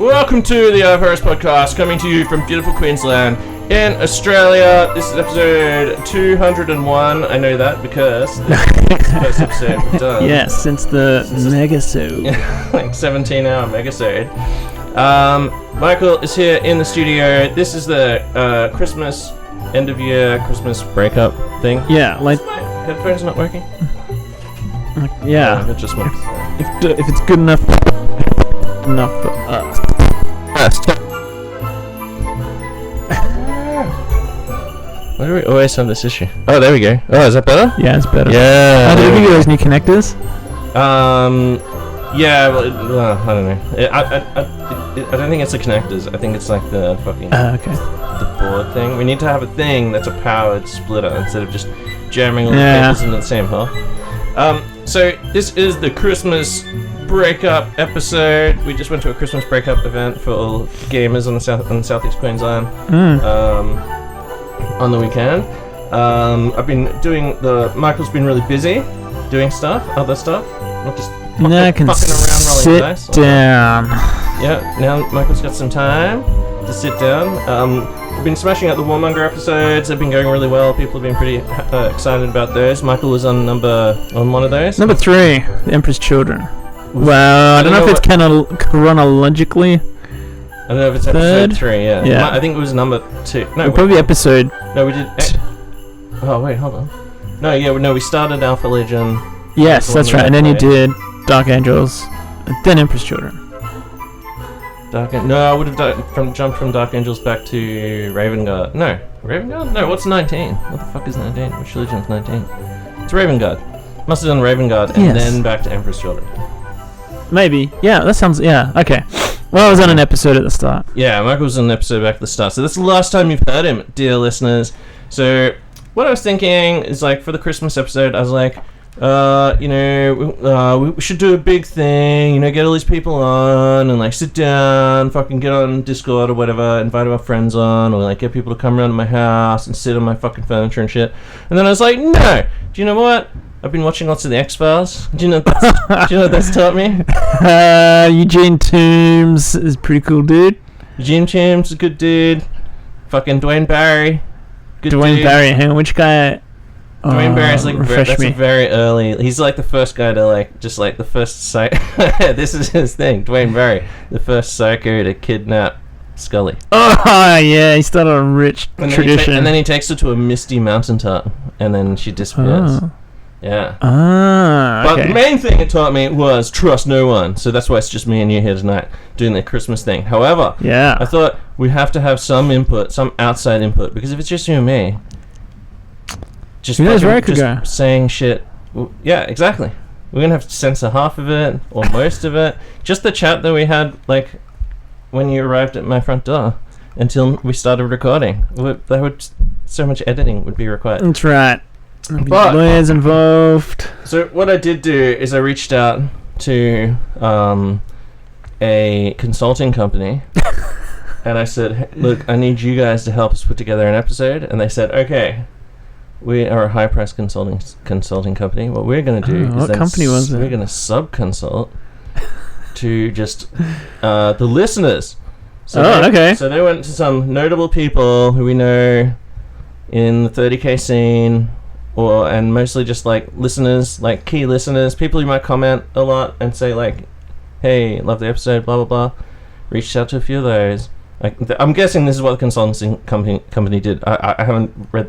Welcome to the Eye of Horus podcast, coming to you from beautiful Queensland in Australia. This is episode 201. I know that because this is the first episode we've done. Yes, since the megasode. Like 17-hour megasode. Michael is here in the studio. This is the Christmas, end of year Christmas breakup thing. Yeah, like... My headphones not working? Yeah. It just went. If it's good enough for us. Why do we always have this issue? Oh, there we go. Oh, is that better? Yeah, it's better. Yeah. Did they give you those new connectors? Yeah, well, I don't know. I don't think it's the connectors. I think it's like the fucking Okay. the board thing. We need to have a thing that's a powered splitter instead of just jamming all the cables into the same hole. So this is the Christmas breakup episode. We just went to a Christmas breakup event for all gamers on the southeast Queensland on the weekend. I've been doing Michael's been really busy doing other stuff, not just fucking around rolling dice. Sit down. Yeah, now Michael's got some time to sit down. We've been smashing out the Warmonger episodes. They've been going really well. People have been pretty excited about those. Michael was on one of those. Number 3, The Emperor's Children. Well, I don't know if it's chronologically. I don't know if it's episode 3, yeah. I think it was number 2. No, probably episode... No, we did... Oh, wait, hold on. No, we started Alpha Legion. Yes, that's right. And then you did Dark Angels, and then Emperor's Children. No, I would have jumped from Dark Angels back to Ravengard. No, Ravengard? No, what's 19? What the fuck is 19? Which Legion's 19? It's Ravengard. Must have done Ravengard and then back to Emperor's Children. Maybe. Yeah, that sounds... Yeah, okay. Well, I was on an episode at the start. Yeah, Michael was on an episode back at the start. So that's the last time you've heard him, dear listeners. So what I was thinking is, like, for the Christmas episode, I was like... we should do a big thing, get all these people on and like sit down, fucking get on Discord or whatever, invite our friends on, or like get people to come around to my house and sit on my fucking furniture and shit. And then I was like, no, do you know what? I've been watching lots of the X-Files. Do you know what that's taught me? Eugene Toombs is pretty cool, dude. Eugene Toombs is a good dude. Fucking Dwayne Barry. Good dude. Dwayne Barry, hang on, which guy? Dwayne Barry's like very early. He's like the first guy to the first this is his thing. Dwayne Barry, the first psycho to kidnap Scully. Oh yeah, he started a rich tradition. And then he takes her to a misty mountaintop, and then she disappears. Oh. Yeah. Okay. But the main thing it taught me was trust no one. So that's why it's just me and you here tonight doing the Christmas thing. However, I thought we have to have some input, some outside input, because if it's just you and me. Just saying shit. Yeah, exactly. We're gonna have to censor half of it or most of it. Just the chat that we had, like when you arrived at my front door, until we started recording. So much editing would be required. That's right. But lawyers involved. So what I did do is I reached out to a consulting company, and I said, hey, "Look, I need you guys to help us put together an episode." And they said, "Okay." We are a high-priced consulting company. What we're going to do is we're going to sub-consult to just the listeners. So So they went to some notable people who we know in the 30k scene, and mostly just like listeners, like key listeners, people who might comment a lot and say like, "Hey, love the episode," blah blah blah. Reached out to a few of those. I'm guessing this is what the consulting company did. I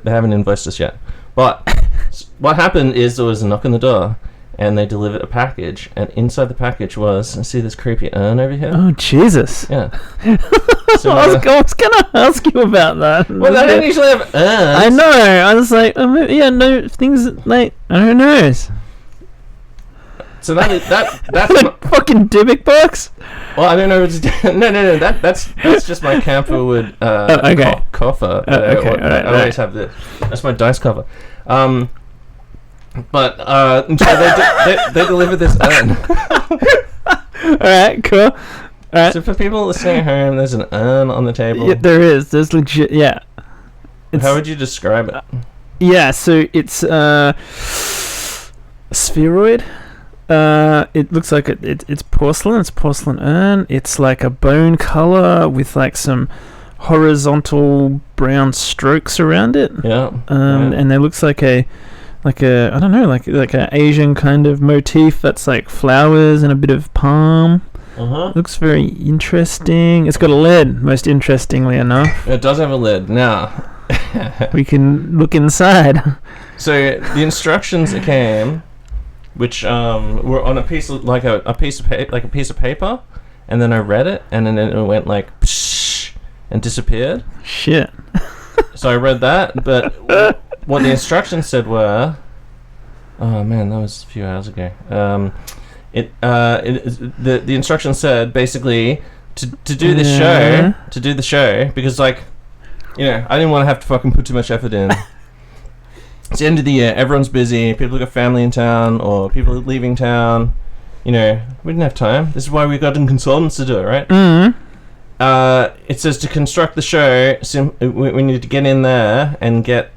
they haven't invoiced us yet. But what happened is there was a knock on the door, and they delivered a package, and inside the package was, see this creepy urn over here? Oh, Jesus. Yeah. So I was going to ask you about that. Well, they don't usually have urns. I know. I was like, things like, I don't know. So that's fucking Dybbuk box. Well, I don't know. No. That's just my Camperwood coffer. I always have this. That's my dice cover. But so they delivered this urn. All right, cool. All right. So for people listening at home, there's an urn on the table. Yeah, there is. There's legit. Yeah. How would you describe it? Yeah. So it's spheroid. It looks like it's porcelain. It's porcelain urn. It's like a bone color with like some horizontal brown strokes around it. Yeah. And there looks like a I don't know, like a Asian kind of motif that's like flowers and a bit of palm. Looks very interesting. It's got a lid, most interestingly enough. It does have a lid. Now we can look inside. So the instructions that came, which were on a piece of paper, and then I read it, and then it went like psh, and disappeared. Shit. So I read that, but what the instructions said were, oh man, that was a few hours ago. The instructions said basically to do this show, because like, you know, I didn't want to have to fucking put too much effort in. It's the end of the year, everyone's busy, people got family in town, or people are leaving town. You know, we didn't have time. This is why we got in consultants to do it, right? Mm-hmm. It says to construct the show, we need to get in there and get...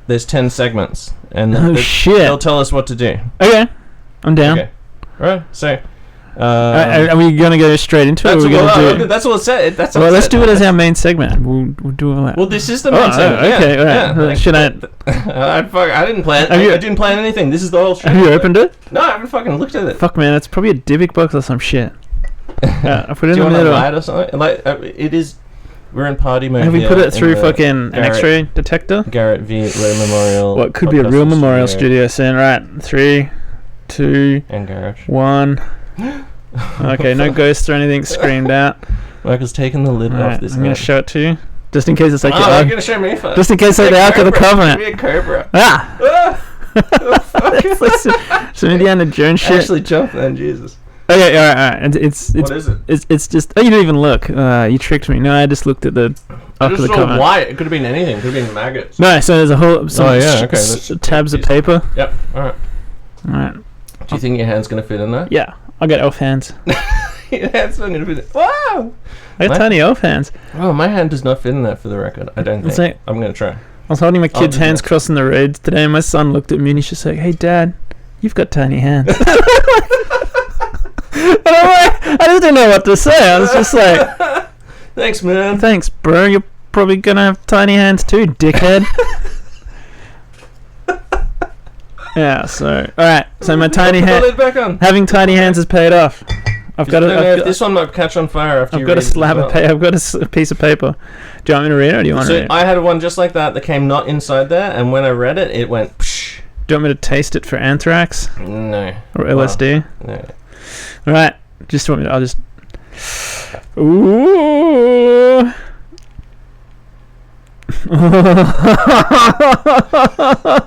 There's 10 segments. And shit. They'll tell us what to do. Okay. I'm down. Okay. Right, so... are we going to go straight into it? Or are we gonna do that's all it said. Let's do it as our main segment. We'll do all that. Well, this is the main segment. Okay, all right. Yeah. Should I didn't plan. I didn't plan anything. This is the whole show. Have you opened it? No, I haven't fucking looked at it. Fuck, man, it's probably a Divic box or some shit. I put it do in the middle. Do you want to light or something? Like, it is... We're in party mode. Have we put it through fucking an X-ray detector? Garrett V. Ray Memorial. What could be a real memorial studio soon? Right, 3, 2, and garage. 1. Okay, no ghosts or anything screamed out. Michael's taking the lid off this. I'm going to show it to you. Just in case it's like... you're going to show me first. Just in case it's like the Ark of the Covenant. Give me a cobra. It's like some Indiana Jones shit. Actually jump then, Jesus. Okay, alright. What is it? It's just... Oh, you didn't even look. You tricked me. No, I just looked at the Ark of the Covenant. White. It could have been anything. It could have been maggots. No, so there's a whole... tabs of paper. Yep, alright. Alright. Do you think your hand's going to fit in there? Yeah, I got elf hands. Your hand's not going to fit in. Wow! I got tiny elf hands. Oh, my hand does not fit in that for the record. I don't think. I'm going to try. I was holding my kid's hands crossing the road today, and my son looked at me and he's just like, "Hey, Dad, you've got tiny hands." And I just didn't know what to say. I was just like, "Thanks, man." Thanks, bro. You're probably going to have tiny hands too, dickhead. Yeah, so alright, so my tiny having tiny hands has paid off. This one might catch on fire after I've got a slab of paper. I've got a piece of paper. Do you want me to read it, or do you want to read it? I had one just like that came not inside there, and when I read it, it went psh. Do you want me to taste it for anthrax? No. Or LSD? No. Alright, just want me to... I'll just... Ooh... You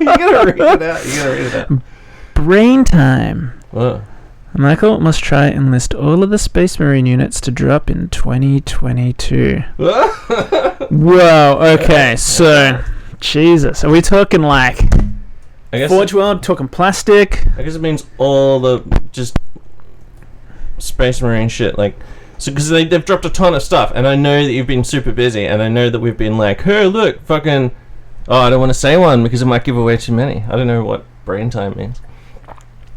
gotta read it out. Brain time. Whoa. Michael must try and list all of the Space Marine units to drop in 2022. Whoa, okay, so... Jesus, are we talking like... Forge World, talking plastic? I guess it means all the just... Space Marine shit, like... So, because they've dropped a ton of stuff, and I know that you've been super busy, and I know that we've been like, hey, look, fucking... Oh, I don't want to say one, because it might give away too many. I don't know what brain time means.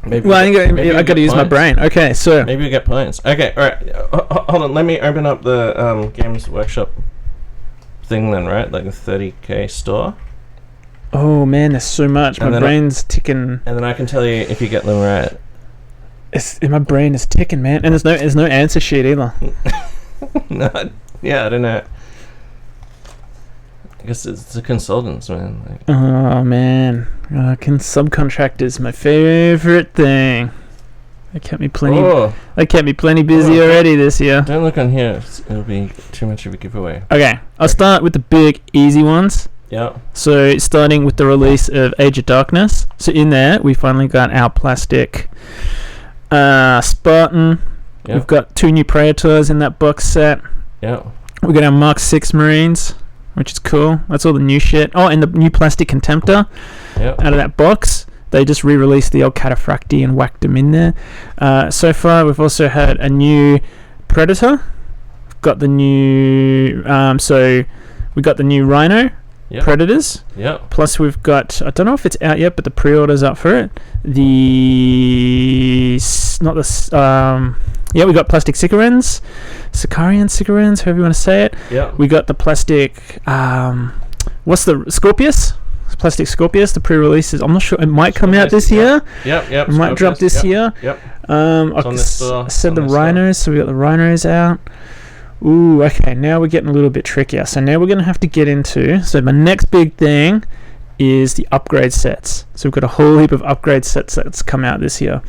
Maybe I got to use my brain. Okay, so... Maybe we get points. Okay, alright. Hold on, let me open up the Games Workshop thing then, right? Like the 30k store. Oh, man, there's so much. My brain's ticking. And then I can tell you if you get them right. My brain is ticking, man, and there's no answer sheet either. No, yeah, I don't know. I guess it's the consultants, man. Like, oh man, subcontractors, my favorite thing. They kept me plenty. They kept me plenty busy already this year. Don't look on here; it'll be too much of a giveaway. Okay, I'll start with the big, easy ones. Yeah. So starting with the release of Age of Darkness. So in there, we finally got our plastic. Spartan. Yep. We've got 2 new Praetors in that box set. Yeah. We got our Mark 6 Marines, which is cool. That's all the new shit. Oh, and the new plastic Contemptor. Yep. Out of that box. They just re-released the old Cataphracti and whacked them in there. So far, we've also had a new Predator. We've got the new... so we got the new Rhino. Predators. Yep. Plus we've got, I don't know if it's out yet, but the pre-order's up for it. We got plastic Sicarians, however you want to say it. Yeah. We got the plastic, what's the Scorpius? Plastic Scorpius, the pre-releases. I'm not sure. It might come out this year. Yep. It might drop this year. Yep. I said the rhinos, so we got the rhinos out. Ooh, okay. Now we're getting a little bit trickier. So now we're going to have to get into. So my next big thing is the upgrade sets. So we've got a whole heap of upgrade sets that's come out this year.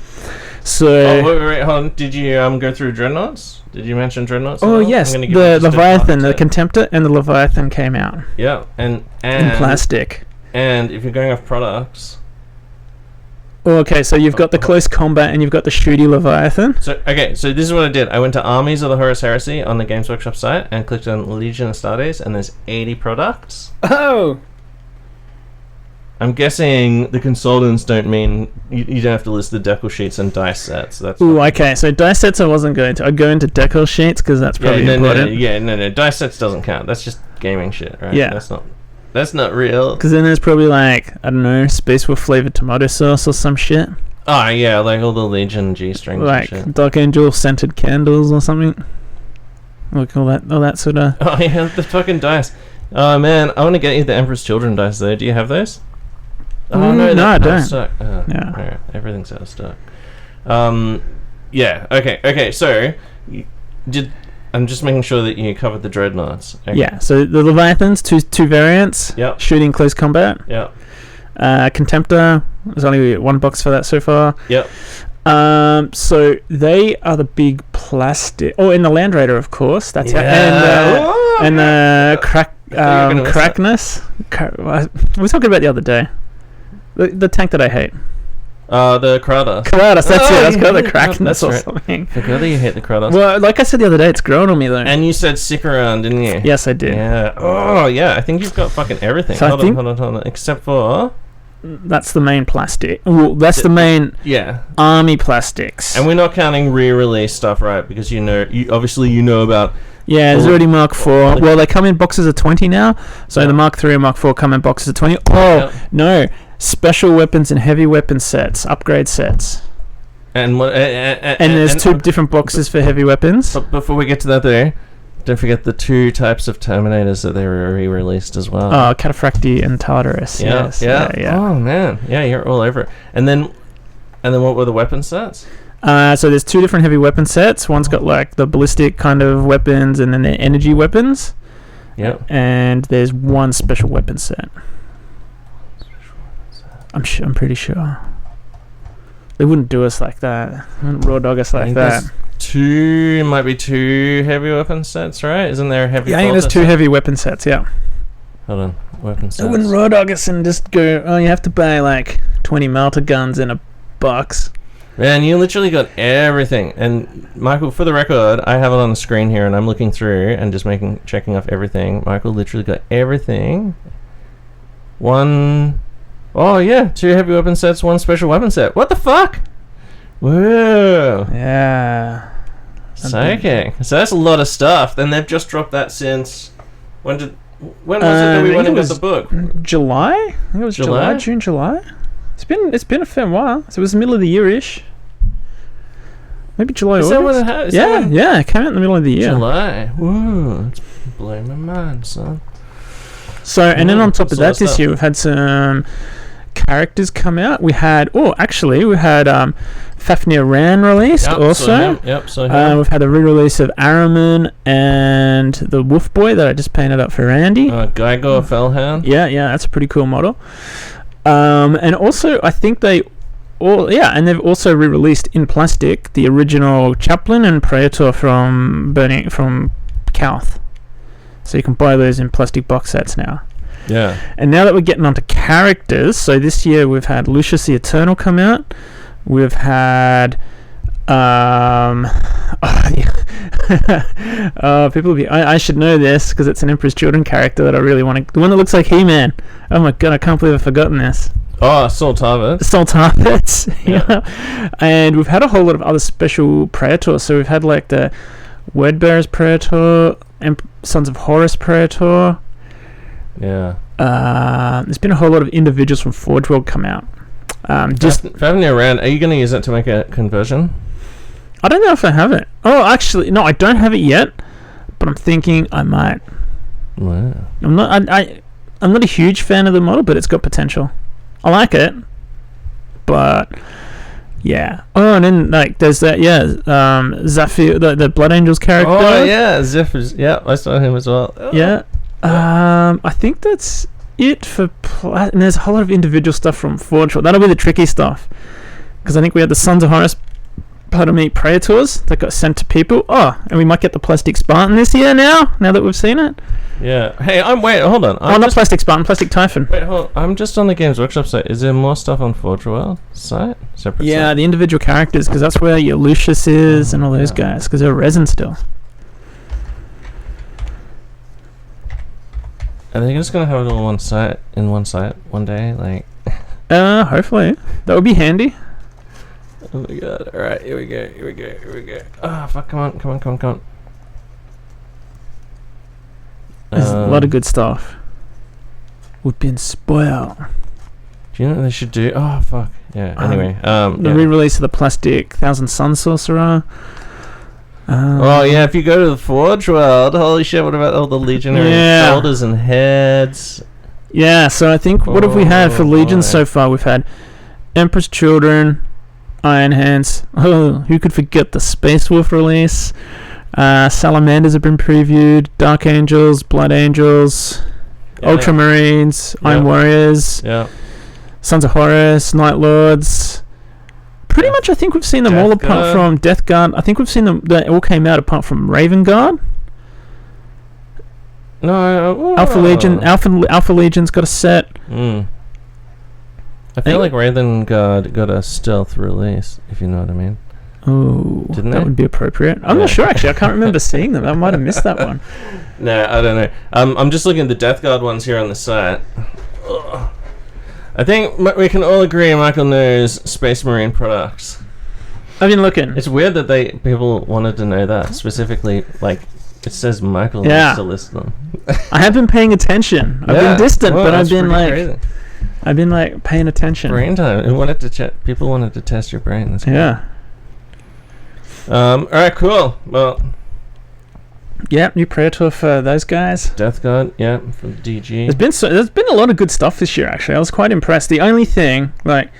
So. Wait, hold on. Did you go through Dreadnoughts? Did you mention Dreadnoughts? Oh yes, the Leviathan, the Contemptor, and the Leviathan came out. Yeah, and in plastic. And if you're going off products... Oh, okay, so you've got the close combat and you've got the shooty Leviathan. So this is what I did. I went to Armies of the Horus Heresy on the Games Workshop site and clicked on Legion Astartes, and there's 80 products. Oh! I'm guessing the consultants don't mean... You don't have to list the decal sheets and dice sets. That's ooh, okay, so dice sets I wasn't going to. I'd go into decal sheets because that's probably important. No. Dice sets doesn't count. That's just gaming shit, right? Yeah. That's not real. Because then there's probably like, I don't know, Space Wolf flavored tomato sauce or some shit. Oh yeah, like all the Legion G-strings like and shit. Dark Angel scented candles or something. Like all that sort of... Oh yeah, the fucking dice. Oh man, I want to get you the Emperor's Children dice though. Do you have those? Oh no, I don't. Stock. Yeah. Alright, everything's out of stock. Yeah, okay, so I'm just making sure that you covered the Dreadnoughts. Okay. Yeah, so the Leviathans, two variants. Yep. Shooting close combat. Yep. Contemptor, there's only one box for that so far. Yep. So they are the big plastic... Oh, and the Land Raider, of course. That's it. And Crackness. We were talking about the other day. The tank that I hate. The Kratos. That's it. That's got the Crackness or something. I forgot that you hate the Kratos. Well, like I said the other day, it's grown on me though. And you said Sicarian, didn't you? Yes, I did. Yeah. Oh, yeah. I think you've got fucking everything. So Hold on. Except for... That's the main plastic. Well, that's the main army plastics. And we're not counting re-release stuff, right? Because you know about... Yeah, there's already Mark 4. Well, they come in boxes of 20 now. So the Mark 3 and Mark 4 come in boxes of 20. No. Special weapons and heavy weapon sets, upgrade sets. And there's two different boxes for heavy weapons. But before we get to that there, don't forget the 2 types of Terminators that they were re-released as well. Oh, Cataphracti and Tartarus. Yeah. Oh, man. Yeah, you're all over it. And then what were the weapon sets? So there's 2 different heavy weapon sets. One's got like the ballistic kind of weapons and then the energy weapons. Yep. And there's 1 special weapon set. I'm pretty sure. They wouldn't do us like that. They wouldn't raw dog us like that. Might be 2 heavy weapon sets, right? Isn't there a heavy? Yeah, I think there's 2 heavy weapon sets. Yeah. Hold on, weapon sets. They wouldn't raw dog us and just go. Oh, you have to buy like 20 melter guns in a box. Man, you literally got everything. And Michael, for the record, I have it on the screen here, and I'm looking through and just checking off everything. Michael literally got everything. 1. Oh yeah, 2 heavy weapon sets, 1 special weapon set. What the fuck? Whoa. Yeah. Okay. So that's a lot of stuff. Then they've just dropped that since... When was it that we went and got the book? July? I think it was June, July. It's been a fair while. So it was the middle of the year-ish. Maybe July, August. Is that what it has? Yeah, it came out in the middle of the year. July. Whoa, it's blowing my mind, son. So, and then on top of that, this year we've had some characters come out. We had Fafnir Ran released also. We've had a re-release of Araman and the Wolf Boy that I just painted up for Randy. Geiger Fellhound. Yeah, that's a pretty cool model. And also I think they've also re-released in plastic the original Chaplain and Praetor from Kauth. So you can buy those in plastic box sets now. Yeah. And now that we're getting onto characters, so this year we've had Lucius the Eternal come out. We've had people will be... I should know this because it's an Emperor's Children character that I really want to... The one that looks like He-Man. Oh my god, I can't believe I've forgotten this. Oh, Soltarvitz. Yeah. And we've had a whole lot of other special Praetors. So we've had like the Wordbearers Praetor, Sons of Horus Praetor. Yeah. There's been a whole lot of individuals from Forge World come out. If I have you around, are you going to use it to make a conversion? I don't know if I have it. Oh, actually, no, I don't have it yet, but I'm thinking I might. Wow. I'm not a huge fan of the model, but it's got potential. I like it, but yeah. Oh, and then like there's that Zephyr, the Blood Angels character. Oh yeah, Zephyr. Yeah, I saw him as well. Oh. Yeah. I think that's it for and there's a whole lot of individual stuff from Forge World. That'll be the tricky stuff, because I think we had the Sons of Horus Praetors that got sent to people. Oh, and we might get the Plastic Spartan this year now that we've seen it. Yeah. Hey, hold on. Not Plastic Spartan, Plastic Typhon. Wait, hold on. I'm just on the Games Workshop site. Is there more stuff on Forge World site? Separate Yeah, site? the individual characters, because that's where your Lucius is and all those guys, because they're resin still. Are they just gonna have it all one site one day? Like. Hopefully that would be handy. Oh my god! All right, here we go. Ah, fuck! Come on. There's a lot of good stuff. We've been spoiled. Do you know what they should do? Oh fuck! Yeah. Anyway, the re-release of the Plastic Thousand Sun Sorcerer. Oh yeah, if you go to the Forge World, holy shit! What about all the Legionary shoulders and heads? Yeah. So I think what have we had for Legions so far? We've had Emperor's Children, Iron Hands. Oh, who could forget the Space Wolf release? Salamanders have been previewed. Dark Angels, Blood Angels, Ultramarines, Iron Warriors, Sons of Horus, Night Lords. Pretty much, I think we've seen them all apart from Death Guard. I think we've seen them. They all came out apart from Raven Guard. No, Alpha Legion's got a set. I feel like Raven Guard got a stealth release, if you know what I mean. Oh, didn't that would be appropriate. I'm not sure actually. I can't remember seeing them. I might have missed that one. No, I don't know. I'm just looking at the Death Guard ones here on the site. Ugh. I think we can all agree Michael knows Space Marine products. I've been looking. It's weird that people wanted to know that specifically. Like it says Michael needs to list them. I have been paying attention. I've been distant, but I've been crazy. I've been like paying attention. Brain time. People wanted to test your brain. That's cool. Yeah. All right. Cool. Well. Yeah, new Praetor for those guys. Death Guard, from DG. There's been a lot of good stuff this year. Actually, I was quite impressed. The only thing, I've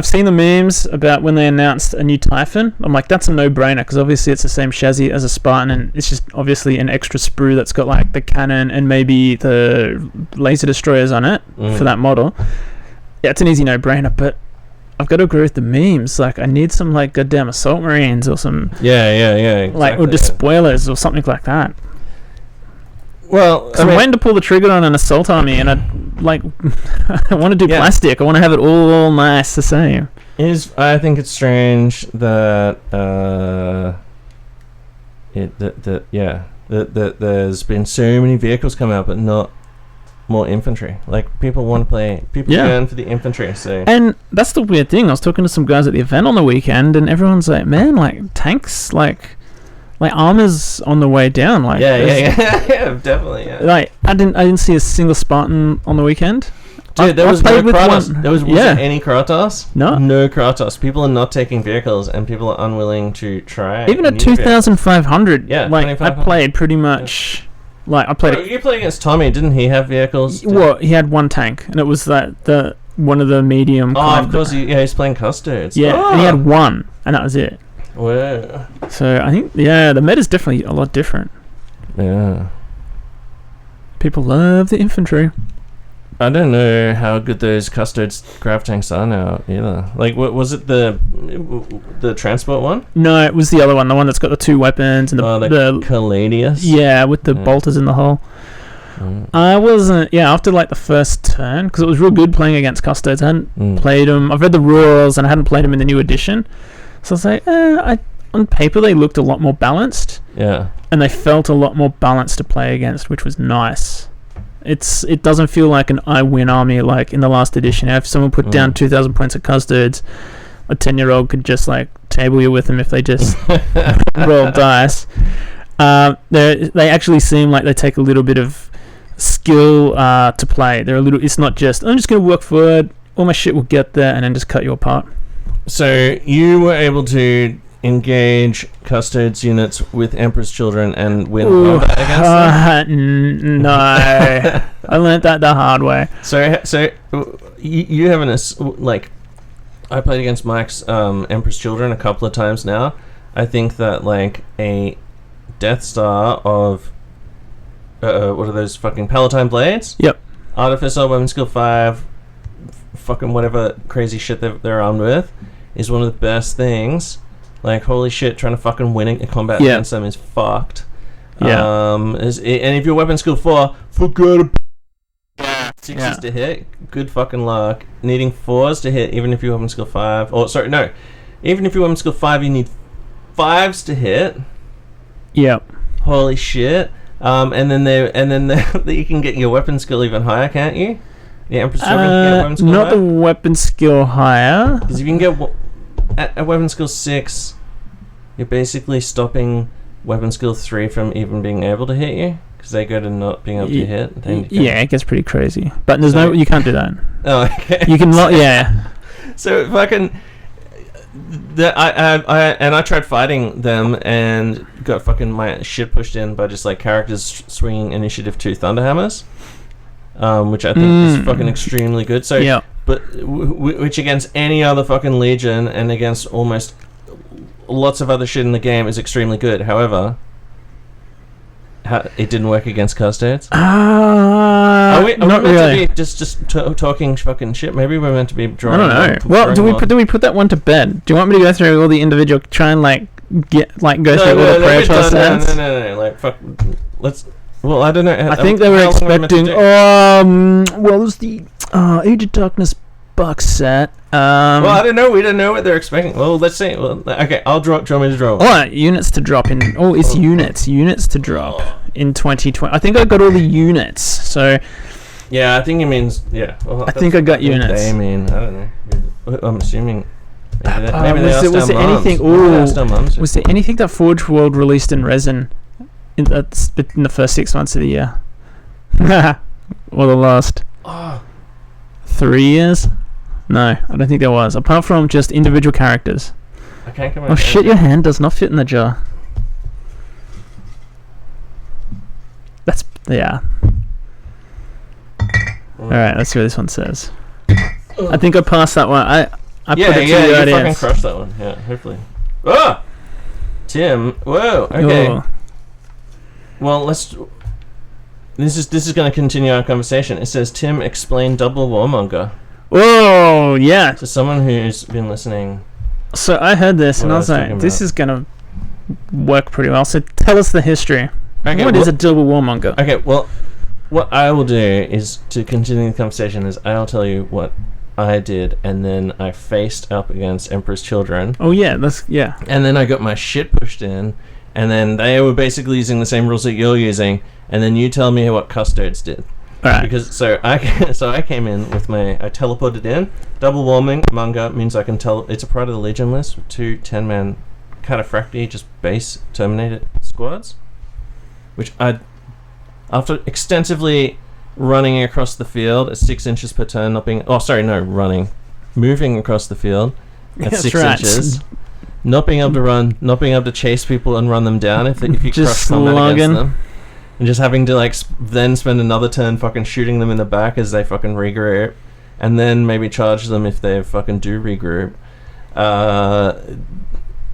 seen the memes about when they announced a new Typhon. I'm like, that's a no-brainer because obviously it's the same chassis as a Spartan, and it's just obviously an extra sprue that's got like the cannon and maybe the laser destroyers on it for that model. Yeah, it's an easy no-brainer, but I've got to agree with the memes. Like, I need some like goddamn assault marines or some exactly. like or despoilers or something like that. Well, I'm waiting to pull the trigger on an assault army, and I want to do plastic. I want to have it all nice the same. I think it's strange that that there's been so many vehicles come out, but not more infantry. Like people want to play. People yearn for the infantry. So and that's the weird thing. I was talking to some guys at the event on the weekend, and everyone's like, "Man, like tanks, like armor's on the way down." Like definitely. Yeah. Like I didn't see a single Spartan on the weekend. Dude, there was no Kratos. Wasn't any Kratos. No Kratos. People are not taking vehicles, and people are unwilling to try. Even at 2,500, like I played pretty much. Like I played. You played against Tommy, didn't he have vehicles? Well, he had one tank, and it was the one of the medium. Of course, he's playing Custodes. Yeah, and he had one, and that was it. Wow. So I think the meta's definitely a lot different. Yeah. People love the infantry. I don't know how good those Custodes grav tanks are now either. Like, what was it, the transport one? No, it was the other one, the one that's got the two weapons and the Caladius. Yeah, with the bolters in the hull. I wasn't. Yeah, after like the first turn, because it was real good playing against Custodes. I hadn't played them. I've read the rules and I hadn't played them in the new edition. So I was like, on paper they looked a lot more balanced. Yeah. And they felt a lot more balanced to play against, which was nice. It doesn't feel like an I win army like in the last edition. If someone put down 2,000 points at Custodes, a 10-year-old could just like table you with them if they just roll dice. They actually seem like they take a little bit of skill to play. They're a little. It's not just I'm just going to work forward. All my shit will get there, and then just cut you apart. So you were able to engage Custodes units with Emperor's Children and win combat against them? No. I learned that the hard way. So you have I played against Mike's Emperor's Children a couple of times now. I think that like a Death Star of what are those fucking Palatine Blades? Yep. Artificer, Weapon Skill 5, fucking whatever crazy shit they're armed with is one of the best things. Like, holy shit, trying to fucking win a combat against them is fucked. Yeah. And if your weapon skill 4, forget about 6s to hit, good fucking luck. Needing 4s to hit, even if your weapon skill 5, even if your weapon skill 5, you need 5s to hit. Yep. Holy shit. And then you can get your weapon skill even higher, can't you? The Emperor's Children can get weapon skill not higher? the weapon skill higher. Because if you can get at weapon skill 6, you're basically stopping weapon skill 3 from even being able to hit you, because they go to not being able to hit. Yeah, it gets pretty crazy. But you can't do that. Oh, okay. You can yeah. So fucking, I tried fighting them and got fucking my shit pushed in by just like characters swinging initiative 2 Thunderhammers, which I think is fucking extremely good. So yeah. But which against any other fucking Legion and against almost lots of other shit in the game is extremely good. However, it didn't work against Custodes. Are we not meant really. to be just talking fucking shit? Maybe we're meant to be drawing. I don't know. Well, do we put that one to bed? Do you want me to go through all the individual? Try and go through all the prayer toss stats? No. Like fuck. Let's. Well, I don't know. I think they were expecting. What was the Age of Darkness box set? Well, I don't know. We don't know what they're expecting. Well, let's see. Well, okay, I'll draw. Do you want me to draw? Oh, units to drop in. Oh, it's units. Units to drop in 2020. I think I got all the units. So. Yeah, I think it means yeah. Well, I think I got units. They mean I don't know. I'm assuming. Maybe was there anything? Was there anything that Forge World released in resin in the first 6 months of the year, or the last 3 years? No, I don't think there was. Apart from just individual characters. I can't come. Oh shit! Your hand does not fit in the jar. That's yeah. All right, let's see what this one says. I think I passed that one. I put it to the audience. You fucking crushed that one. Yeah, hopefully. Ah, Tim. Whoa. Okay. Oh. Well, let's. This is going to continue our conversation. It says Tim explain double warmonger. Oh yeah. To someone who's been listening. So I heard this and I was like, this is going to work pretty well. So tell us the history. Okay, what is a double warmonger? Okay, well, what I will do is to continue the conversation is I'll tell you what I did, and then I faced up against Emperor's Children. Oh yeah, And then I got my shit pushed in, and then they were basically using the same rules that you're using, and then you tell me what Custodes did. Alright. Because I came in with I teleported in. Double warmonger means I can tell it's a Pride of the Legion list with 2 10-man cataphracti, just base terminated squads, which after extensively running across the field at 6 inches per turn, moving across the field at 6 inches, not being able to run, not being able to chase people and run them down if you crush combat against them, and just having to then spend another turn fucking shooting them in the back as they fucking regroup, and then maybe charge them if they fucking do regroup.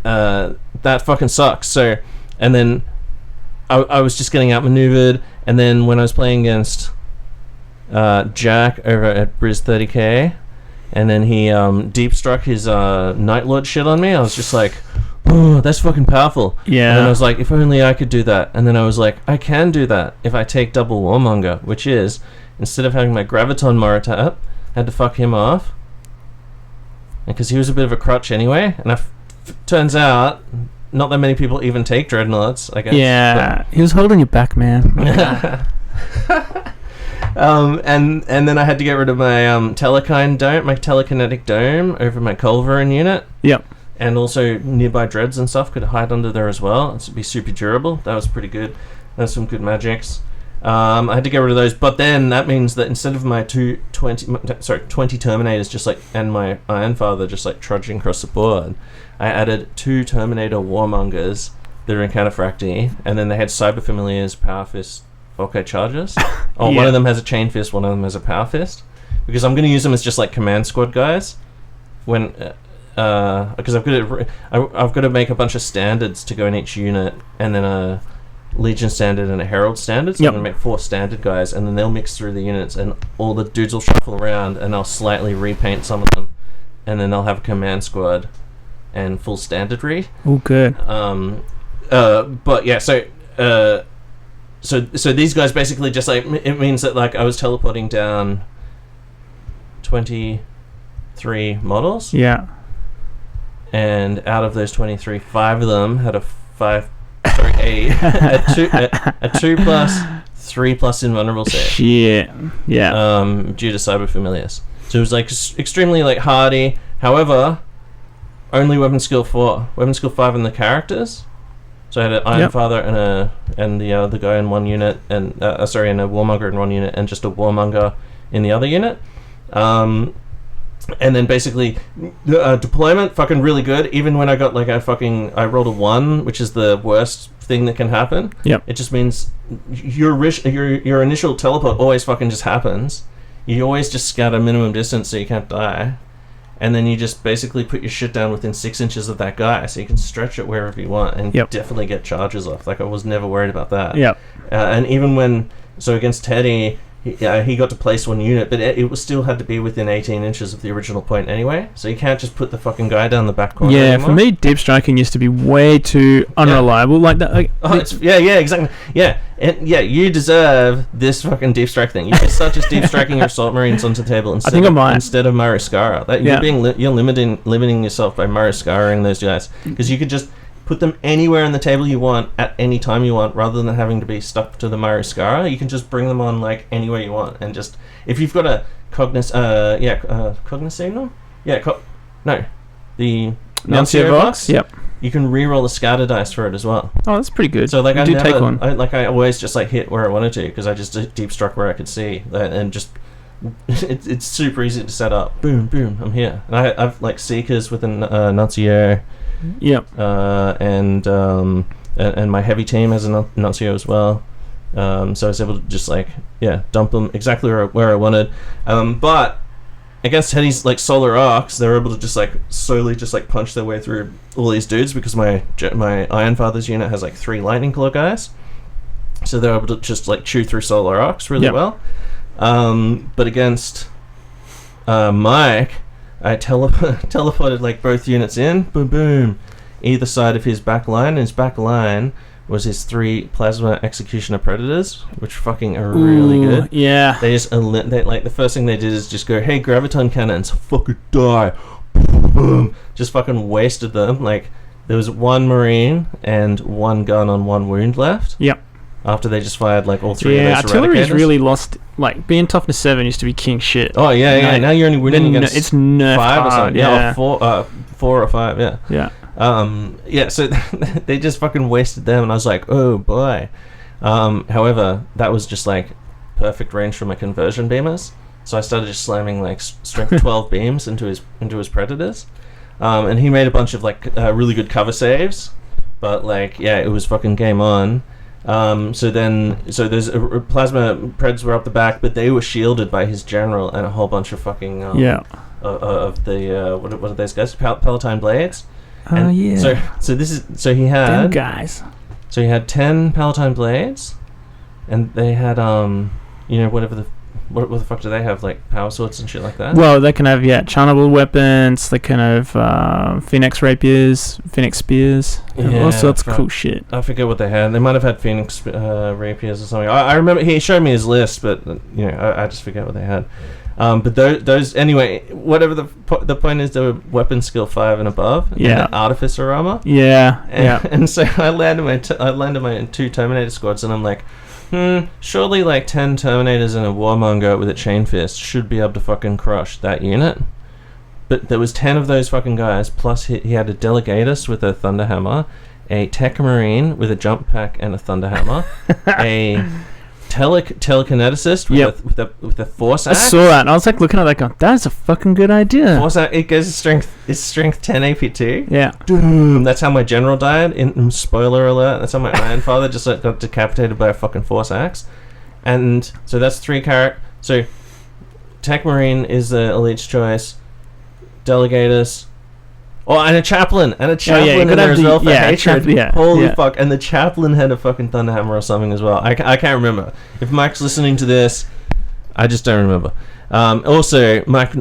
That fucking sucks. So, and then I was just getting outmaneuvered, and then when I was playing against Jack over at Briz 30k, and then he deep struck his Night Lord shit on me, I was just like, oh, that's fucking powerful. Yeah. And then I was like, if only I could do that. And then I was like, I can do that if I take double warmonger, which is, instead of having my Graviton Moritat, I had to fuck him off, because he was a bit of a crutch anyway, and turns out not that many people even take dreadnoughts, I guess. Yeah, he was holding you back, man. And then I had to get rid of my telekinetic dome over my Culverin unit. Yep. And also nearby dreads and stuff could hide under there as well. It'd be super durable. That was pretty good. That's some good magics. I had to get rid of those, but then that means that instead of my 20 Terminators just like, and my Iron Father just like trudging across the board, I added 2 Terminator Warmongers that are in Counterfracty, and then they had Cyber Familiars, Power Fist, Volkite Chargers. One of them has a Chain Fist, one of them has a Power Fist, because I'm going to use them as just like command squad guys when because I've got to make a bunch of standards to go in each unit, and then a Legion standard and a Herald standard, so I'm going to make 4 standard guys, and then they'll mix through the units, and all the dudes will shuffle around, and I'll slightly repaint some of them, and then they'll have a command squad and full standard read. Oh, good. But yeah, so these guys basically just like, it means that like I was teleporting down 23 models. Yeah. And out of those 23, 5 of them had a 2+, 3+ invulnerable save. Shit. Yeah. Due to Cyber Familiars. So it was like extremely like hardy. However, only weapon skill 4. Weapon skill 5 in the characters. So I had an Iron Father and the other guy in one unit, and and a Warmonger in one unit, and just a Warmonger in the other unit. And then basically deployment fucking really good. Even when I got like I rolled a 1, which is the worst thing that can happen. Yep. It just means your initial teleport always fucking just happens. You always just scatter minimum distance so you can't die. And then you just basically put your shit down within 6 inches of that guy, so you can stretch it wherever you want and definitely get charges off. Like, I was never worried about that. Yep. And even against Teddy, he got to place 1 unit, but it still had to be within 18 inches of the original point anyway. So you can't just put the fucking guy down the back corner anymore. For me, deep striking used to be way too unreliable. Like that. Exactly. You deserve this fucking deep strike thing. You should start just deep striking your assault marines onto the table instead of Marascara. You're limiting yourself by Marascaring those guys, because you could just put them anywhere on the table you want at any time you want, rather than having to be stuck to the Marascara. You can just bring them on like anywhere you want, and just if you've got a Cognoscignum? The Nuncio Box. Yep. You can re-roll the scatter dice for it as well. Oh, that's pretty good. So like I take one. I always just like hit where I wanted to, because I just deep struck where I could see, and just it's super easy to set up. Boom, boom, I'm here. And I've like Seekers with an Nuncio. Yep. And my heavy team has a Nuncio as well. So I was able to just like dump them exactly where I wanted. But against Teddy's like Solar Arcs, they were able to just like slowly just like punch their way through all these dudes, because my Iron Father's unit has like 3 Lightning Claw guys, so they're able to just like chew through Solar Arcs really well. But against Mike, I teleported like both units in, boom boom, either side of his back line. His back line was his 3 Plasma Executioner Predators, which fucking are really good. Yeah. They just the first thing they did is just go, hey, Graviton Cannons, fucking die, boom, boom. Just fucking wasted them. Like, there was 1 Marine and 1 gun on 1 wound left. Yep. After they just fired like all 3 of those artillery's really lost. Like, being toughness 7 used to be king shit. Oh yeah. Now you're only winning against it's nerfed 5 or something. Yeah. Or 4 or 5. Yeah. Yeah. So they just fucking wasted them, and I was like, oh boy. However, that was just like perfect range for my conversion beamers. So I started just slamming like strength 12 beams into his Predators, and he made a bunch of like really good cover saves, but like it was fucking game on. So there's plasma Preds were up the back, but they were shielded by his general and a whole bunch of fucking of the what are those guys? Palatine Blades. So he had them guys. So he had 10 Palatine Blades, and they had what the fuck do they have, like power swords and shit like that? Well, they can have charnable weapons. They can have Phoenix Rapiers, Phoenix Spears, all sorts of cool shit. I forget what they had. They might have had Phoenix Rapiers or something. I remember he showed me his list, but I just forget what they had. But those anyway. Whatever the point is, they were weapon skill 5 and above. Yeah. And Artificer armor. Yeah. And so I landed my 2 Terminator squads, and I'm like, surely like 10 Terminators and a Warmonger with a Chain Fist should be able to fucking crush that unit. But there was 10 of those fucking guys, plus he had a Delegatus with a Thunderhammer, a Tech Marine with a Jump Pack and a Thunderhammer, a telekineticist with a force axe. I saw that, and I was like looking at that going, that's a fucking good idea. Force axe, it goes strength 10 AP2. Yeah. Boom. That's how my general died. In spoiler alert, that's how my Iron Father just got decapitated by a fucking force axe. And so that's 3 characters. So Tech Marine is the elite's choice. Delegators. Oh, and a chaplain in there as well for hatred. Holy fuck! And the chaplain had a fucking Thunderhammer or something as well. I can't remember. If Mike's listening to this, I just don't remember. Also, Mike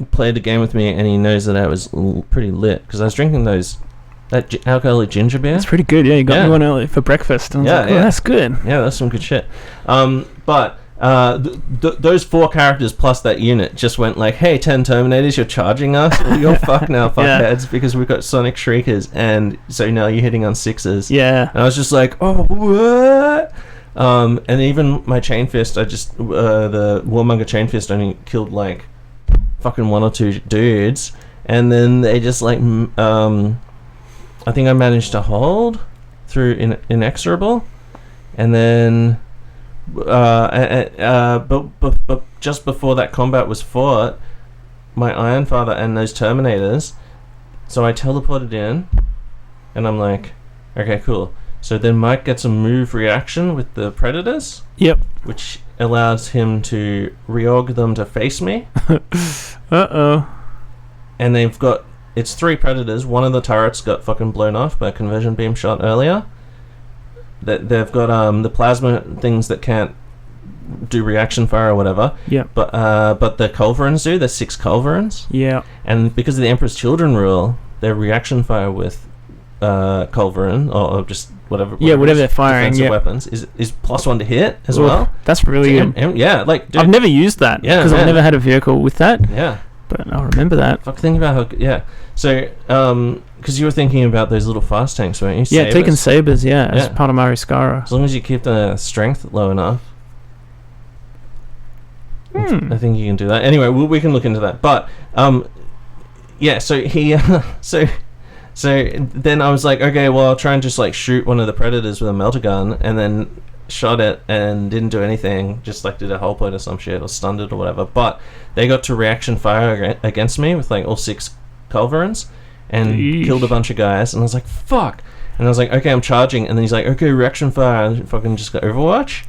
played a game with me, and he knows that I was pretty lit because I was drinking that alcoholic ginger beer. That's pretty good. Yeah, you got me one early for breakfast. And I was like, that's good. Yeah, that's some good shit. But those 4 characters plus that unit just went like, hey, 10 Terminators, you're charging us? Well, you're fucked now, fuckheads, because we've got Sonic Shriekers, and so now you're hitting on 6s. Yeah. And I was just like, oh, what? And even my Chain Fist, the Warmonger Chain Fist only killed like fucking 1 or 2 dudes, and then they just like, I think I managed to hold through Inexorable, and then but just before that combat was fought, my Iron Father and those Terminators, so I teleported in, and I'm like, okay, cool. So then Mike gets a move reaction with the Predators. Yep. Which allows him to reorg them to face me. Uh-oh. And it's 3 Predators. One of the turrets got fucking blown off by a conversion beam shot earlier. They've got the plasma things that can't do reaction fire or whatever. Yeah. But the Culverins do. There's 6 Culverins. Yeah. And because of the Emperor's Children rule, their reaction fire with Culverin or just whatever they're firing, defensive weapons is +1 to hit as well. That's really good. Yeah, like dude, I've never used that because I've never had a vehicle with that. Yeah. But I'll remember that. Fuck, think about how. Yeah. So, because you were thinking about those little fast tanks, weren't you? Yeah, taking sabers. Yeah, as part of Mariskara. As long as you keep the strength low enough, I think you can do that. Anyway, we can look into that. But, yeah. So he, so then I was like, okay, well, I'll try and just like shoot one of the Predators with a melter gun, and then shot it and didn't do anything, just like did a hull point or some shit or stunned it or whatever. But they got to reaction fire against me with like all 6 Culverins and killed a bunch of guys, and I was like, fuck. And I was like, okay, I'm charging, and then he's like, okay, reaction fire, and fucking just got Overwatch.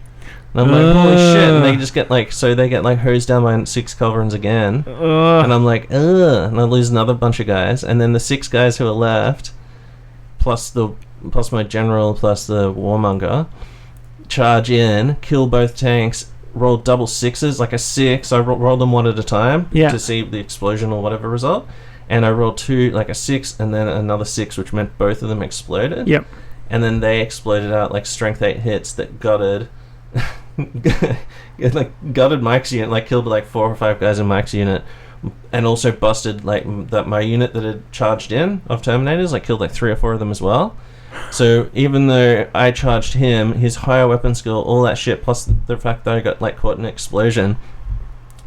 And I'm like, holy shit. And they just get like, so they get like hosed down by 6 Culverins again. And I'm like, ugh. And I lose another bunch of guys, and then the 6 guys who are left plus my general plus the Warmonger charge in, kill both tanks, roll double 6s, like a 6. I rolled them one at a time to see the explosion or whatever result. And I rolled 2, like a 6, and then another 6, which meant both of them exploded. Yep. And then they exploded out like strength 8 hits that gutted gutted Mike's unit, like killed like 4 or 5 guys in Mike's unit, and also busted like my unit that had charged in of Terminators, like killed like 3 or 4 of them as well. So even though I charged him, his higher weapon skill, all that shit, plus the fact that I got like caught in an explosion,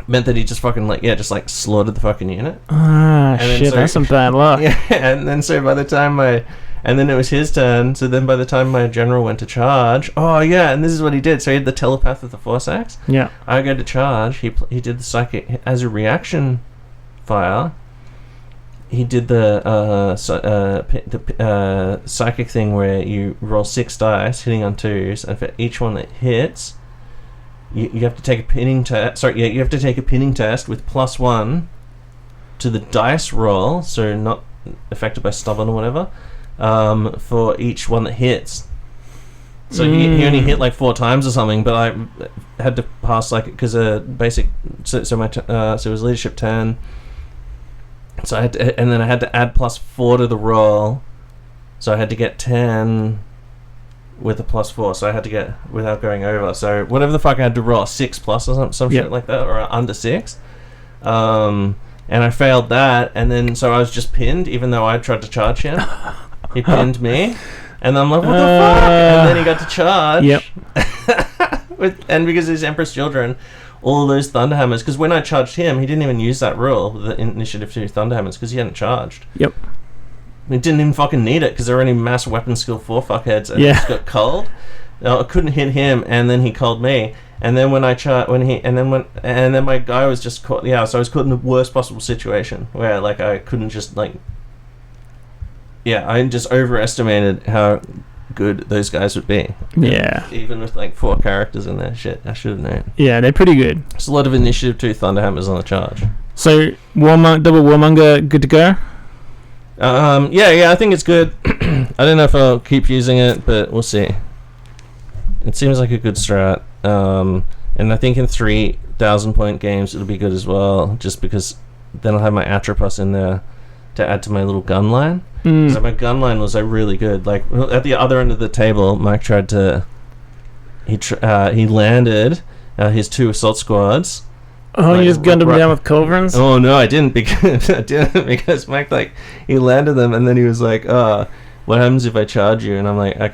meant that he just fucking just slaughtered the fucking unit. Shit, that's some bad luck. Yeah, and then so by the time and then it was his turn, so then by the time my general went to charge, and this is what he did. So he had the telepath with the force axe. Yeah. I go to charge, he did the psychic as a reaction fire. He did the psychic thing where you roll 6 dice, hitting on 2s, and for each one that hits, you have to take a pinning test. You have to take a pinning test with +1 to the dice roll, so not affected by stubborn or whatever, for each one that hits. So he only hit like 4 times or something, but I had to pass because basic. So it was leadership 10. So I had to, and then I had to add +4 to the roll, so I had to get 10 with a +4. So I had to get without going over. So whatever the fuck I had to roll, 6+ or some shit like that, or under 6. And I failed that, and then so I was just pinned, even though I tried to charge him. He pinned me, and I'm like, what the fuck? And then he got to charge. Yep. And because he's Emperor's Children, all those Thunderhammers, because when I charged him, he didn't even use that rule, the initiative 2 Thunderhammers, because he hadn't charged. Yep. He didn't even fucking need it, because there were only mass weapon skill 4 fuckheads, and it just got cold. I couldn't hit him, and then he called me, And then when and then my guy was just caught. Yeah, so I was caught in the worst possible situation where like I couldn't just like. Yeah, I just overestimated how good those guys would be. Yeah. Even with like 4 characters in there, shit, I should have known. Yeah, they're pretty good. There's a lot of initiative too. Thunderhammers on the charge. So double Warmonger, good to go. Yeah, I think it's good. I don't know if I'll keep using it, but we'll see. It seems like a good strat. And I think in 3,000 point games it'll be good as well, just because then I'll have my Atropos in there to add to my little gun line. So my gun line was really good. Like at the other end of the table, Mike tried to. He landed his 2 assault squads. Oh, you just gunned him down with culverins? Oh no, I didn't because Mike he landed them and then he was like, what happens if I charge you? And I'm like, I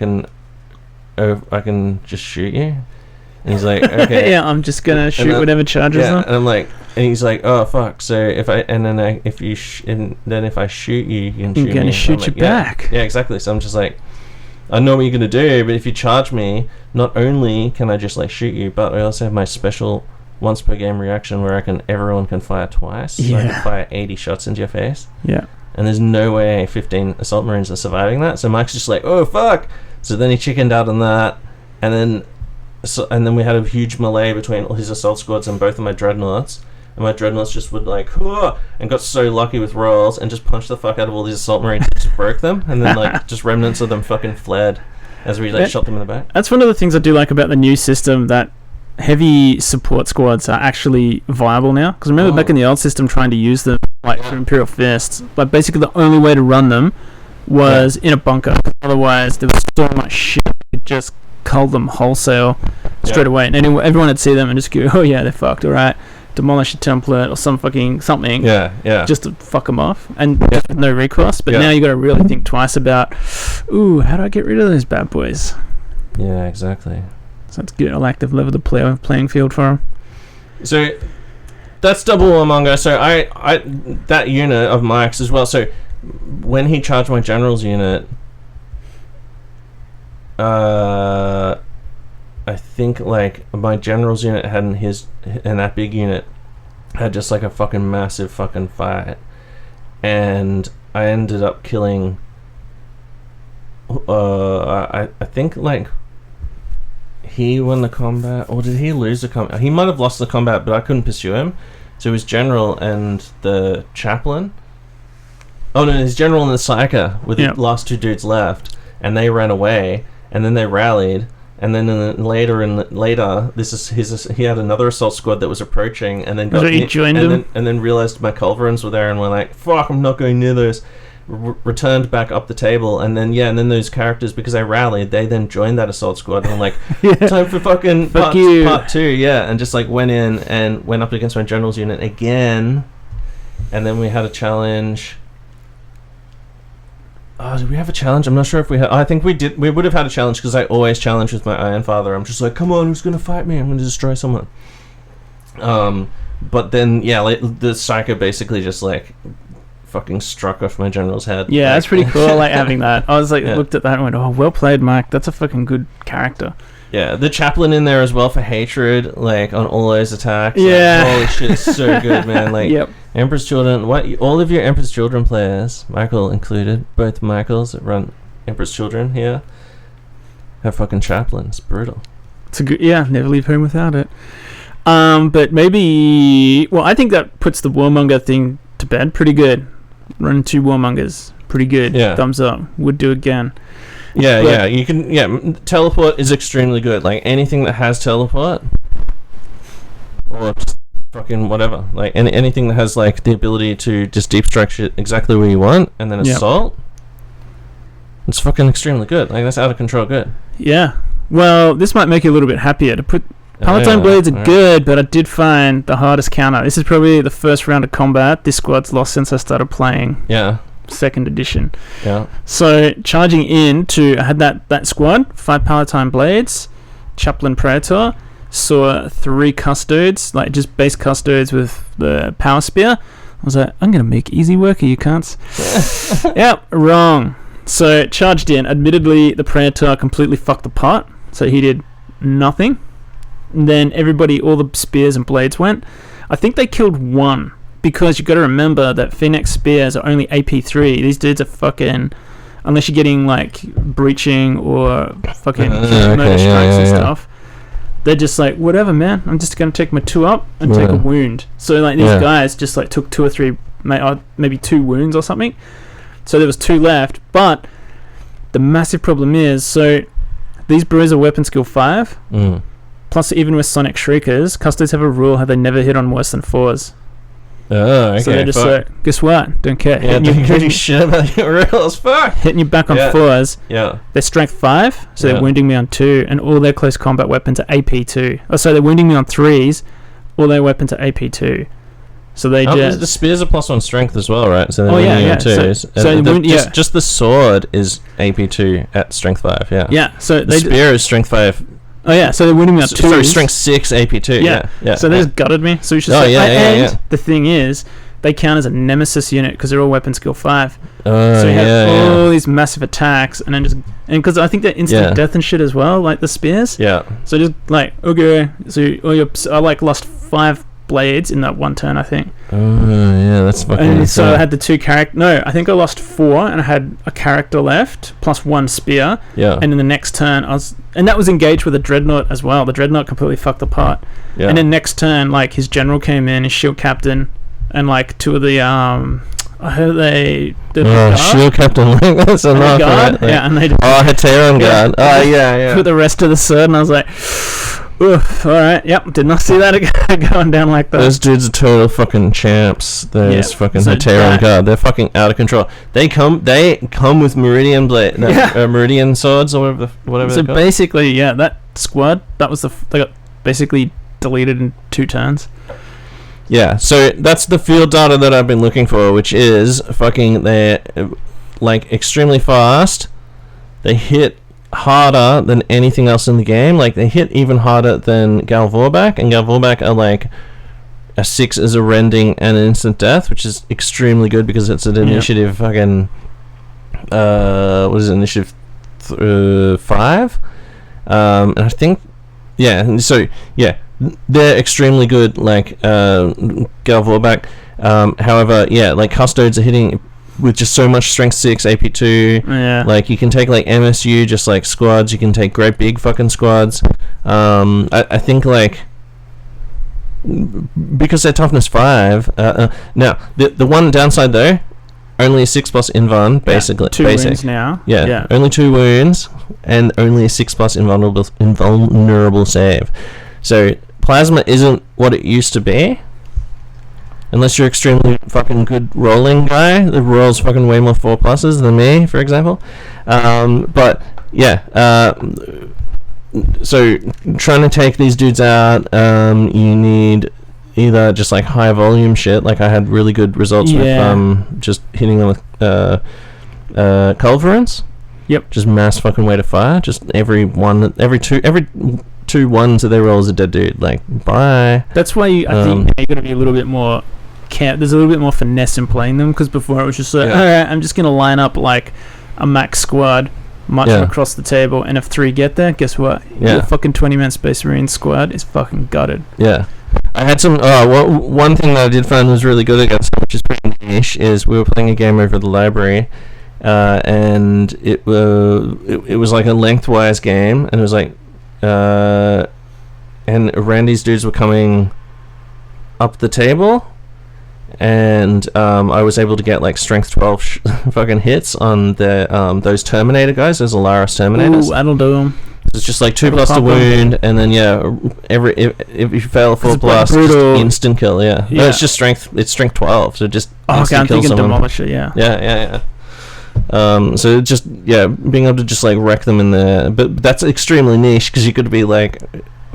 can just shoot you. And he's like, okay. Yeah, I'm just gonna shoot whatever charges them. And I'm like, and he's like, oh fuck. So if I shoot you, you can shoot me. I'm gonna shoot you back. Yeah, exactly. So I'm just like, I know what you're gonna do, but if you charge me, not only can I just like shoot you, but I also have my special once per game reaction where everyone can fire twice. Yeah. So I can fire 80 shots into your face. Yeah. And there's no way 15 assault marines are surviving that. So Mike's just like, oh fuck. So then he chickened out on that, and then we had a huge melee between all his assault squads and both of my dreadnoughts. And my dreadnoughts just would like, and got so lucky with rolls and just punched the fuck out of all these assault marines, just broke them, and then like just remnants of them fucking fled as we like shot them in the back. That's one of the things I do like about the new system, that heavy support squads are actually viable now. Because remember back in the old system, trying to use them like for Imperial Fists, like basically the only way to run them was in a bunker. Otherwise, there was so much shit. You could just cull them wholesale straight away, and everyone would see them and just go, oh yeah, they're fucked. All right, demolish a template or something. Yeah. Just to fuck them off, and with no recourse. But now you got to really think twice about, how do I get rid of those bad boys? Yeah, exactly. So that's good. I like to level the playing field for them. So that's double Warmonger. So I that unit of Mike's as well. So when he charged my general's unit, I think like my general's unit and that big unit had just like a fucking massive fucking fight, and I ended up killing. I think like he won the combat, or did he lose the combat? He might have lost the combat, but I couldn't pursue him. So his general and the chaplain. Oh no, his general and the psyker were the last 2 dudes left, and they ran away, and then they rallied, and then later, he had another assault squad that was approaching, and then joined him, and then realized my culverins were there, and were like, "Fuck, I'm not going near those." Returned back up the table, and then those characters, because I rallied, they then joined that assault squad, and I'm like, time for fucking part 2, and just like went in and went up against my general's unit again, and then we had a challenge. Oh, did we have a challenge? I'm not sure if we had. I think we did. We would have had a challenge, because I always challenge with my Iron Father. I'm just like, come on, who's gonna fight me? I'm gonna destroy someone. But then like, the psycho basically just like fucking struck off my general's head. Yeah, that's pretty cool. I like having that. I was like, looked at that and went, oh, well played, Mike. That's a fucking good character. Yeah, the chaplain in there as well for hatred, like on all those attacks. Yeah, like, holy shit, it's so good, man. Like, Emperor's Children. All of your Emperor's Children players, Michael included, both Michaels that run Emperor's Children here, have fucking chaplains. Brutal. It's a good. Yeah, never leave home without it. But maybe. Well, I think that puts the Warmonger thing to bed pretty good. Run 2 Warmongers, pretty good. Yeah. Thumbs up. Would do again. Yeah, you can. Yeah, teleport is extremely good. Like anything that has teleport, or just fucking whatever. Like anything that has like the ability to just deep strike shit exactly where you want, and then assault. It's fucking extremely good. Like that's out of control good. Yeah. Well, this might make you a little bit happier to put. Palatine blades are good, but I did find the hardest counter. This is probably the first round of combat this squad's lost since I started playing. Yeah. 2nd edition. Yeah. So charging I had that squad, 5 Palatine blades, Chaplain Praetor, saw 3 custodes, like just base custodes with the power spear. I was like, I'm gonna make easy work of you cunts. Yep, wrong. So charged in. Admittedly, the Praetor completely fucked the pot, so he did nothing. And then all the spears and blades went. I think they killed one, because you got to remember that Phoenix spears are only AP3. These dudes are fucking, unless you're getting like breaching or fucking motor strikes and stuff. They're just like, whatever, man. I'm just gonna take my 2 up and take a wound. So like these guys just like took 2 or 3, maybe 2 wounds or something. So there was 2 left. But the massive problem is, so these brews are weapon skill 5. Plus, even with Sonic Shriekers, Custodes have a rule how they never hit on worse than 4s. Oh, okay. So they're just like, guess what? Don't care. Yeah, don't give a shit about your rules. Fuck. Hitting you back on 4s. Yeah. They're strength 5, so they're wounding me on 2, and all their close combat weapons are AP2. Oh, so they're wounding me on 3s, all their weapons are AP2. So they just... The spears are +1 strength as well, right? So they're wounding on 2s. Just the sword is AP2 at strength 5, yeah. Yeah, so the spear is strength 5. Oh yeah, so they're winning me on 2s. Sorry, strength 6 AP2. Yeah. So they just gutted me. So it's just and the thing is, they count as a nemesis unit because they're all weapon skill 5. So you have all these massive attacks, and then because I think they're instant death and shit as well, like the spears. Yeah. So just like, okay, so I like lost 5 blades in that one turn, I think. Oh yeah, that's fucking. And so I had the 2 character. No, I think I lost 4, and I had a character left plus 1 spear. Yeah. And in the next turn, and that was engaged with a dreadnought as well. The dreadnought completely fucked apart. Yeah. And then next turn, like his general came in, his shield captain, and like 2 of the I heard they did shield captain. That's enough. Guard, and they did. Heteron guard. Oh yeah. Put the rest of the sword, and I was like. Oof, alright, yep, did not see that going down like that. Those dudes are total fucking champs. Those fucking Heteron guard. They're fucking out of control. They come with Meridian blade, Meridian swords or whatever. So basically, that squad, they got basically deleted in 2 turns. Yeah, so that's the field data that I've been looking for, which is fucking, they're like extremely fast. They hit harder than anything else in the game. Like they hit even harder than Galvorback, and Galvorback are like a 6 as a rending and an instant death, which is extremely good because it's an initiative fucking what is it, initiative 5, and I think they're extremely good, like Galvorback. However, like Custodes are hitting with just so much strength 6 AP2. Like you can take like MSU, just like squads. You can take great big fucking squads. I think like because they're toughness 5. Now the one downside though, only a 6+ invuln basically. 2 wounds now. Yeah, only 2 wounds and only a 6+ invulnerable save. So plasma isn't what it used to be. Unless you're extremely fucking good rolling guy that rolls fucking way more 4+ than me, for example. So trying to take these dudes out, you need either just like high volume shit, like I had really good results with just hitting them with culverins. Yep. Just mass fucking weight of fire. Just every 2 ones that they roll is a dead dude. Like, bye. That's why I think you're going to be a little bit more... There's a little bit more finesse in playing them, because before it was just like, alright, I'm just going to line up like a max squad, march them across the table, and if 3 get there, guess what? Your fucking 20-man Space Marine squad is fucking gutted. Yeah. I had some... one thing that I did find was really good against them, which is pretty niche, is we were playing a game over at the library, and it was like a lengthwise game, and it was like... and Randy's dudes were coming up the table, and I was able to get like strength 12 fucking hits on the those Terminator guys, those Alaris Terminators. Ooh, that'll do them. It's just like 2+ to wound, and then if you fail 4+, just instant kill. No, it's just strength. It's strength 12, so just instant kill someone. Demolish it. Yeah. So just being able to just like wreck them in there, but that's extremely niche because you could be like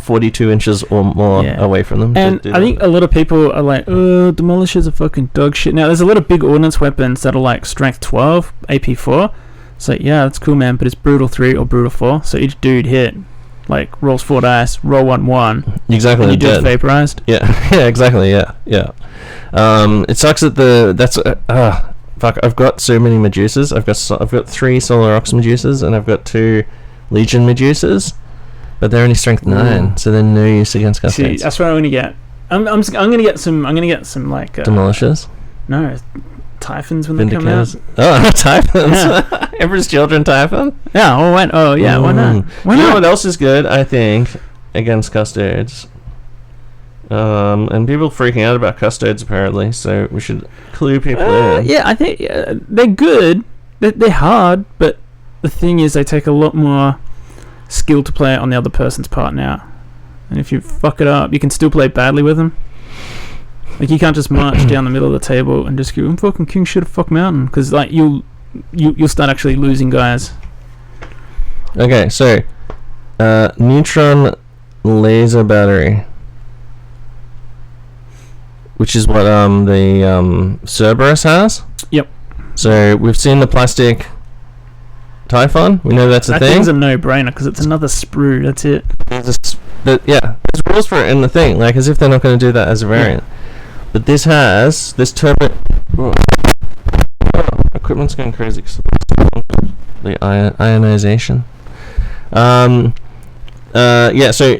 42 inches or more away from them. And I think a lot of people are like, oh, demolishers are fucking dog shit. Now there's a lot of big ordnance weapons that are like strength 12, AP4. So that's cool, man, but it's brutal 3 or brutal 4. So each dude hit like rolls 4 dice, roll 1/1. Exactly. And you just vaporized. Yeah, exactly. Yeah. It sucks that fuck, I've got so many Medusas. I've got 3 Solar Ox Medusas, and I've got 2 Legion Medusas. But they're only strength 9, so they're no use against custodes. See, that's what I'm gonna get. I'm gonna get some like demolishers. No, Typhons when they come out. Oh, Typhons! Yeah. Emperor's Children Typhon. Yeah. Why not? Why You know not? what else is good? I think against custodes. And people freaking out about custodes apparently, so we should clue people in. Yeah, I think they're good. They're hard, but the thing is, they take a lot more skill to play on the other person's part now. And if you fuck it up, you can still play badly with them. Like, you can't just march down the middle of the table and just go, I'm fucking king shit of fuck mountain, because like you'll start actually losing guys. Okay, so neutron laser battery, which is what the Cerberus has. Yep. So we've seen the plastic Typhon. We know that's a thing. That thing's a no-brainer because it's another sprue. That's it. There's rules for it in the thing, like as if they're not going to do that as a variant. Yeah. But this has this turbo. Oh, equipment's going crazy. The ionization. So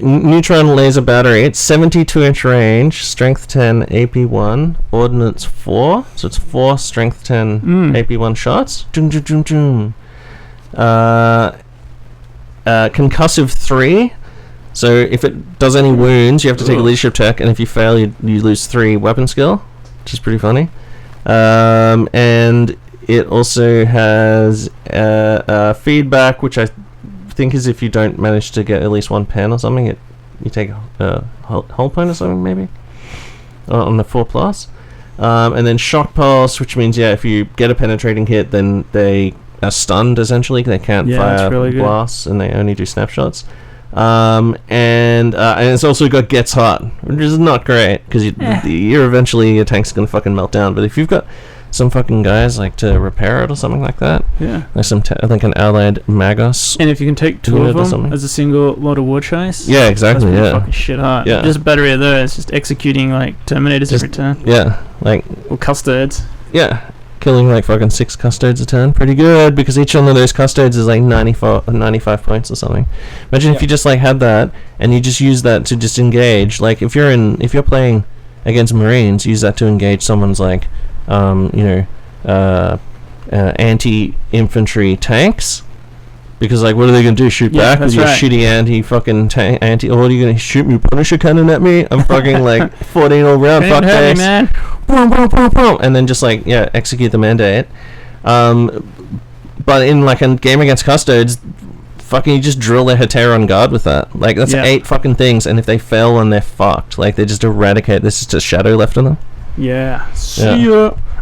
neutron laser battery. It's 72-inch range, strength 10, AP 1, ordnance 4. So it's 4 strength 10 AP 1 shots. Concussive 3. So if it does any wounds, you have to take a leadership check, and if you fail, you lose 3 weapon skill, which is pretty funny. And it also has feedback, which I think is if you don't manage to get at least 1 pen or something, you take a whole point or something maybe on the 4+. And then shock pulse, which means if you get a penetrating hit, then they are stunned essentially. They can't fire really blasts, and they only do snapshots. And it's also got gets hot, which is not great because you're eventually your tank's gonna fucking melt down. But if you've got some fucking guys like to repair it or something like that, like like an allied Magos, and if you can take 2 of them as a single lot of war chase, exactly, that's fucking shit hard. Just a battery of those, just executing like Terminators every turn, or custodes, killing like fucking 6 custodes a turn, pretty good, because each one of those custodes is like 95 points or something. Imagine if you just like had that and you just use that to just engage, like if you're playing against Marines, use that to engage someone's like anti-infantry tanks, because like what are they gonna do, shoot back with your shitty anti-fucking tank, or what are you gonna shoot me Punisher cannon at me? I'm fucking like 14 all round, fuck face, man. Boom, boom, boom, boom, and then just like execute the mandate. But in like a game against custodes, fucking you just drill their Heteron guard with that. Like that's 8 fucking things, and if they fail, then they're fucked. Like they just eradicate. There's just a shadow left on them. See ya.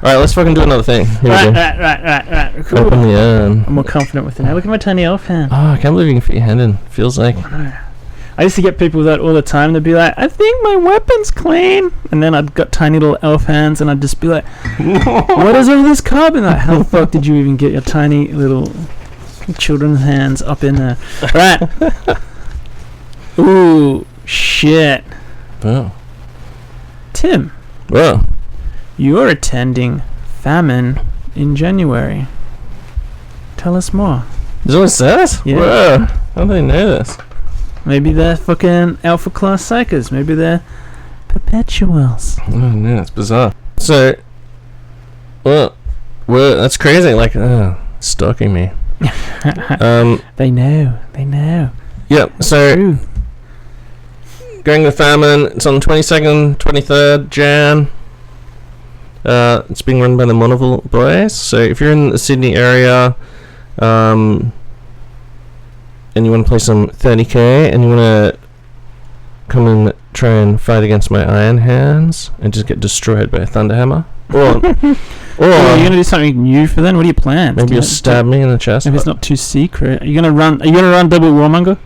Alright, let's fucking do another thing. Right. Cool. Open the urn. I'm more confident with it now. Look at my tiny elf hand. Oh, I can't believe you can fit your hand in. Feels like. I used to get people with that all the time. They'd be like, I think my weapon's clean. And then I'd got tiny little elf hands, and I'd just be like, what is all this carbon? Like, how the fuck did you even get your tiny little children's hands up in there? Right. Ooh, shit. Oh. Tim. Whoa. You're attending Famine in January. Tell us more. Is that what it says? Yeah. Whoa. How do they know this? Maybe they're fucking alpha class psychers. Maybe they're perpetuals. Oh no, that's bizarre. So, well, that's crazy. Like, stalking me. They know. Yep. So, going to Famine. It's on 22nd, 23rd Jan. It's being run by the Monocle Boys. So if you're in the Sydney area, and you want to play some 30k, and you want to come and try and fight against my Iron Hands and just get destroyed by a Thunderhammer, or are you gonna do something new for them? What are your plans? Maybe you'll stab me in the chest. If it's not too secret, are you gonna run double Warmonger?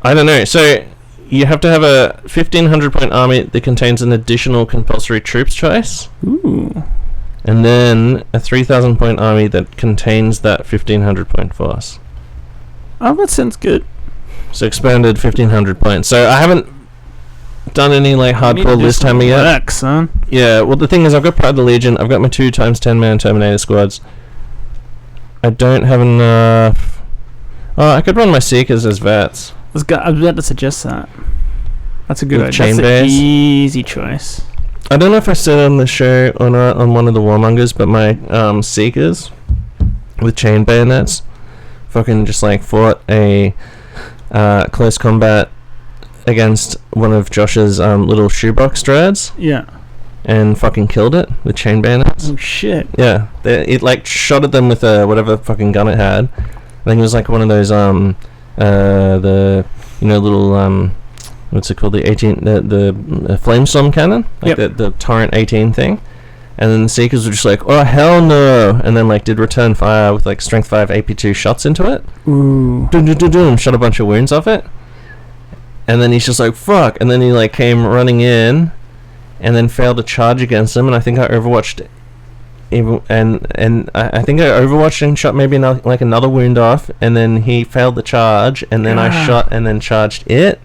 I don't know. So you have to have a 1500 point army that contains an additional compulsory troops choice. Ooh. And then a 3000 point army that contains that 1500 point force. Oh, that sounds good. So expanded 1500 points. So I haven't done any like hardcore list hammer yet. Son. Yeah, well the thing is I've got Pride of the Legion, I've got my 2 times 10 man Terminator squads. I don't have enough. Oh, I could run my Seekers as Vats. was about to suggest that. That's a good idea. Chain That's an bays. easy choice. I don't know if I said on the show or not on one of the Warmongers, but my Seekers with chain bayonets fucking just like fought a close combat against one of Josh's little shoebox dreads. Yeah. And fucking killed it with chain bayonets. Oh shit. Yeah, it like shot at them with whatever fucking gun it had. I think it was like one of those the little what's it called, the 18 the flamestorm cannon, like the torrent 18 thing. And then the Seekers were just like, oh hell no, and then like did return fire with like strength 5 AP2 shots into it. Ooh. Dun, dun, dun, dun, shot a bunch of wounds off it. And then he's just like, fuck, and then he like came running in and then failed to charge against him, and I think I overwatched and I think I overwatched and shot maybe another wound off, and then he failed the charge, and then I shot and then charged it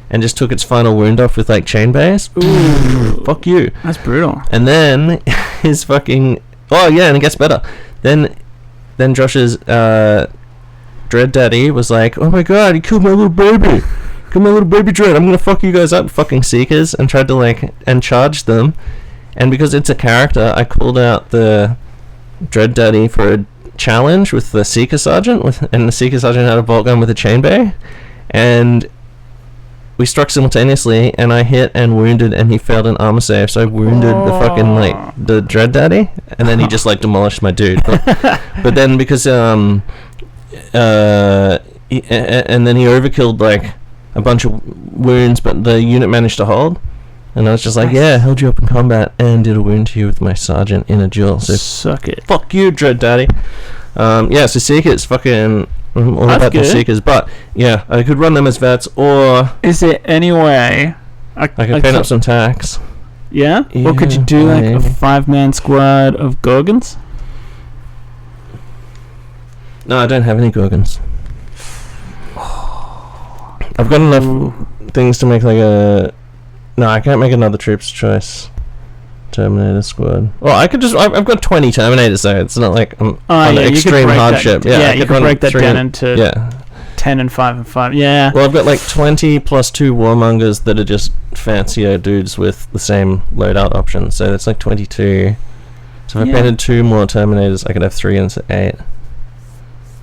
and just took its final wound off with like chain bays. Ooh. Fuck you. That's brutal. And then his fucking and it gets better. Then Josh's Dread Daddy was like, oh my god, he killed my little baby. Killed my little baby Dread. I'm gonna fuck you guys up, fucking Seekers, and tried to and charge them. And because it's a character, I called out the Dread Daddy for a challenge with the Seeker Sergeant, and the Seeker Sergeant had a bolt gun with a chain bay, and we struck simultaneously, and I hit and wounded, and he failed an armor save, so I wounded the Dread Daddy, and then he just demolished my dude. But then because and then he overkilled a bunch of wounds, but the unit managed to hold. And I was just like, yeah, held you up in combat and did a wound to you with my sergeant in a duel. So suck it. Fuck you, Dread Daddy. So Seekers, fucking all about the Seekers. But yeah, I could run them as vets, or is there any way I could paint up some tax. Yeah? Or could you do a 5-man squad of Gorgons? No, I don't have any Gorgons. I've got enough things to make No, I can't make another troops choice Terminator squad. Well, I could I've got 20 Terminators, so it's not like I'm on extreme hardship. You can break that down into 10 and 5 and 5. Yeah. Well, I've got 20 plus 2 Warmongers that are just fancier dudes with the same loadout options, so that's 22. So if I painted 2 more Terminators, I could have 3 and 8.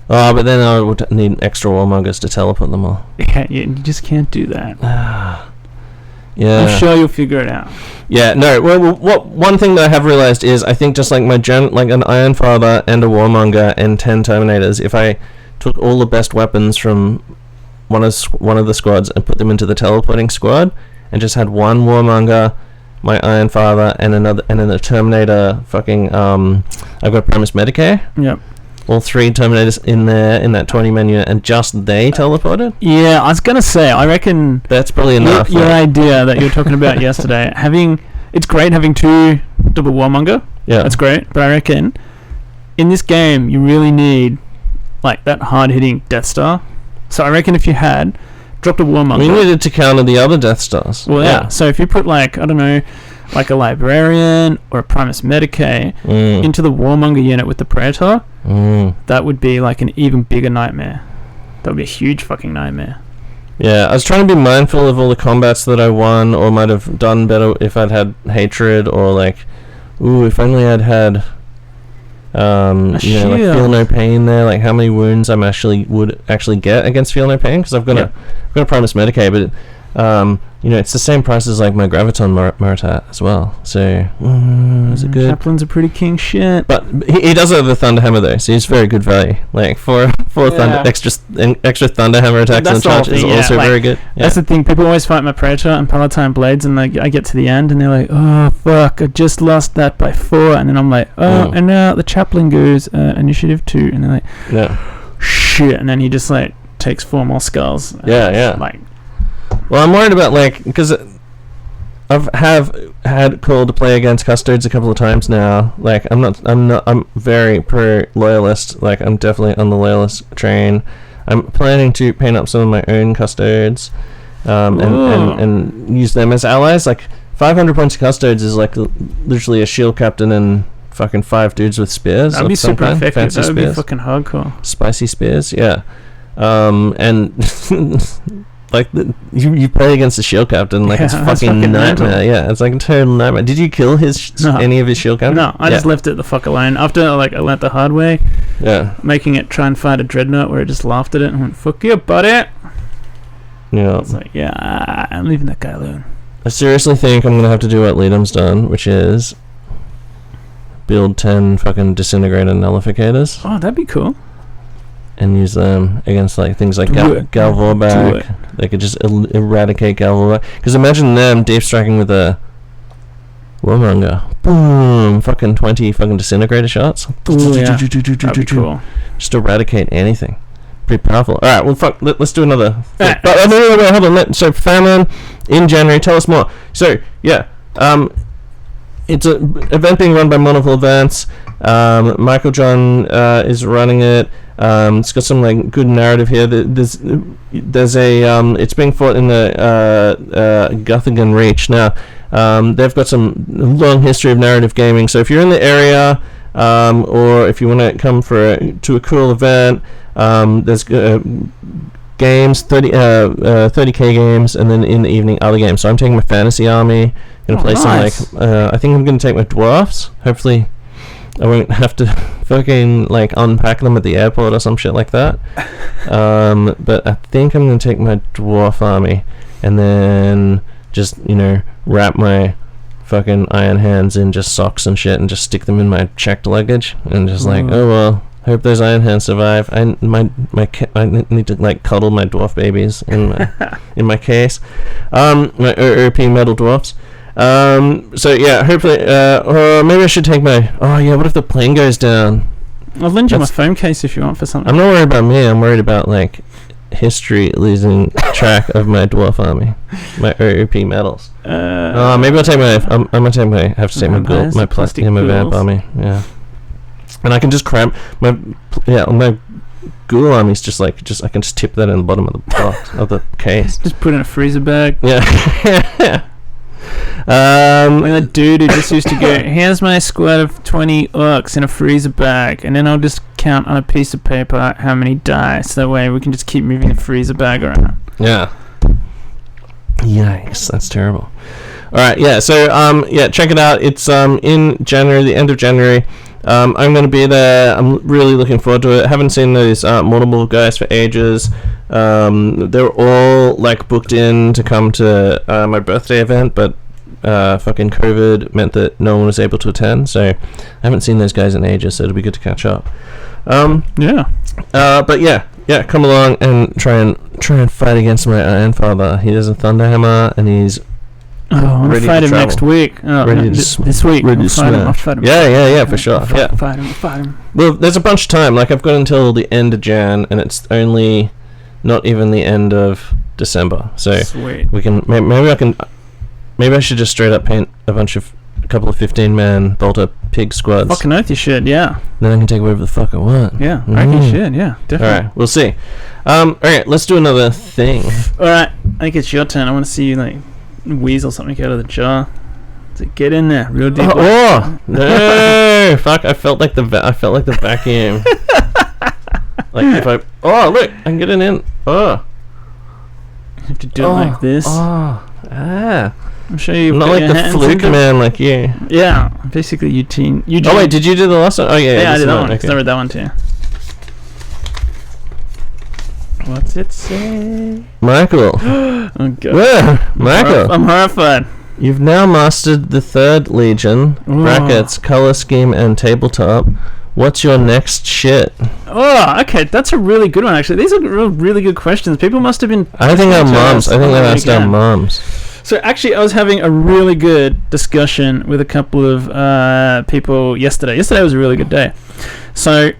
Oh, but then I would need extra Warmongers to teleport them all. Yeah, you just can't do that. Yeah. I'm sure you'll figure it out. Yeah, no. Well, one thing that I have realized is I think just my an Iron Father and a Warmonger and 10 Terminators, if I took all the best weapons from one of the squads and put them into the teleporting squad and just had one Warmonger, my Iron Father, and then a Terminator fucking I've got Primus Medicae. Yep. All 3 Terminators in there in that 20 menu, and just they teleported. Yeah, I was gonna say, I reckon that's probably enough. Your idea that you were talking about yesterday, it's great having 2 double Warmonger. Yeah, that's great. But I reckon in this game you really need that hard hitting Death Star. So I reckon if you had dropped a Warmonger, we needed to counter the other Death Stars. Well, yeah. So if you put I don't know, a Librarian or a Primus Medicae into the Warmonger unit with the Praetor, that would be an even bigger nightmare. That would be a huge fucking nightmare. Yeah, I was trying to be mindful of all the combats that I won or might have done better if I'd had Hatred, or if only I'd had Feel No Pain there, how many wounds I would actually get against Feel No Pain, because I've got a Primus Medicae, but it's the same price as my Graviton Moritat as well. So is it good? Chaplain's a pretty king shit. But he does have the Thunderhammer though, so he's very good value. For extra Thunderhammer attacks on charge is also very good. Yeah. That's the thing. People always fight my Praetor and Palatine Blades, and I get to the end and they're like, oh fuck, I just lost that by 4, and then I'm like, and now the Chaplain goes initiative 2, and they're like, shit, and then he just takes 4 more skulls. Well, I'm worried about because I've had call to play against Custodes a couple of times now. I'm very pro loyalist. I'm definitely on the loyalist train. I'm planning to paint up some of my own Custodes, and use them as allies. 500 points of Custodes is literally a shield captain and fucking 5 dudes with spears. That'd be super effective. Fancy That would spears. be fucking hardcore. Spicy spears, yeah. and like you play against the shield captain, like it's fucking nightmare. Mental. Yeah, it's like a total nightmare. Did you kill any of his shield captain? No, I just left it the fuck alone. After I learnt the hard way. Yeah. Making it try and fight a dreadnought where it just laughed at it and went, "Fuck you, buddy." Yeah. It's like, yeah, I'm leaving that guy alone. I seriously think I'm gonna have to do what Liam's done, which is build 10 fucking disintegrator nullificators. Oh, that'd be cool. And use them against like things like Galvorbag. They could just eradicate Galvorbag. Because imagine them deep striking with a Warmonger. Boom! Fucking 20 fucking disintegrator shots. Ooh, yeah. That'd be cool. Just eradicate anything. Pretty powerful. Alright, well fuck, let's do another. Right. But no, hold on. So famine in January, tell us more. So, yeah. It's an event being run by Monocle Events. Michael John is running it. It's got some like good narrative here. There's a it's being fought in the Guthigan Reach. Now they've got some long history of narrative gaming. So if you're in the area, or if you want to come to a cool event, there's games, 30k games, and then in the evening other games. So I'm taking my fantasy army. Gonna play some like I think I'm gonna take my dwarfs. Hopefully I won't have to fucking like unpack them at the airport or some shit like that. But I think I'm gonna take my dwarf army and then just, wrap my fucking iron hands in just socks and shit and just stick them in my checked luggage and just like, oh well, hope those iron hands survive. I need to like cuddle my dwarf babies in my case. My OP metal dwarfs. So yeah, hopefully, or maybe I should take my. Oh yeah, what if the plane goes down? I'll lend you my phone case if you want for something. I'm not worried about me. I'm worried about like history losing track of my dwarf army, my OP medals. Maybe I'll take my. I'm gonna take my. Have to take my ghoul, my plastic, my vamp army. Yeah, and I can just cram my. Yeah, my ghoul army's just I can just tip that in the bottom of the box of the case. Just put in a freezer bag. Yeah. Like that dude who just used to go, here's my squad of 20 orcs in a freezer bag, and then I'll just count on a piece of paper how many die, so that way we can just keep moving the freezer bag around. Yeah. Yikes, that's terrible. Alright, yeah, so check it out. It's in January, the end of January. I'm going to be there. I'm really looking forward to it. I haven't seen those Mortimal guys for ages. They're all like booked in to come to my birthday event, but fucking COVID meant that no one was able to attend, so I haven't seen those guys in ages, so it'll be good to catch up. But yeah, come along and try and fight against my Iron Father. He has a Thunderhammer and he's I'm gonna fight him next week. This week. Ready to smash. Fight him. Yeah, for sure. Fight him. Well, there's a bunch of time. Like I've got until the end of Jan, and it's only not even the end of December. So sweet. We can maybe I should just straight up paint a couple of 15-man bolter pig squads. Fucking oath you should, yeah. Then I can take whatever the fuck I want. Yeah, I reckon you should, yeah, definitely. Alright, we'll see. Alright, let's do another thing. Alright, I think it's your turn. I want to see you like weasel something out of the jar. So get in there, real deep. No! Fuck! I felt like the vacuum. Like if I. Oh look! I can get it in. Oh. You have to do it like this. I'm sure you. I'm not like the fluke man like you. Yeah, basically Eugene. Oh wait, did you do the last one? Oh yeah. Yeah, I did that one. Okay. I read that one too. What's it say? Michael. Oh god. Where? Michael. I'm horrified. You've now mastered the 3rd Legion, brackets, color scheme, and tabletop. What's your next shit? Oh, okay. That's a really good one, actually. These are really good questions. People must have been... I think our moms. I think they asked our moms. So actually, I was having a really good discussion with a couple of people yesterday. Yesterday was a really good day. So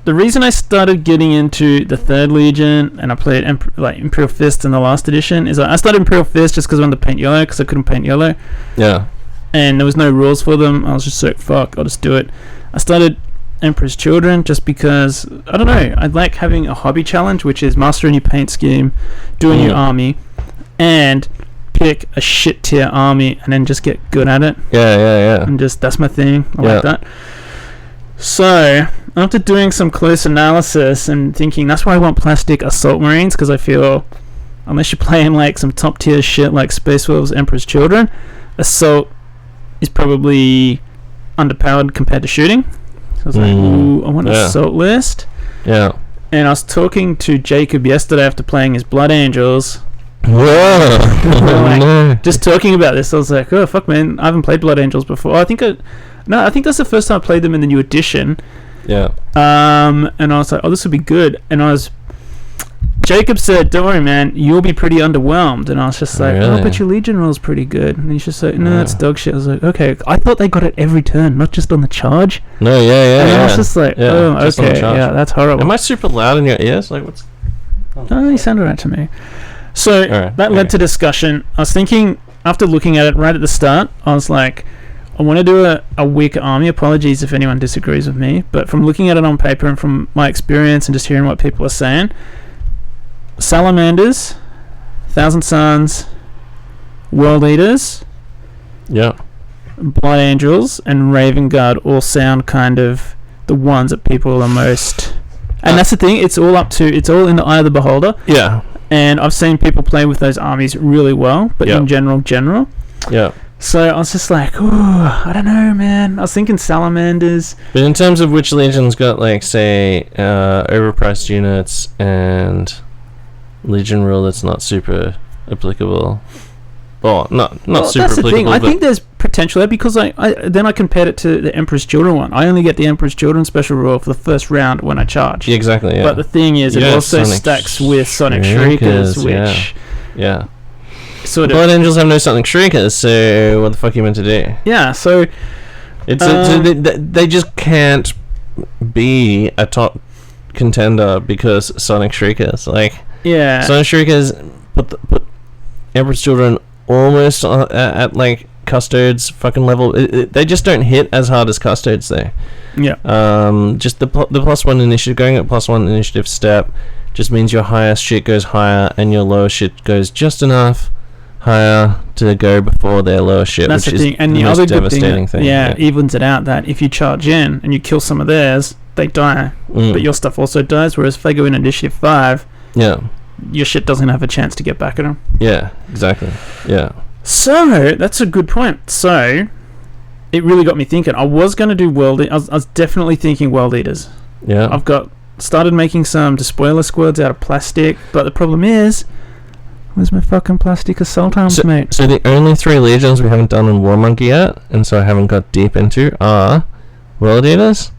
the reason I started getting into the 3rd Legion and I played Imperial Fist in the last edition is I started Imperial Fist just because I wanted to paint yellow because I couldn't paint yellow. Yeah. And there was no rules for them. I was just like, fuck, I'll just do it. I started Emperor's Children just because, I don't know, I like having a hobby challenge, which is master a new paint scheme, do a new army, and pick a shit tier army and then just get good at it. Yeah. And just, that's my thing. I like that. So, after doing some close analysis and thinking, that's why I want plastic assault marines, because I feel, unless you're playing like some top tier shit like Space Wolves, Emperor's Children, assault is probably underpowered compared to shooting. So I was like, ooh, I want an assault list. Yeah. And I was talking to Jacob yesterday after playing his Blood Angels. Whoa. Just talking about this, I was like, oh fuck man, I haven't played Blood Angels before. I think that's the first time I played them in the new edition. Yeah. And I was like, oh, this will be good. And Jacob said, don't worry man, you'll be pretty underwhelmed. And I was just like, oh, but your Legion roll's pretty good. And he's just like, no, that's dog shit. I was like, okay, I thought they got it every turn, not just on the charge. No, yeah. And I was just like, oh, okay, yeah, that's horrible. Am I super loud in your ears? Like, what's... Oh, you sounded right to me. So that led to discussion. I was thinking, after looking at it right at the start, I was like, I want to do a weak army. Apologies if anyone disagrees with me, but from looking at it on paper and from my experience and just hearing what people are saying, Salamanders, Thousand Suns, World Eaters, Blood Angels, and Raven Guard all sound kind of the ones that people are most... And that's the thing, it's all in the eye of the beholder. Yeah. And I've seen people play with those armies really well, but in general. Yeah. So I was just like, ooh, I don't know, man. I was thinking Salamanders. But in terms of which Legion's got, like, say, overpriced units and Legion rule that's not super applicable. Well, not super that's applicable. The thing. I think there's potential there because I compared it to the Emperor's Children one. I only get the Emperor's Children special rule for the first round when I charge. Yeah, exactly, yeah. But the thing is, it also stacks with Sonic Shriekers, which... Yeah. Sort Blood Angels have no Sonic Shriekers, so what the fuck are you meant to do? Yeah, so... they just can't be a top contender because Sonic Shriekers. Like, Sonic Shriekers put Emperor's Children almost at like Custodes fucking level. They just don't hit as hard as Custodes there. Yeah. Just the +1 initiative, going at +1 initiative step just means your highest shit goes higher and your lowest shit goes just enough higher to go before their lower shit. That's which the thing. Is and the the most other good devastating thing. Evens it out that if you charge in and you kill some of theirs, they die, but your stuff also dies. Whereas if they go in initiative 5, your shit doesn't have a chance to get back at them. Yeah, exactly. Yeah. So that's a good point. So it really got me thinking. I was going to do I was definitely thinking World Eaters. Yeah. I've started making some Despoiler squads out of plastic, but the problem is, where's my fucking plastic assault arms, mate? So the only 3 legions we haven't done in War Monkey yet, and so I haven't got deep into, are World Eaters,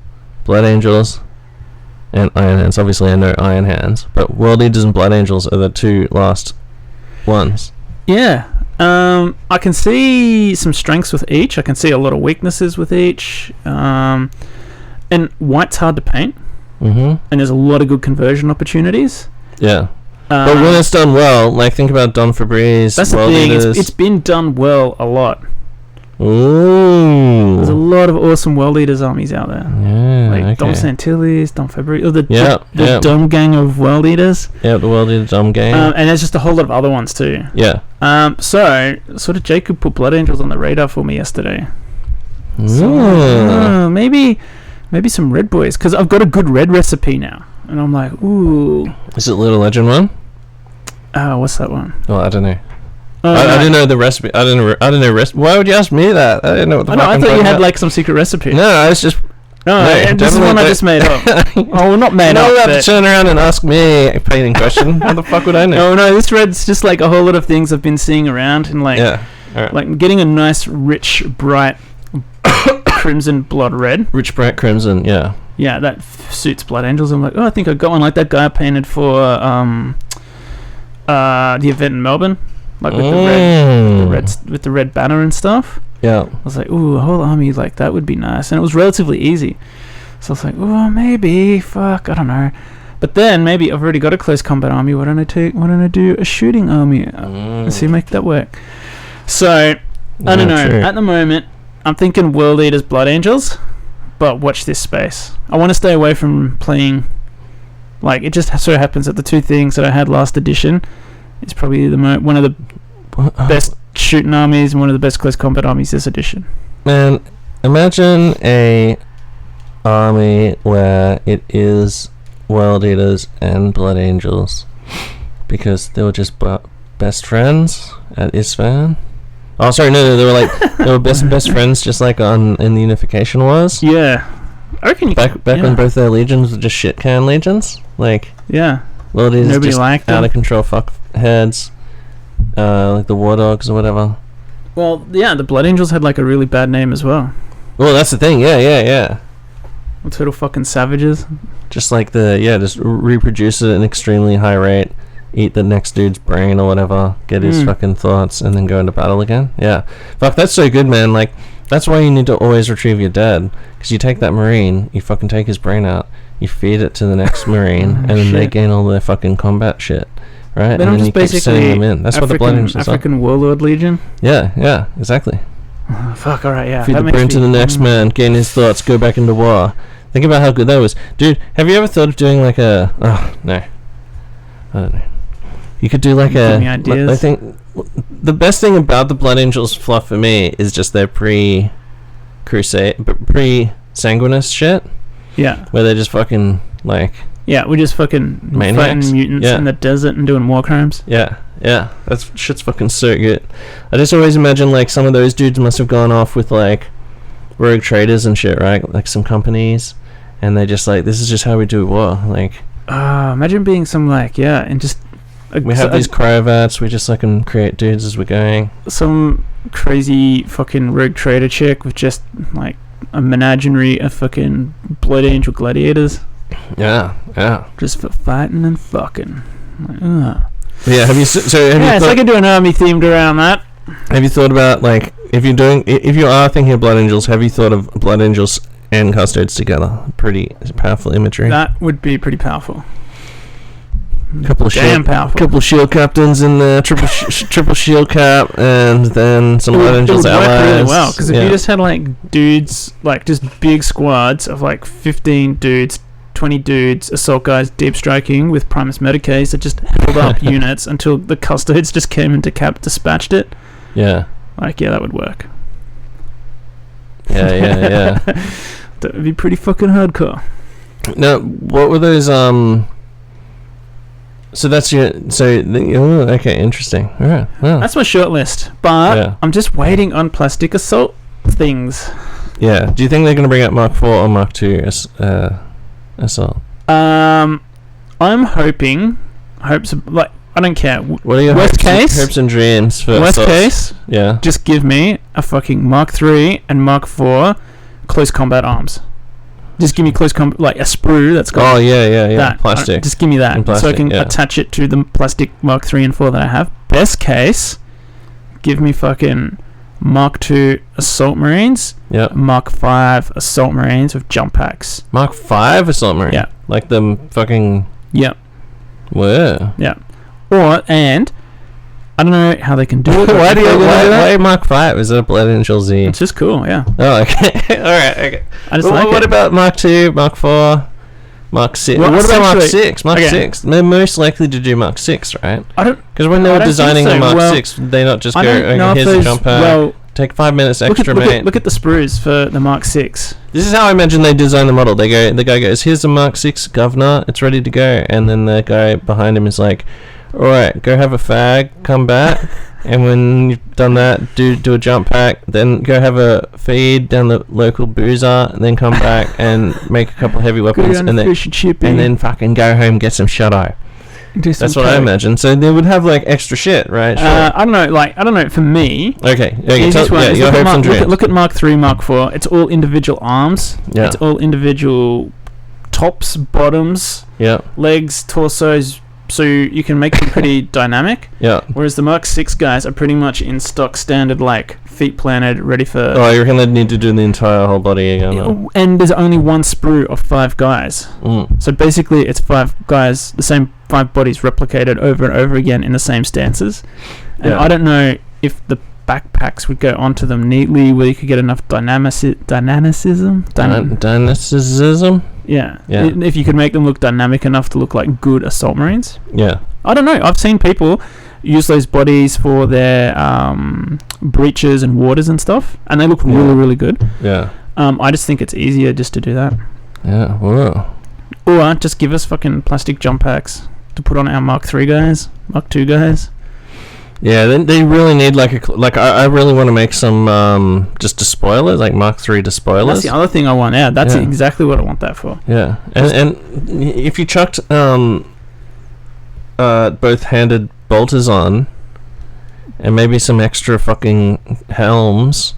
Blood Angels, and Iron Hands. Obviously I know Iron Hands, but World Eaters and Blood Angels are the 2 last ones. Yeah. I can see some strengths with each. I can see a lot of weaknesses with each. And white's hard to paint. And there's a lot of good conversion opportunities. Yeah. But when it's done well, like think about Don Febreze. That's the thing. It's been done well a lot. Ooh. There's a lot of awesome World Eaters armies out there. Yeah. Like Dom Santillis, Don Febreze, the Dom gang of World Eaters. Yeah, the World Eater Dom gang. And there's just a whole lot of other ones too. Yeah. So sort of Jacob put Blood Angels on the radar for me yesterday. So, maybe some red boys, because I've got a good red recipe now, and I'm like, ooh. Is it Little Legend one? What's that one? Well, I don't know. I didn't know the recipe. I didn't know recipe. Why would you ask me that? I didn't know what the fuck I thought you had like some secret recipe. No, I was just... No, this is one I just made up. Oh, not made up. You don't have to turn around and ask me a painting question. How the fuck would I know? No, this red's just like a whole lot of things I've been seeing around, and like, like getting a nice, rich, bright crimson blood red. Rich, bright crimson, yeah. Yeah, that suits Blood Angels. I'm like, I think I got one like that guy I painted for the event in Melbourne. Like with the red banner and stuff. Yeah. I was like, ooh, a whole army like that would be nice. And it was relatively easy. So I was like, oh, maybe, fuck, I don't know. But then maybe I've already got a close combat army. Why don't I do a shooting army? And see, make that work. So, I don't know. True. At the moment, I'm thinking World Eaters, Blood Angels. But watch this space. I want to stay away from playing... Like, it just so happens that the 2 things that I had last edition is probably one of the best shooting armies and one of the best close combat armies this edition. Man, imagine a army where it is World Eaters and Blood Angels, because they were just best friends at Isfahan. Oh, sorry, no, they were like they were best friends, just like in the Unification Wars. Yeah, I reckon back when both their legions were just shit can legions, like World Eaters nobody just liked out them. of control fuckheads, like the War Dogs or whatever. Well, yeah, the Blood Angels had like a really bad name as well. Well, that's the thing. Yeah. Total fucking savages. Just like just reproduce it at an extremely high rate, eat the next dude's brain or whatever, get his fucking thoughts, and then go into battle again. Yeah. Fuck, that's so good, man. Like, that's why you need to always retrieve your dead. Because you take that Marine, you fucking take his brain out, you feed it to the next Marine, and then they gain all their fucking combat shit. Right? Then and then just you keep sending them in. That's what the Blood Angels are. African Warlord Legion? Yeah, exactly. Oh, fuck, alright, yeah. Feed the brain to the next man, gain his thoughts, go back into war. Think about how good that was. Dude, have you ever thought of doing like a... Oh, no. I don't know. You could do like I think the best thing about the Blood Angels fluff for me is just their pre-Sanguinus shit. Yeah. Where they're just fucking like... Yeah, we're just fucking maniacs. fighting mutants in the desert and doing war crimes. Yeah. That shit's fucking so good. I just always imagine like some of those dudes must have gone off with like rogue traders and shit, right? Like some companies, and they just like, this is just how we do war. Like, imagine being some like, and just... we have these cryovats, we just like can create dudes as we're going. Some crazy fucking rogue trader chick with just like a menagerie of fucking Blood Angel gladiators. Yeah. Just for fighting and fucking. Like, yeah, have you it's like I do an army themed around that. Have you thought about like if you are thinking of Blood Angels, have you thought of Blood Angels and Custodes together? Pretty powerful imagery. That would be pretty powerful. Couple shield captains in there, triple shield cap, and then some Blood Angels allies. It would work really well, because if you just had like dudes, like just big squads of like 15 dudes, 20 dudes, assault guys, deep striking with Primus Medicae that just held up units until the Custodes just came into cap, dispatched it. Yeah. Like, that would work. Yeah. That would be pretty fucking hardcore. Now, what were those, so that's your... okay, interesting. Alright, well. That's my short list. But I'm just waiting on plastic assault things. Yeah. Do you think they're going to bring out Mark 4 or Mark 2 assault? I'm hoping... like, I don't care. What are your hopes and dreams for worst assaults? case, just give me a fucking Mark 3 and Mark 4 close combat arms. Just give me close combat, like a sprue that's got that. Plastic. Just give me that, so I can attach it to the plastic Mark 3 and 4 that I have. Best case, give me fucking Mark 2 assault marines. Yep. Mark 5 assault marines with jump packs. Mark 5 assault marine. Yeah. Like the fucking. Yep. Whoa. Yeah. And I don't know how they can do it. Why Mark 5? Is it a Blood Angel Z? It's just cool, yeah. Oh, okay. Alright, okay. What about Mark 2, Mark 4, Mark 6? What about Mark 6? Mark 6. They're most likely to do Mark 6, right? Because when they were designing the Mark 6, they not just go, here's a jump pack, take 5 minutes extra, mate. Look at the sprues for the Mark 6. This is how I imagine they design the model. The guy goes, here's the Mark 6 governor, it's ready to go. And then the guy behind him is like, alright, go have a fag, come back, and when you've done that, do a jump pack, then go have a feed down the local boozer, and then come back and make a couple heavy weapons, and then fucking go home, get some shut-eye. That's what I imagine. So they would have like extra shit, right? Sure. I don't know, for me... Okay, your hopes and dreams. Look at Mark 3, Mark 4, it's all individual arms, yeah. It's all individual tops, bottoms, legs, torsos, so you can make them pretty dynamic. Yeah. Whereas the Mark 6 guys are pretty much in stock standard, like feet planted, ready for... Oh, you reckon they'd need to do the entire whole body again? And there's only one sprue of 5 guys. So basically it's 5 guys, the same 5 bodies replicated over and over again in the same stances. And I don't know if the backpacks would go onto them neatly where you could get enough dynamicism? Dynamicism? Yeah. If you could make them look dynamic enough to look like good assault marines. Yeah. I don't know. I've seen people use those bodies for their breaches and waters and stuff, and they look really, really good. Yeah. I just think it's easier just to do that. Yeah, whoa. Or just give us fucking plastic jump packs to put on our Mark III guys, Mark II guys. Yeah, they really need I really want to make some just despoilers, like Mark III despoilers. That's the other thing I want. Yeah, that's exactly what I want that for. Yeah, and if you chucked both-handed bolters on, and maybe some extra fucking helms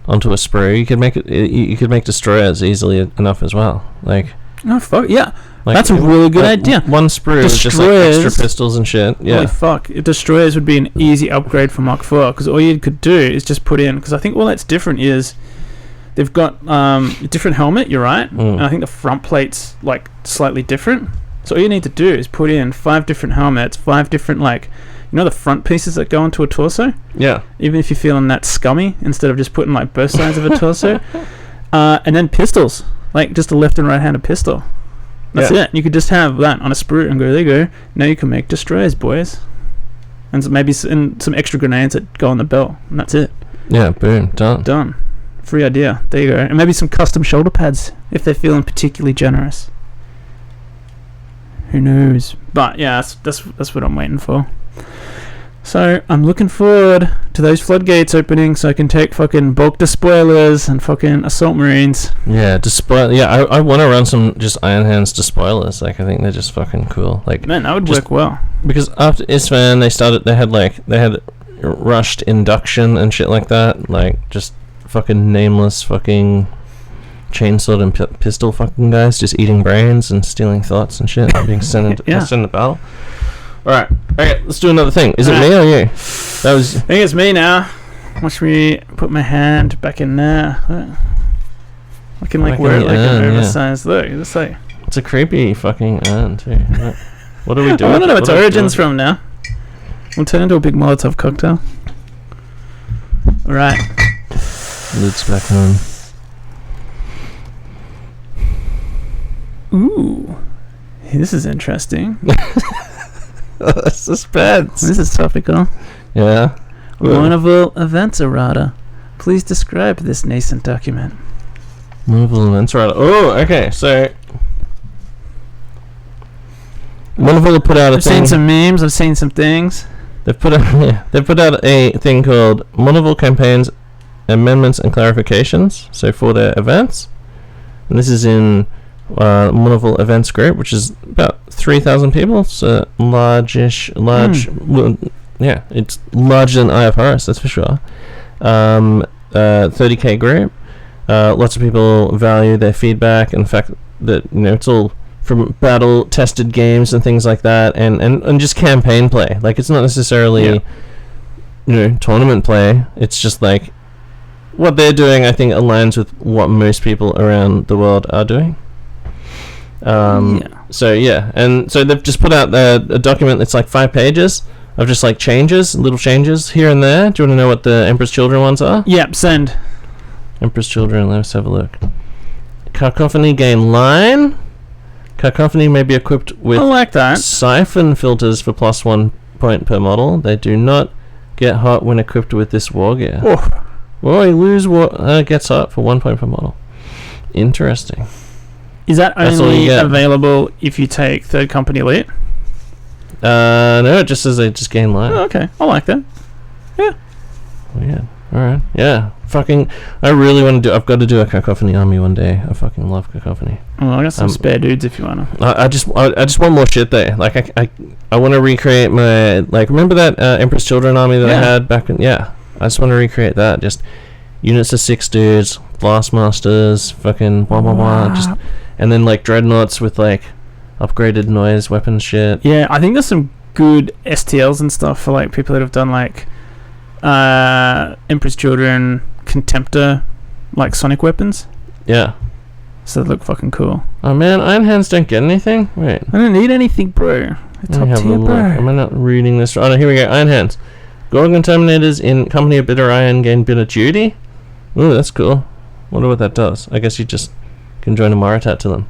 onto a sprue, you could make it. You could make destroyers easily enough as well. Like, oh fuck yeah. That's a really good idea. One sprue is just like extra pistols and shit. Yeah. Holy fuck. Destroyers would be an easy upgrade for Mark IV, because all you could do is just put in, because I think all that's different is they've got a different helmet, you're right, and I think the front plate's like slightly different. So all you need to do is put in 5 different helmets, 5 different, like, you know the front pieces that go onto a torso? Yeah. Even if you're feeling that scummy, instead of just putting like both sides of a torso. And then pistols, like just a left and right-handed pistol. That's it. You could just have that on a sprue and go, there you go. Now you can make destroyers, boys. And so maybe some extra grenades that go on the belt. And that's it. Yeah, boom. Done. Free idea. There you go. And maybe some custom shoulder pads if they're feeling particularly generous. Who knows? But yeah, that's what I'm waiting for. So I'm looking forward to those floodgates opening so I can take fucking bulk despoilers and fucking assault marines. Yeah, I want to run some just Iron Hands despoilers. Like, I think they're just fucking cool. Like, man, that would work well. Because after Isfahan, they had rushed induction and shit like that. Like, just fucking nameless fucking chainsword and pistol fucking guys just eating brains and stealing thoughts and shit and being sent into battle. Alright, okay, let's do another thing. Is it me or you? I think it's me now. Watch me put my hand back in there. Looking like we're like an oversized look. It's a creepy fucking urn too. What do we do? I want to know its origins from now. We'll turn into a big Molotov cocktail. Alright. Lid's back on. Ooh. This is interesting. Suspense. This is topical. Yeah. Mournable events errata. Please describe this nascent document. Mournable events errata. Oh, okay. So, Mournable put out a thing. I've seen some memes. I've seen some things. They've put out a thing called Mournable Campaigns Amendments and Clarifications. So for their events, and this is in Mournable Events Group, which is about 3,000 people. It's a large. Well, yeah, it's larger than Eye of Horus, that's for sure. 30k group. Lots of people value their feedback and the fact that it's all from battle tested games and things like that, and just campaign play. Like, it's not necessarily tournament play. It's just like what they're doing. I think aligns with what most people around the world are doing. So yeah, and so they've just put out a document that's like 5 pages of just like little changes here and there. Do you want to know what the Emperor's Children ones are? Yep, send. Emperor's Children, let's have a look. Cacophony gain line. Cacophony may be equipped with I like that. siphon filters for +1 point per model. They do not get hot when equipped with this war gear. Well, you lose gets hot for 1 point per model. Interesting. Is that only available if you take Third Company Elite? No, it just says they just gain line. Oh, okay, I like that. Yeah. Weird. Alright. Yeah. Fucking, I really want to I've got to do a Cacophony army one day. I fucking love Cacophony. Oh, I got some spare dudes if you want to. I just want more shit there. Like, I want to recreate my, like, remember that Emperor's Children army that I had back in, I just want to recreate that. Just units of 6 dudes, Blastmasters, fucking blah blah blah, just, and then like dreadnoughts with like upgraded noise weapons shit. Yeah, I think there's some good STLs and stuff for like people that have done like Emperor's Children Contemptor, like sonic weapons. Yeah. So they look fucking cool. Oh man, Iron Hands don't get anything? Wait. I don't need anything, bro. It's top tier, bro. Am I not reading this? Oh no, here we go. Iron Hands. Gorgon Terminators in Company of Bitter Iron gain Bitter Duty. Ooh, that's cool. Wonder what that does. I guess you just can join a Maratat to them.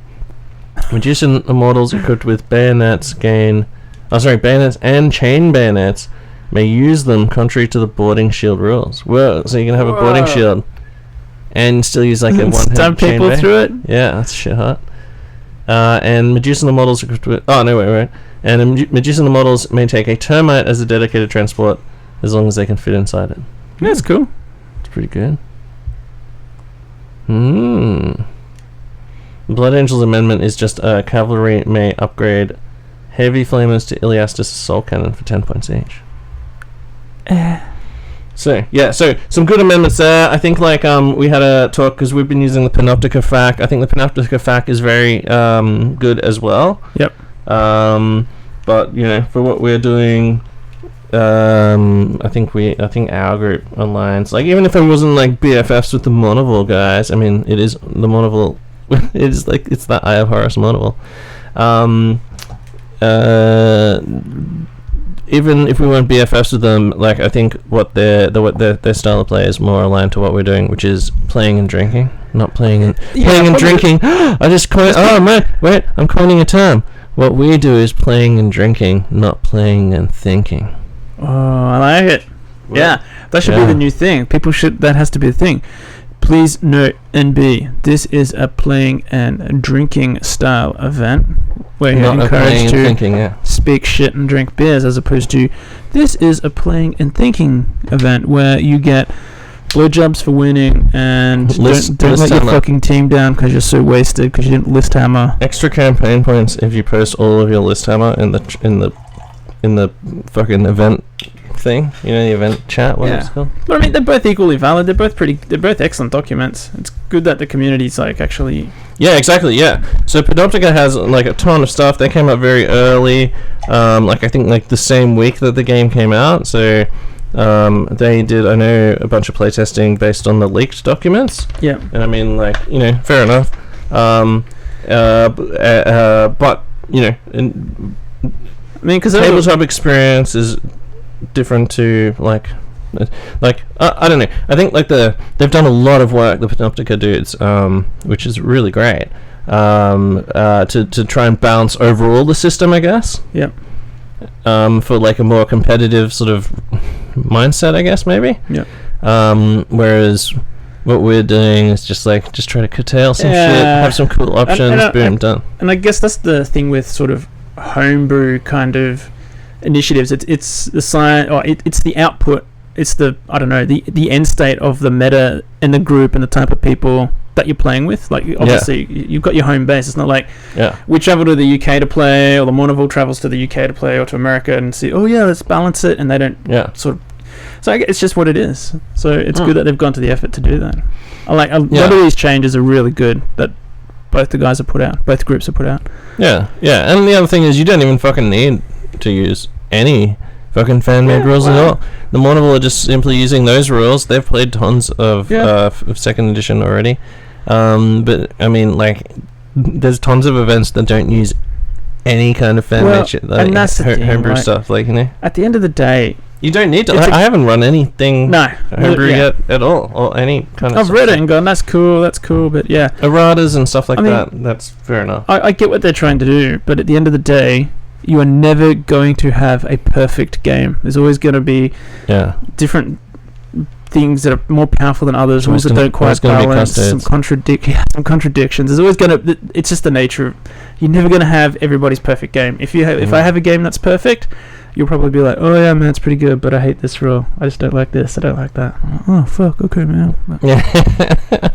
Magician Immortals equipped with bayonets bayonets and chain bayonets may use them contrary to the boarding shield rules. Whoa, so you can have a boarding shield. and still use like a one-hand Stab people chainmail. through it. Yeah, that's shit hot. And medicinal models. And medicinal models may take a termite as a dedicated transport as long as they can fit inside it. Yeah, that's cool. It's pretty good. Blood Angel's amendment is just cavalry may upgrade heavy flamers to Iliastus assault cannon for 10 points each. So some good amendments there. I think like we had a talk because we've been using the Panoptica FAQ. I think the Panoptica FAQ is very good as well. Yep. But you know, for what we're doing, I think our group aligns. Like even if it wasn't like BFFs with the Monoval guys, I mean it is the Monoval. It's like it's the Eye of Horus Monoval. Even if we weren't BFFs with them, like I think what their style of play is more aligned to what we're doing, which is playing and drinking, not playing and drinking. I just coined. Oh wait, I'm coining a term. What we do is playing and drinking, not playing and thinking. Oh, I like it. Well, yeah, that should be the new thing. People should. That has to be the thing. Please note NB. This is a playing and drinking style event where you're encouraged to speak shit and drink beers, as opposed to this is a playing and thinking event where you get blowjobs for winning and don't let your fucking team down because you're so wasted because you didn't list hammer. Extra campaign points if you post all of your list hammer in the fucking event thing, you know, the event chat. It's called. But I mean, they're both equally valid. They're both excellent documents. It's good that the community's like actually. Yeah, exactly. Yeah. So Panoptica has like a ton of stuff. They came out very early, like I think like the same week that the game came out. So they did, I know, a bunch of playtesting based on the leaked documents. Yeah. And I mean, like, you know, fair enough. But you know, I mean, because tabletop experience is different to like I don't know. I think like they've done a lot of work, the Panoptica dudes, which is really great. To try and balance overall the system, I guess. Yep. For like a more competitive sort of mindset, I guess maybe. Yep. Whereas what we're doing is just try to curtail some shit, have some cool options, boom, done. And I guess that's the thing with sort of homebrew kind of initiatives. It's the sign, or it's the output. It's the the end state of the meta and the group and the type of people that you're playing with. Like obviously you've got your home base. It's not like we travel to the UK to play, or the Monoval travels to the UK to play, or to America and see. Oh yeah, let's balance it, and they don't sort of. So it's just what it is. So it's good that they've gone to the effort to do that. I like a lot of these changes are really good that both the guys have put out, both groups have put out. Yeah. And the other thing is you don't even fucking need to use any fucking fan-made rules at all. The Monoval are just simply using those rules. They've played tons of second edition already. But I mean, like, there's tons of events that don't use any kind of fan-made shit, like and that's the homebrew stuff. Like, you know, at the end of the day, you don't need to. I haven't run anything homebrew yet at all, or any kind of. I've read it and gone, that's cool, but yeah, erratas and stuff like that. That's fair enough. I get what they're trying to do, but at the end of the day, you are never going to have a perfect game. There's always going to be different things that are more powerful than others, ones that don't quite balance, some contradictions. There's always going to. It's just the nature of. You're never going to have everybody's perfect game. If I have a game that's perfect, you'll probably be like, oh yeah, man, it's pretty good, but I hate this rule. I just don't like this. I don't like that. Oh fuck, okay, man. Yeah.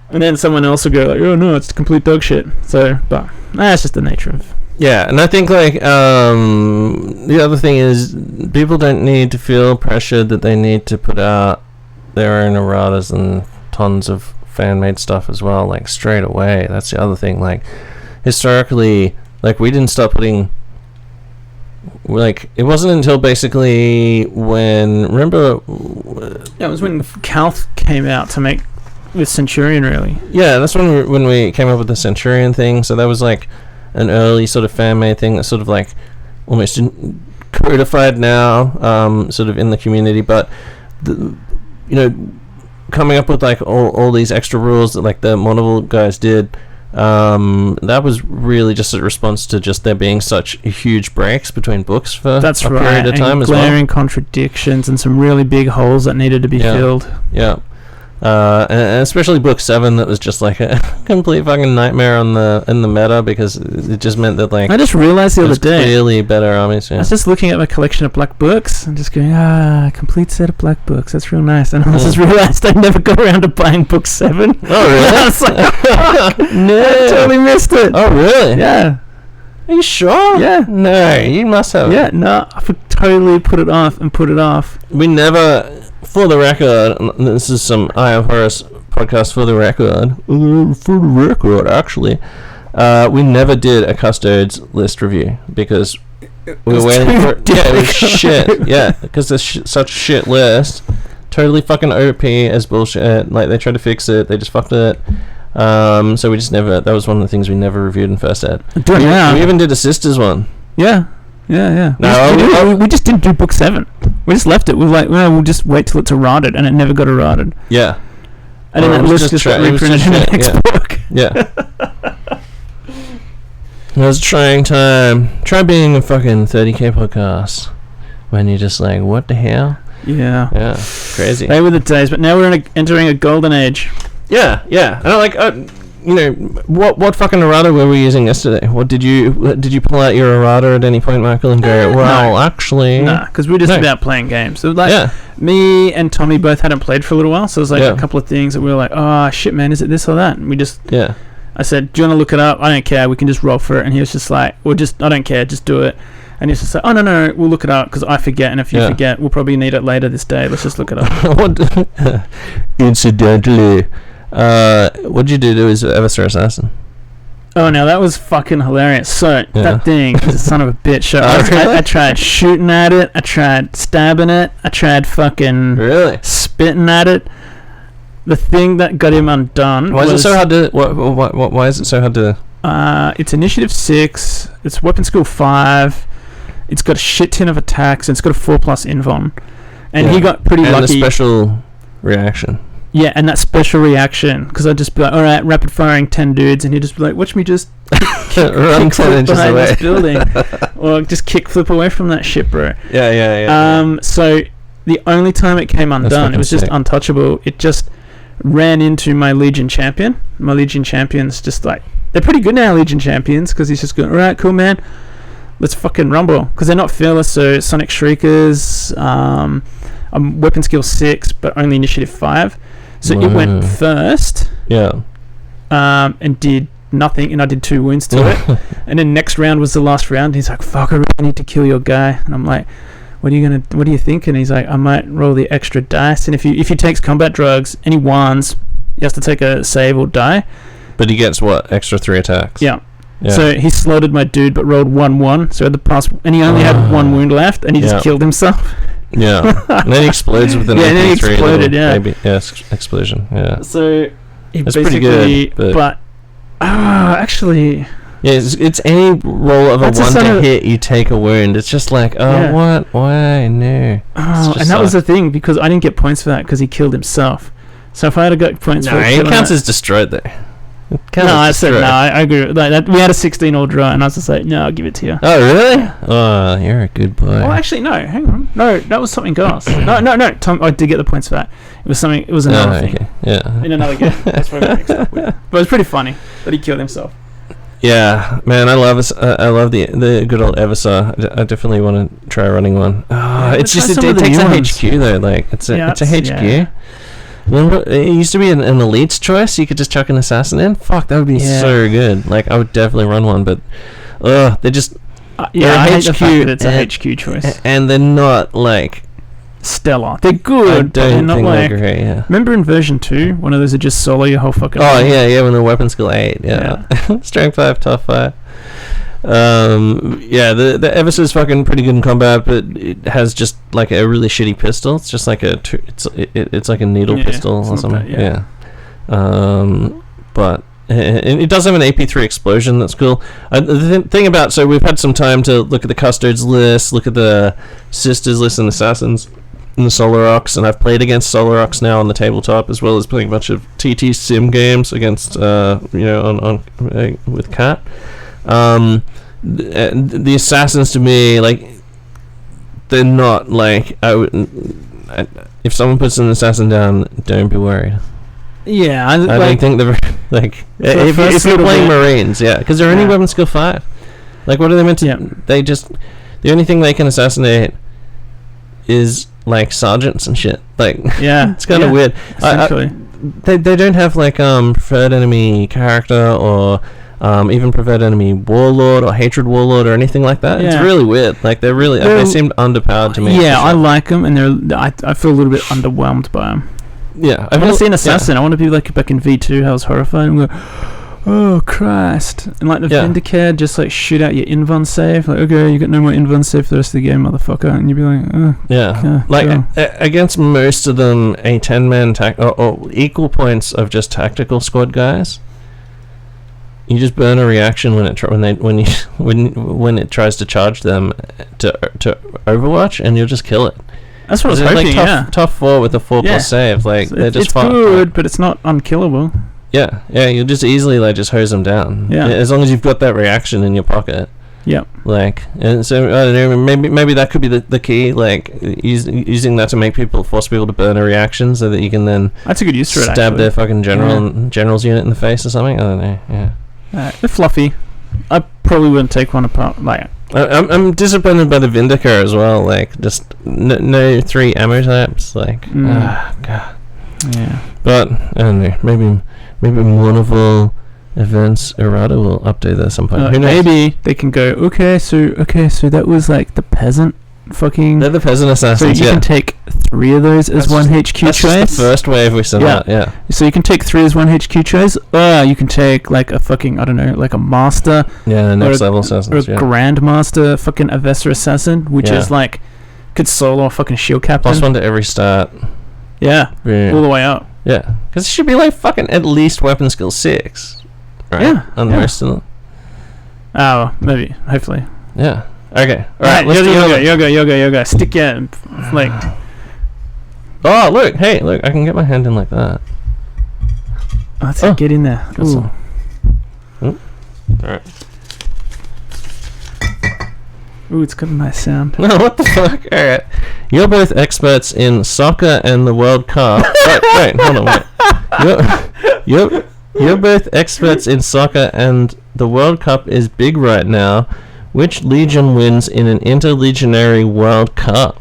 And then someone else will go like, oh no, it's complete dog shit. So, but that's just the nature of. Yeah, and I think like the other thing is people don't need to feel pressured that they need to put out their own erratas and tons of fan-made stuff as well, like straight away. That's the other thing. Like historically, like we didn't start putting. Like it wasn't until basically when it was when Calth came out to make with Centurion, really. Yeah, that's when we came up with the Centurion thing. So that was like an early sort of fan-made thing that's sort of like almost codified now, sort of in the community. But coming up with like all these extra rules that like the Monoval guys did. That was really just a response to just there being such huge breaks between books for a period of time, as well. Glaring contradictions and some really big holes that needed to be filled. Yeah. And especially book 7, that was just like a complete fucking nightmare in the meta, because it just meant that like I just realized the other day, clearly better armies. Yeah. I was just looking at my collection of black books and just going, complete set of black books. That's real nice. And I just realized I never got around to buying book 7. Oh really? I was like, fuck, no, I totally missed it. Oh really? Yeah. Are you sure? Yeah. No, you must have. Yeah, no, I totally put it off. We never, for the record, this is some Eye of Horus podcast for the record, actually, we never did a Custodes list review, because we were waiting for it. Yeah, it was shit. Yeah, because there's such a shit list. Totally fucking OP as bullshit. Like, they tried to fix it, they just fucked it. So we just never, that was one of the things we never reviewed in first ed. We even did a sisters one. Yeah. No, we just didn't do book 7. We just left it. We were like, we'll just wait till it's eroded, and it never got eroded. Yeah. And then that list just got reprinted in the next book. Yeah. It was a trying time. Try being a fucking 30k podcast when you're just like, what the hell? Yeah. Yeah. Crazy. They were the days, but now we're entering a golden age. Yeah. And I like, what fucking errata were we using yesterday? What did you pull out your errata at any point, Michael, and go, actually... Nah, because we were just about playing games. So, like, me and Tommy both hadn't played for a little while, so it was like a couple of things that we were like, oh, shit, man, is it this or that? And we just... Yeah. I said, do you want to look it up? I don't care, we can just roll for it. And he was just like, I don't care, just do it. And he's just like, oh, no, we'll look it up, because I forget, and if you forget, we'll probably need it later this day. Let's just look it up. Incidentally... what did you do to his Everstar Assassin? Oh, now that was fucking hilarious. So, that thing is a son of a bitch. So I tried shooting at it, I tried stabbing it, I tried fucking spitting at it. The thing that got him undone Why is it so hard to... Why is it so hard to... It's Initiative 6, it's Weapon Skill 5, it's got a shit ton of attacks, and it's got a 4+ invuln. And he got pretty lucky. And a special reaction. Yeah, and that special reaction, because I'd just be like, all right, rapid firing 10 dudes, and he'd just be like, watch me just run 10 inches away this building, or just kickflip away from that shit, bro. Yeah. So the only time it came undone, it was just untouchable. It just ran into my Legion champion. My Legion champions just like, they're pretty good now, Legion champions, because he's just going, all right, cool, man, let's fucking rumble, because they're not fearless. So Sonic Shriekers, weapon skill 6, but only initiative 5. So it went first. Yeah. And did nothing, and I did 2 wounds to it. And then next round was the last round. He's like, fuck, I really need to kill your guy. And I'm like, what are you thinking? He's like, I might roll the extra dice, and if he takes combat drugs and he wands, he has to take a save or die. But he gets what? Extra 3 attacks. Yeah. So he slaughtered my dude, but rolled 1-1. So at the pass, and he only had 1 wound left, and he just killed himself. Yeah. And then he explodes with an and then he exploded. Explosion. Yeah. So he that's basically, pretty good. But actually. Yeah, it's any roll of a 1 to hit, you take a wound. It's just like, what? Why? No. Oh, and that was the thing, because I didn't get points for that, because he killed himself. So if I had got points for it, it counts as destroyed though. I agree. Like that, we had a 16-all draw, and I was just like, no, I'll give it to you. Oh, really? Oh, you're a good boy. Oh, actually, no. Hang on. No, that was something else. No. Tom, I did get the points for that. It was another thing. Yeah. In another game. That's what I mixed up with. But it was pretty funny that he killed himself. Yeah, man, I love the good old Everstar. I definitely want to try running one. It's just it takes a HQ though. Like it's a HQ. Yeah. Remember, it used to be an elite's choice. You could just chuck an assassin in. Fuck, that would be so good. Like I would definitely run one, but they just I hate the fact that it's a HQ choice, and they're not like stellar. They're good, but they're not like. Great, remember in version 2, one of those that just solo your whole fucking. Oh yeah, when the weapon skill 8, strength 5, tough 5. The Everstar is fucking pretty good in combat, but it has just like a really shitty pistol. It's just like it's like a needle pistol or something. But it does have an AP3 explosion. That's cool. The thing about, so we've had some time to look at the Custodes list, look at the Sisters list and Assassins and the Solar Ox, and I've played against Solar Ox now on the tabletop, as well as playing a bunch of TT sim games against on with Cat. The Assassins to me, like, they're not like if someone puts an assassin down, don't be worried. Yeah, I don't think they're like if you're playing Marines, yeah, because they're only weapon skill 5. Like, what are they meant to? Yeah. They just the only thing they can assassinate is like sergeants and shit. Like, yeah, it's kind of weird. They don't have like preferred enemy character or even preferred enemy warlord or hatred warlord or anything like that. Yeah. It's really weird. Like, they seemed underpowered to me. Yeah, sure. I like them, and I feel a little bit underwhelmed by them. Yeah, I want to see an assassin. I want to be like back in V2. How I was horrified. And go, oh Christ! And like the Vindicator, just like shoot out your invuln save. Like, okay, you got no more invuln save for the rest of the game, motherfucker. And you'd be like, oh, yeah. Like against most of them, a 10-man or equal points of just tactical squad guys. You just burn a reaction when it tries to charge them to Overwatch, and you'll just kill it. That's what I was hoping. Like tough 4 with a 4+ save. Like, they're just good, but it's not unkillable. Yeah, you'll just easily like just hose them down. Yeah, as long as you've got that reaction in your pocket. Yep. Like, and so I don't know. Maybe that could be the key. Like, using that to force people to burn a reaction, so that you can then. That's a good use for it. Stab their fucking general's unit in the face or something. I don't know. Yeah. They're fluffy. I probably wouldn't take one apart. Like, I'm disappointed by the Vindicator as well. Like, just no 3 ammo types. Like, God. Yeah. But I don't know. Maybe Mournival Events Errata will update that at some point. Maybe they can go. Okay, so that was like the peasant. They're the peasant assassins. So you can take 3 of those as one HQ trace. That's the first wave we sent out. Yeah. So you can take 3 as one HQ trace. You can take like a fucking, I don't know, like a master. Yeah, next level assassins. Or a grandmaster fucking Avesta assassin, which is like could solo a fucking shield captain. +1 to every stat. Yeah. All the way up. Yeah, because it should be like fucking at least weapon skill 6. Right? Yeah. On most of them. Oh, maybe. Hopefully. Yeah. Okay. Alright, yoga. Stick your, like... Oh, look. Hey, look. I can get my hand in like that. Let's get in there. Ooh. Alright. Ooh, it's got a nice sound. No, what the fuck? Alright. You're both experts in soccer and the World Cup. wait, hold on, wait. You're both experts in soccer and the World Cup is big right now. Which legion wins in an interlegionary World Cup?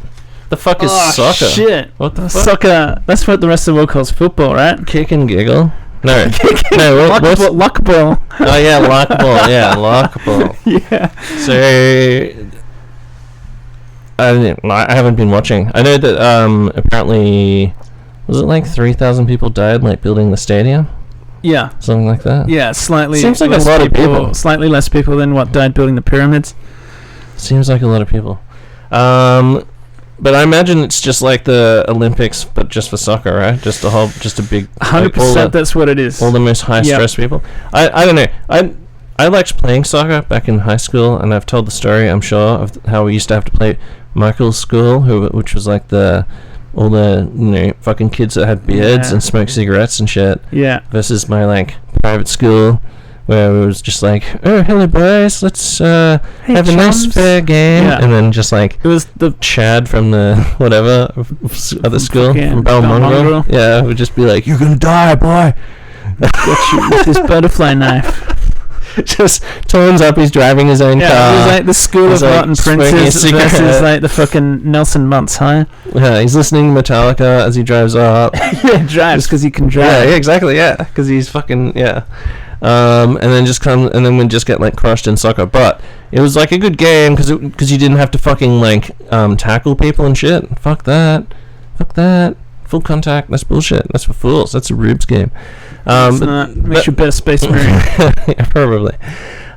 The fuck is soccer? Shit. What the fuck? Soccer. That's what the rest of the world calls football, right? Kick and giggle? No. Lockball. Oh yeah, lockball. Yeah, lockball. Yeah. So I haven't been watching. I know that apparently was it like 3,000 people died like building the stadium? Yeah. Something like that. Yeah, slightly. Seems like a lot of people. Slightly less people than what died building the pyramids. Seems like a lot of people. But I imagine it's just like the Olympics, but just for soccer, right? Just a big. 100%. That's what it is. All the most high stress people. I don't know. I liked playing soccer back in high school, and I've told the story, I'm sure, of how we used to have to play Michael's school, which was like all the fucking kids that had beards and smoked cigarettes and shit. Yeah. Versus my like private school, where it was just like, oh, hello boys, let's have a nice fair game, and then just like it was the Chad from the whatever other school from Balmongrel. Yeah, would just be like, you're gonna die, boy. Got you with his butterfly knife. Just turns up, he's driving his own car. It was like the School of Rotten Princes versus like the fucking Nelson Muntz, huh? Yeah, he's listening to Metallica as he drives up. Drives because he can drive. Yeah, exactly, because he's fucking, and then we just get like crushed in soccer. But it was like a good game because you didn't have to fucking like tackle people and shit. Fuck that. Full contact, that's bullshit. That's for fools. That's a Rubes game. Makes you a better space marine. Yeah, probably.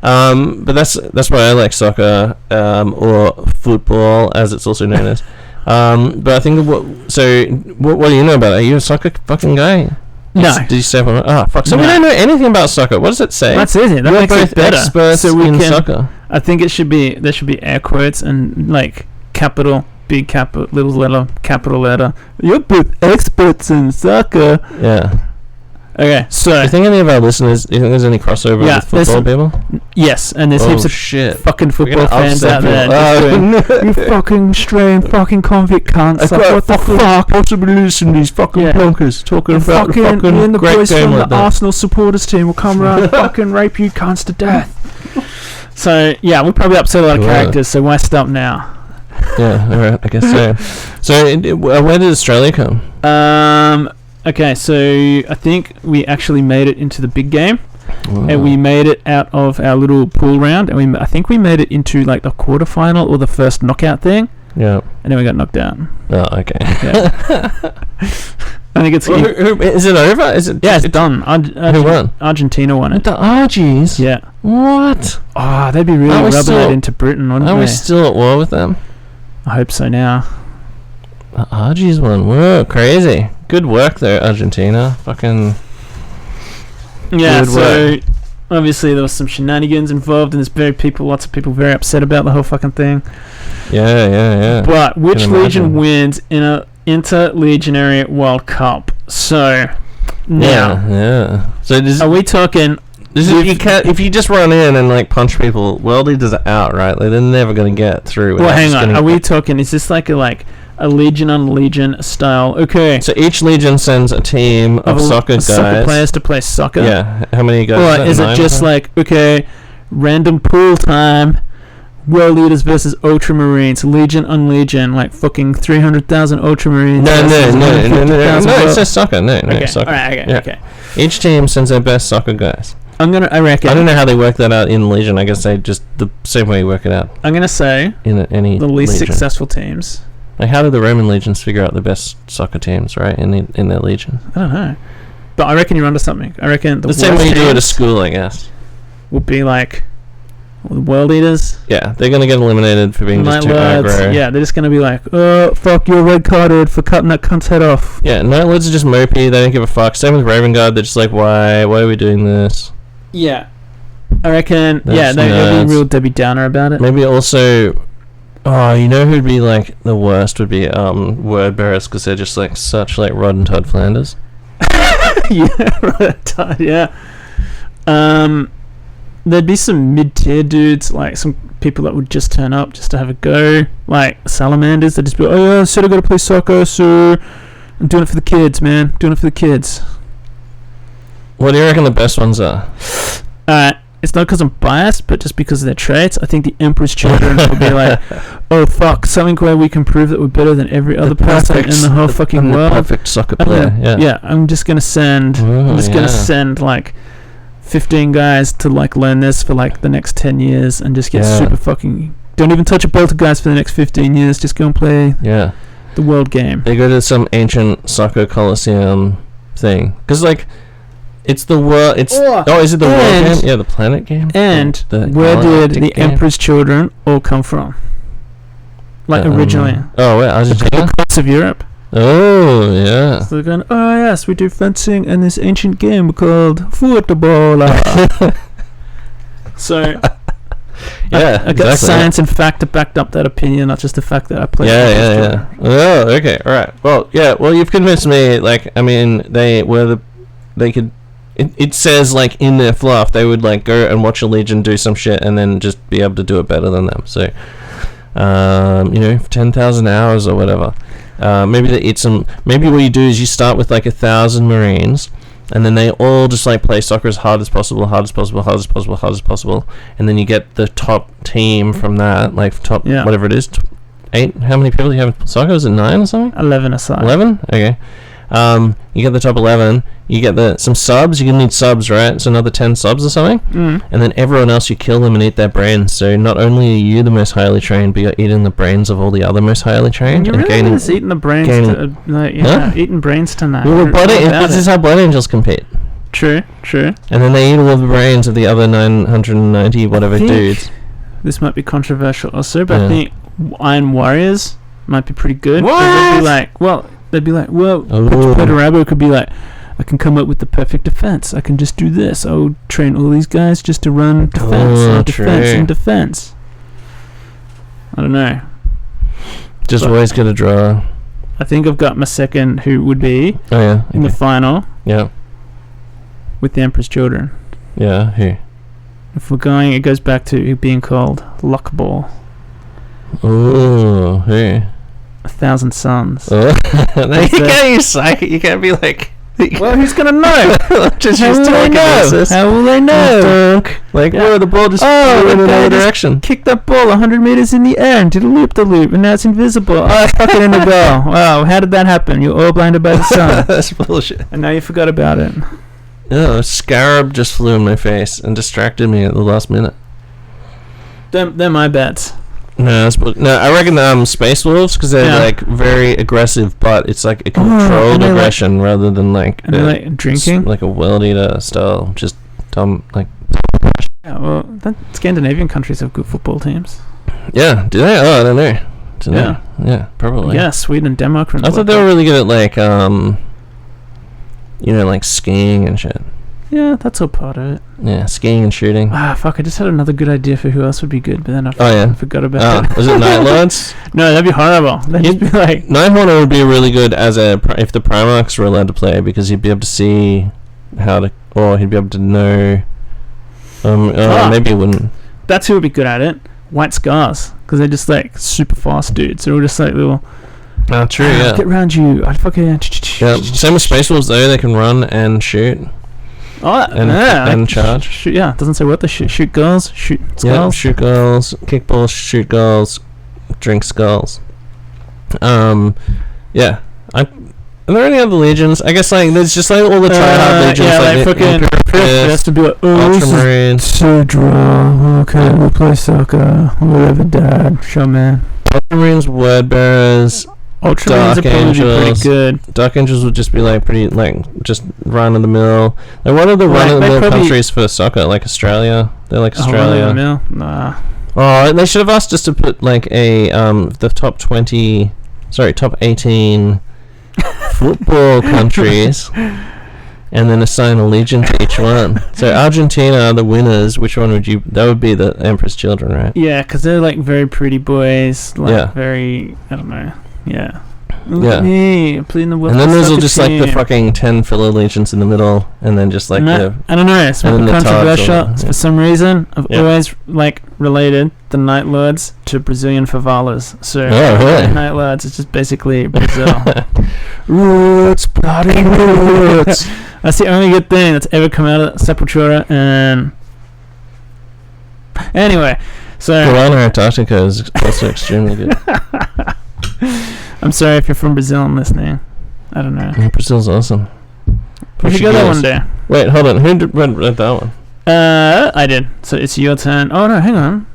But that's why I like soccer, or football, as it's also known as. But I think what do you know about it? Are you a soccer fucking guy? No. Did you say? Oh fuck! So we don't know anything about soccer. What does it say? That's it. That makes it better. Experts in soccer. I think there should be air quotes and like capital. Big capital, little letter, capital letter. You're both experts in soccer. Yeah. Okay, so Do you think any of our listeners? Do you think there's any crossover with football people? Yes, and there's heaps of fucking football fans out there. You fucking Australian fucking convict cunts. Like, what the fuck? Possibly listen to these fucking plunkers talking about the fucking me and the great boys game from like the that. Arsenal supporters team will come around and fucking rape you cunts to death. So yeah, we'll probably upset a lot of characters. So why stop now? Yeah, alright, I guess so. So where did Australia come? Okay, so I think we actually made it into the big game. Wow. And we made it out of our little pool round, and I think we made it into like the quarterfinal or the first knockout thing. Yeah. And then we got knocked out. Oh, okay. Yeah. I think it's... Well, is it over? Is it? Yeah, it's done. Who won? Argentina won it. The Argies? Yeah. What? Oh, they'd be really rubbing that into Britain, wouldn't they? Are we still at war with them? I hope so now. The Argies won. Whoa, crazy. Good work there, Argentina. Fucking... Yeah, so obviously there was some shenanigans involved, and there's lots of people very upset about the whole fucking thing. Yeah. But which legion wins in a interlegionary World Cup? So now, yeah. So are we talking? If you just run in and like punch people, world leaders are out, right? Like, they're never going to get through. Well, hang on. Are we talking? Is this like a legion on legion style? Okay. So each legion sends a team of soccer guys. Soccer players to play soccer. Yeah. How many guys? Or is it just like, okay, random pool time, world leaders versus ultramarines, legion on legion, like fucking 300,000 ultramarines? No. It's just soccer. No, okay. Soccer. All right. Okay. Each team sends their best soccer guys. I reckon. I don't know how they work that out in Legion. I guess they just the same way you work it out. I'm gonna say in any the least legion. Successful teams. Like, how did the Roman legions figure out the best soccer teams, right? In their legion. I don't know, but I reckon you're onto something. I reckon the same way you do at a school, I guess. Would be like the world eaters. Yeah, they're gonna get eliminated for being just too aggro. Yeah, they're just gonna be like, oh fuck, you're red carded for cutting that cunt's head off. Yeah, Night Lords are just mopey. They don't give a fuck. Same with Raven Guard. They're just like, why are we doing this? Yeah. I reckon, they'll be real Debbie Downer about it. Maybe also, you know who'd be like the worst would be word bearers, because they're just like such like Rod and Todd Flanders. Yeah, Rod and Todd, yeah. There'd be some mid-tier dudes, like some people that would just turn up just to have a go, like salamanders. They'd just be like, oh yeah, I said I gotta play soccer, so I'm doing it for the kids, man. Doing it for the kids. What do you reckon the best ones are? It's not because I'm biased, but just because of their traits. I think the Emperor's Children will be like, oh fuck, something where we can prove that we're better than every other person in the whole fucking world. Perfect soccer player. Yeah, I'm just gonna send. Gonna send like 15 guys to like learn this for like the next 10 years and just get super fucking. Don't even touch a bolter, guys, for the next 15 years. Just go and play. Yeah. The world game. They go to some ancient soccer coliseum thing, because like. It's the world. Is it the world game? Yeah, the planet game. And where did the Emperor's Children all come from? Like originally. Argentina. The courts of Europe. Oh yeah. So they're going, oh yes, we do fencing and this ancient game called football. So. Yeah, I got science and fact to back up that opinion, not just the fact that I played. Yeah. Oh, okay, all right. Well, yeah. Well, you've convinced me. Like, I mean, they could. It says like in their fluff they would like go and watch a legion do some shit and then just be able to do it better than them. So, 10,000 hours or whatever. Maybe they eat some. Maybe what you do is you start with like 1,000 Marines, and then they all just like play soccer as hard as possible, and then you get the top team from that, like top whatever it is. 8. How many people do you have in soccer? Is it 9 or something? 11 aside. 11. Okay. You get the top 11, you get some subs, you're going to need subs, right? So another 10 subs or something, and then everyone else, you kill them and eat their brains. So not only are you the most highly trained, but you're eating the brains of all the other most highly trained. And you're really just eating the brains eating brains tonight. Well, this is how Blood Angels compete. True. And then they eat all the brains of the other 990 whatever dudes. This might be controversial also, but I think Iron Warriors might be pretty good. What? They'd be like, Petarabo could be like, I can come up with the perfect defense. I can just do this. I'll train all these guys just to run defense. I don't know. Just always get a draw. I think I've got my second, who would be in the final. Yeah. with the Emperor's children. Yeah, who? If we're going, it goes back to being called Lockball. Ooh, who? 1,000 Suns. Oh. No, you can't use psychic. You can't be like... Well, who's gonna know? Just How will they know? How will they know? Like, whoa, the ball just flew in another direction. Kicked that ball 100 meters in the air and did a loop-the-loop, and now it's invisible. Oh, fuck it in the goal. Wow, how did that happen? You're all blinded by the sun. That's bullshit. And now you forgot about it. Oh, a scarab just flew in my face and distracted me at the last minute. They're my bets. No, I reckon Space Wolves, because they're like very aggressive, but it's like a controlled aggression rather than like drinking, like a world eater style, just dumb like. Yeah, well, Scandinavian countries have good football teams. Yeah, do they? Oh, I don't know. Yeah, probably. Yeah, Sweden and Denmark. I thought they were really good at like like skiing and shit. Yeah, that's all part of it. Yeah, skiing and shooting. Ah, fuck, I just had another good idea for who else would be good, but then I forgot about it. Was it Night Lords? No, that'd be horrible. That'd just be like... Nighthauntr would be really good as if the Primarchs were allowed to play, because he'd be able to see or he'd be able to know... maybe he wouldn't. That's who would be good at it. White Scars, because they're just like super fast dudes. They're all just like little... Oh, true, yeah. Get around you. I'd fucking... Yeah, same with Space Wolves though, they can run and shoot. Oh, and charge. Shoot, yeah, doesn't say what they shoot. Shoot girls, shoot skulls. Yeah, shoot girls, kick balls, shoot girls, drink skulls. Yeah. Are there any other legions? I guess like there's just like all the tryhard legions. Yeah, like fucking. It has to be like, Ultramarines. So draw. Okay, we'll play soccer. Whatever, Dad. Show man. Ultramarines, word bearers. Ultramarines are probably pretty good. Dark Angels would just be like pretty like just run of the mill. Like what are the run of the mill countries for soccer? Like Australia? They're like Australia. Run of the mill? Nah. Oh, they should have asked us to put like a the top 18 football countries, and then assign a legion to each one. So Argentina, the winners. Which one would you? That would be the Emperor's Children, right? Yeah, because they're like very pretty boys. Like very, I don't know. Yeah. Yeah. Playing the and then there's just like the fucking 10 filler legions in the middle, and then just like I don't know. It's controversial. For some reason, I've always like related the Night Lords to Brazilian favelas. So really? Night Lords is just basically Brazil. Roots, bloody roots. That's the only good thing that's ever come out of Sepultura. And anyway, so Piranha Antarctica is also extremely good. I'm sorry if you're from Brazil and listening. I don't know. Yeah, Brazil's awesome. We should go there one day. Wait, hold on. Who read that one? I did. So it's your turn. Oh no, hang on.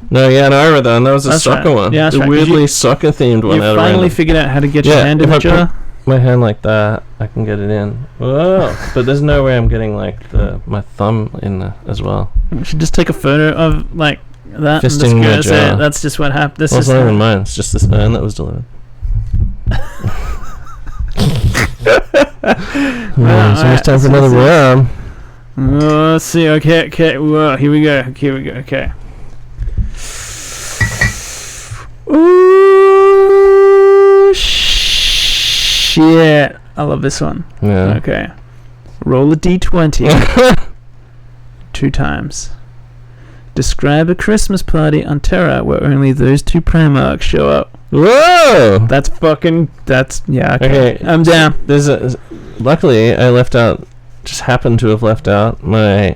No, I read that one. That was a soccer one. Yeah, that's the weirdly soccer themed one. You finally figured out how to get your hand in the jar. My hand like that, I can get it in. Whoa! But there's no way I'm getting like my thumb in there as well. You should just take a photo of like that. Fisting the jar. That's just what happened. It's not even mine. It's just this urn that was delivered. So it's time for another round. Let's see. Okay. Whoa, here we go. Okay. Ooh, shit. I love this one. Yeah. Okay. Roll a d20. 2 times. Describe a Christmas party on Terra where only those 2 Primarchs show up. Whoa! Yeah, okay. I'm down. Luckily, I happened to have left out my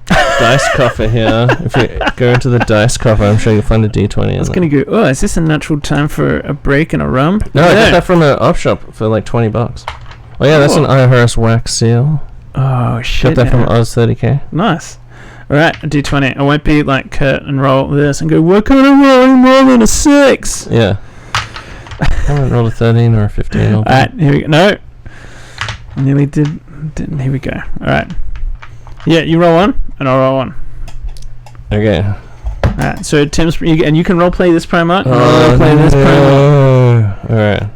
dice coffer here. If you go into the dice coffer, I'm sure you'll find a d20 in going to go, is this a natural time for a break and a rum? No, I got that from an op shop for like $20. Oh yeah, that's an Horus wax seal. Oh shit. Got that from Oz 30k. Nice. Alright, a d20. I won't be like Kurt and roll this and go, what kind of rolling more than a 6? Yeah. I haven't rolled a 13 or a 15. Alright, here we go. No. I nearly didn't. Here we go. Alright. Yeah, you roll 1 and I'll roll 1. Okay. Alright, so Tim's... And you can roleplay this Primarch.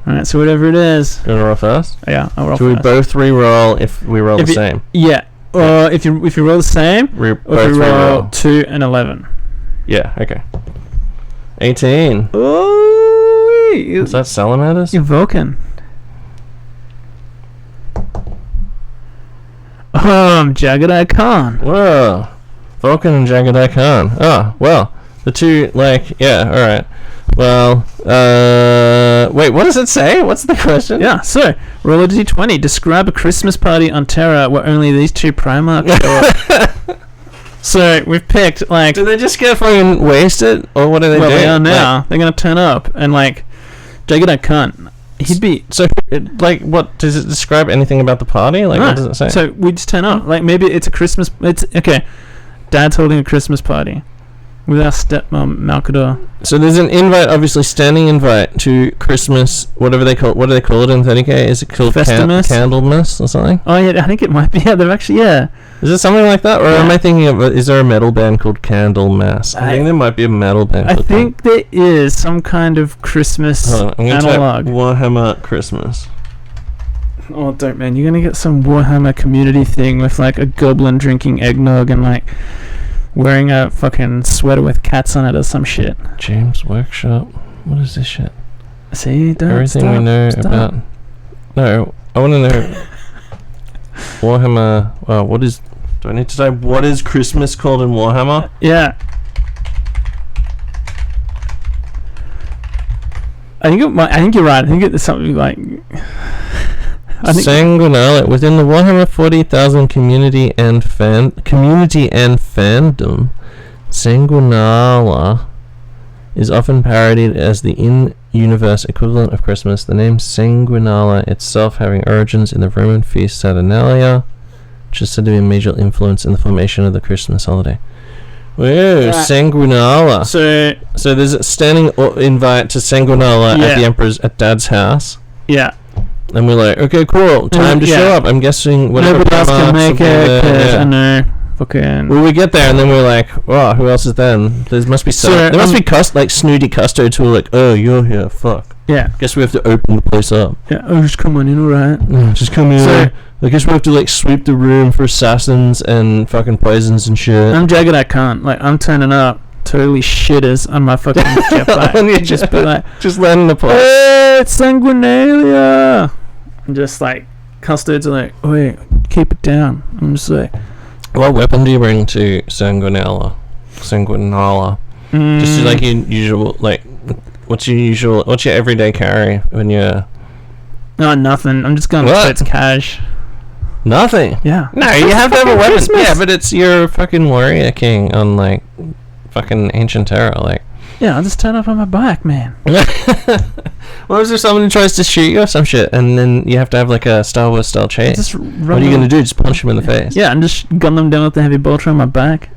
Alright, so whatever it is. You want to roll first? Yeah, I'll roll first. Should we both re-roll if we roll the same? Yeah. Or if you roll the same, or if you roll 2 and 11. Yeah, okay. 18. Oh, is that Salamanders? You're Vulcan. I'm Jagged Khan. Whoa. Vulcan and Jagged Khan. Oh, well. The two, like, yeah, alright. Well, wait, what does it say? What's the question? Yeah, so, roll a d20. Describe a Christmas party on Terra where only these two Primarchs show up. So, we've picked, like... Do they just get fucking wasted? Or what do they do? Well, they are now. Like, they're gonna turn up, and, like, Jagged Khan, he'd be... So, like, what, does it describe anything about the party? Like, what does it say? So, we just turn up. Like, maybe it's a Christmas... Okay, Dad's holding a Christmas party with our stepmom, Malkador. So there's an invite, obviously standing invite to Christmas, whatever they call it. What do they call it in 30k? Is it called Candlemas or something? Oh yeah, I think it might be. Yeah, they've actually, yeah. Is it something like that? Or am I thinking of, is there a metal band called Candlemas? I think there might be a metal band called think there is some kind of Christmas analog. Warhammer Christmas. Oh, don't, man. You're going to get some Warhammer community thing with, like, a goblin drinking eggnog and, like, wearing a fucking sweater with cats on it or some shit. James Workshop. What is this shit? See, don't Everything stop, we know stop. about... No, I want to know... Warhammer... what is... Do I need to say what is Christmas called in Warhammer? Yeah. I think you're right. I think it's something like... Sanguinale within the Warhammer 40,000 community and fandom, Sanguinala is often parodied as the in-universe equivalent of Christmas. The name Sanguinala itself having origins in the Roman feast Saturnalia, which is said to be a major influence in the formation of the Christmas holiday. Whoa, Sanguinala. So there's a standing invite to Sanguinala at Dad's house. Yeah. And we're like, okay, cool, time to show up. I'm guessing whatever. Nobody else can make it, because I know. Fucking. Well, we get there, and then we're like, wow, who else is then? There must be there must be like snooty custodes who are like, oh, you're here, fuck. Yeah. Guess we have to open the place up. Yeah, oh, just come on in, alright. Just come in. I guess we have to, like, sweep the room for assassins and fucking poisons and shit. I'm Jagged Khan. Like, I'm turning up. Totally shitters on my fucking jetpack. Just be like, just landing the plane. Hey, it's Sanguinalia. And just like custodes are like, wait, keep it down. I'm just like, what weapon do you bring to Sanguinala? Just like your usual, like, what's your everyday carry when you're? No, nothing. I'm just going to it's cash. Nothing. Yeah. No, you have to have a weapon. Christmas. Yeah, but it's your fucking warrior king on, like, fucking ancient Terra, like. Yeah, I'll just turn up on my bike, man. What if there's someone who tries to shoot you or some shit, and then you have to have, like, a Star Wars style chase? What are you gonna do? Just punch him in the face? Yeah, and just gun them down with the heavy bolter on my back.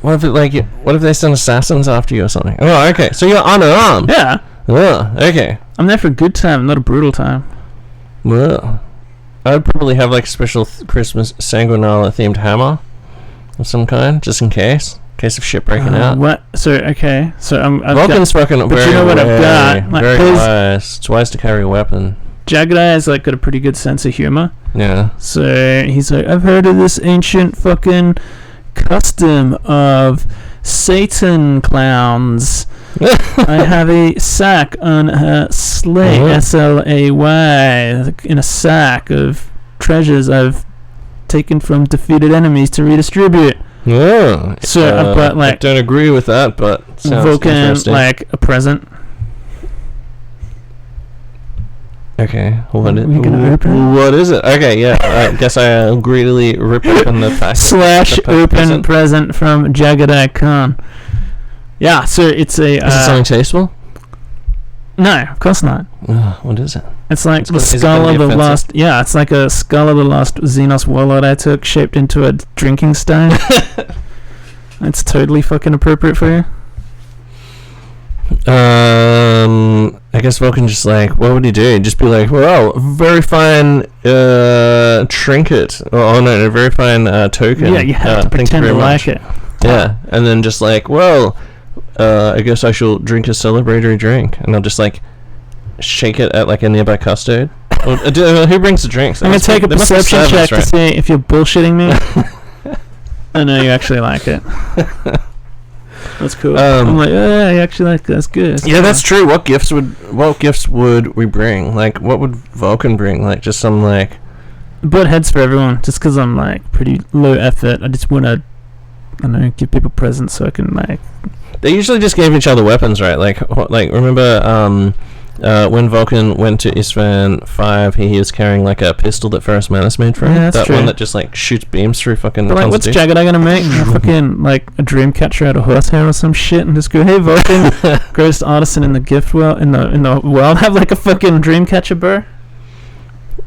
What if they send assassins after you or something? Oh, okay. So you're unarmed. Yeah. Oh, okay. I'm there for a good time, not a brutal time. Well, I'd probably have, like, a special Christmas Sanguinala themed hammer of some kind, just in case of shit breaking out. What? So okay. So Vulcan's fucking but very, you know what I've got? Like, very wise. It's wise to carry a weapon. Jagged has, like, got a pretty good sense of humor. Yeah. So he's like, I've heard of this ancient fucking custom of Satan clowns. I have a sack on a sleigh, S-L-A-Y, in a sack of treasures I've taken from defeated enemies to redistribute. Yeah. So I've got, like, I don't agree with that, but sounds Vulcan, interesting. like, a present. Okay, what is it? Okay, yeah, I guess I'll greedily rip open the pack. / open present from Jagged Khan. Yeah, so it's a... is it something tasteful? No, of course not. What is it? It's like the skull of the lost... Yeah, it's like a skull of the lost Xenos warlord I took, shaped into a drinking stone. It's totally fucking appropriate for you. I guess Vulcan just, like, what would he do? Just be like, well, very fine trinket. Oh no, a very fine token. Yeah, you have to pretend to like it. Yeah, and then just like, well, I guess I shall drink a celebratory drink, and I'll just, like, shake it at, like, a nearby custode. Who brings the drinks? I'm gonna take a perception check to see if you're bullshitting me. I know you actually like it. That's cool. I'm like, yeah, I actually like that. That's good. That's true. What gifts would we bring? Like, what would Vulcan bring? Like, just some, like, butt heads for everyone, just because I'm like pretty low effort. I just want to, I don't know, give people presents so I can like. They usually just gave each other weapons, right? Like remember when Vulcan went to Isfahan 5, he was carrying like a pistol that Ferrus Manus made for him. Yeah, that's true. One that just like shoots beams through fucking. But like, what's Jagged Eye gonna make? Fucking like a dream catcher out of horsehair or some shit, and just go, hey Vulcan, greatest artisan in the gift world, in the world, have like a fucking dream catcher, bro.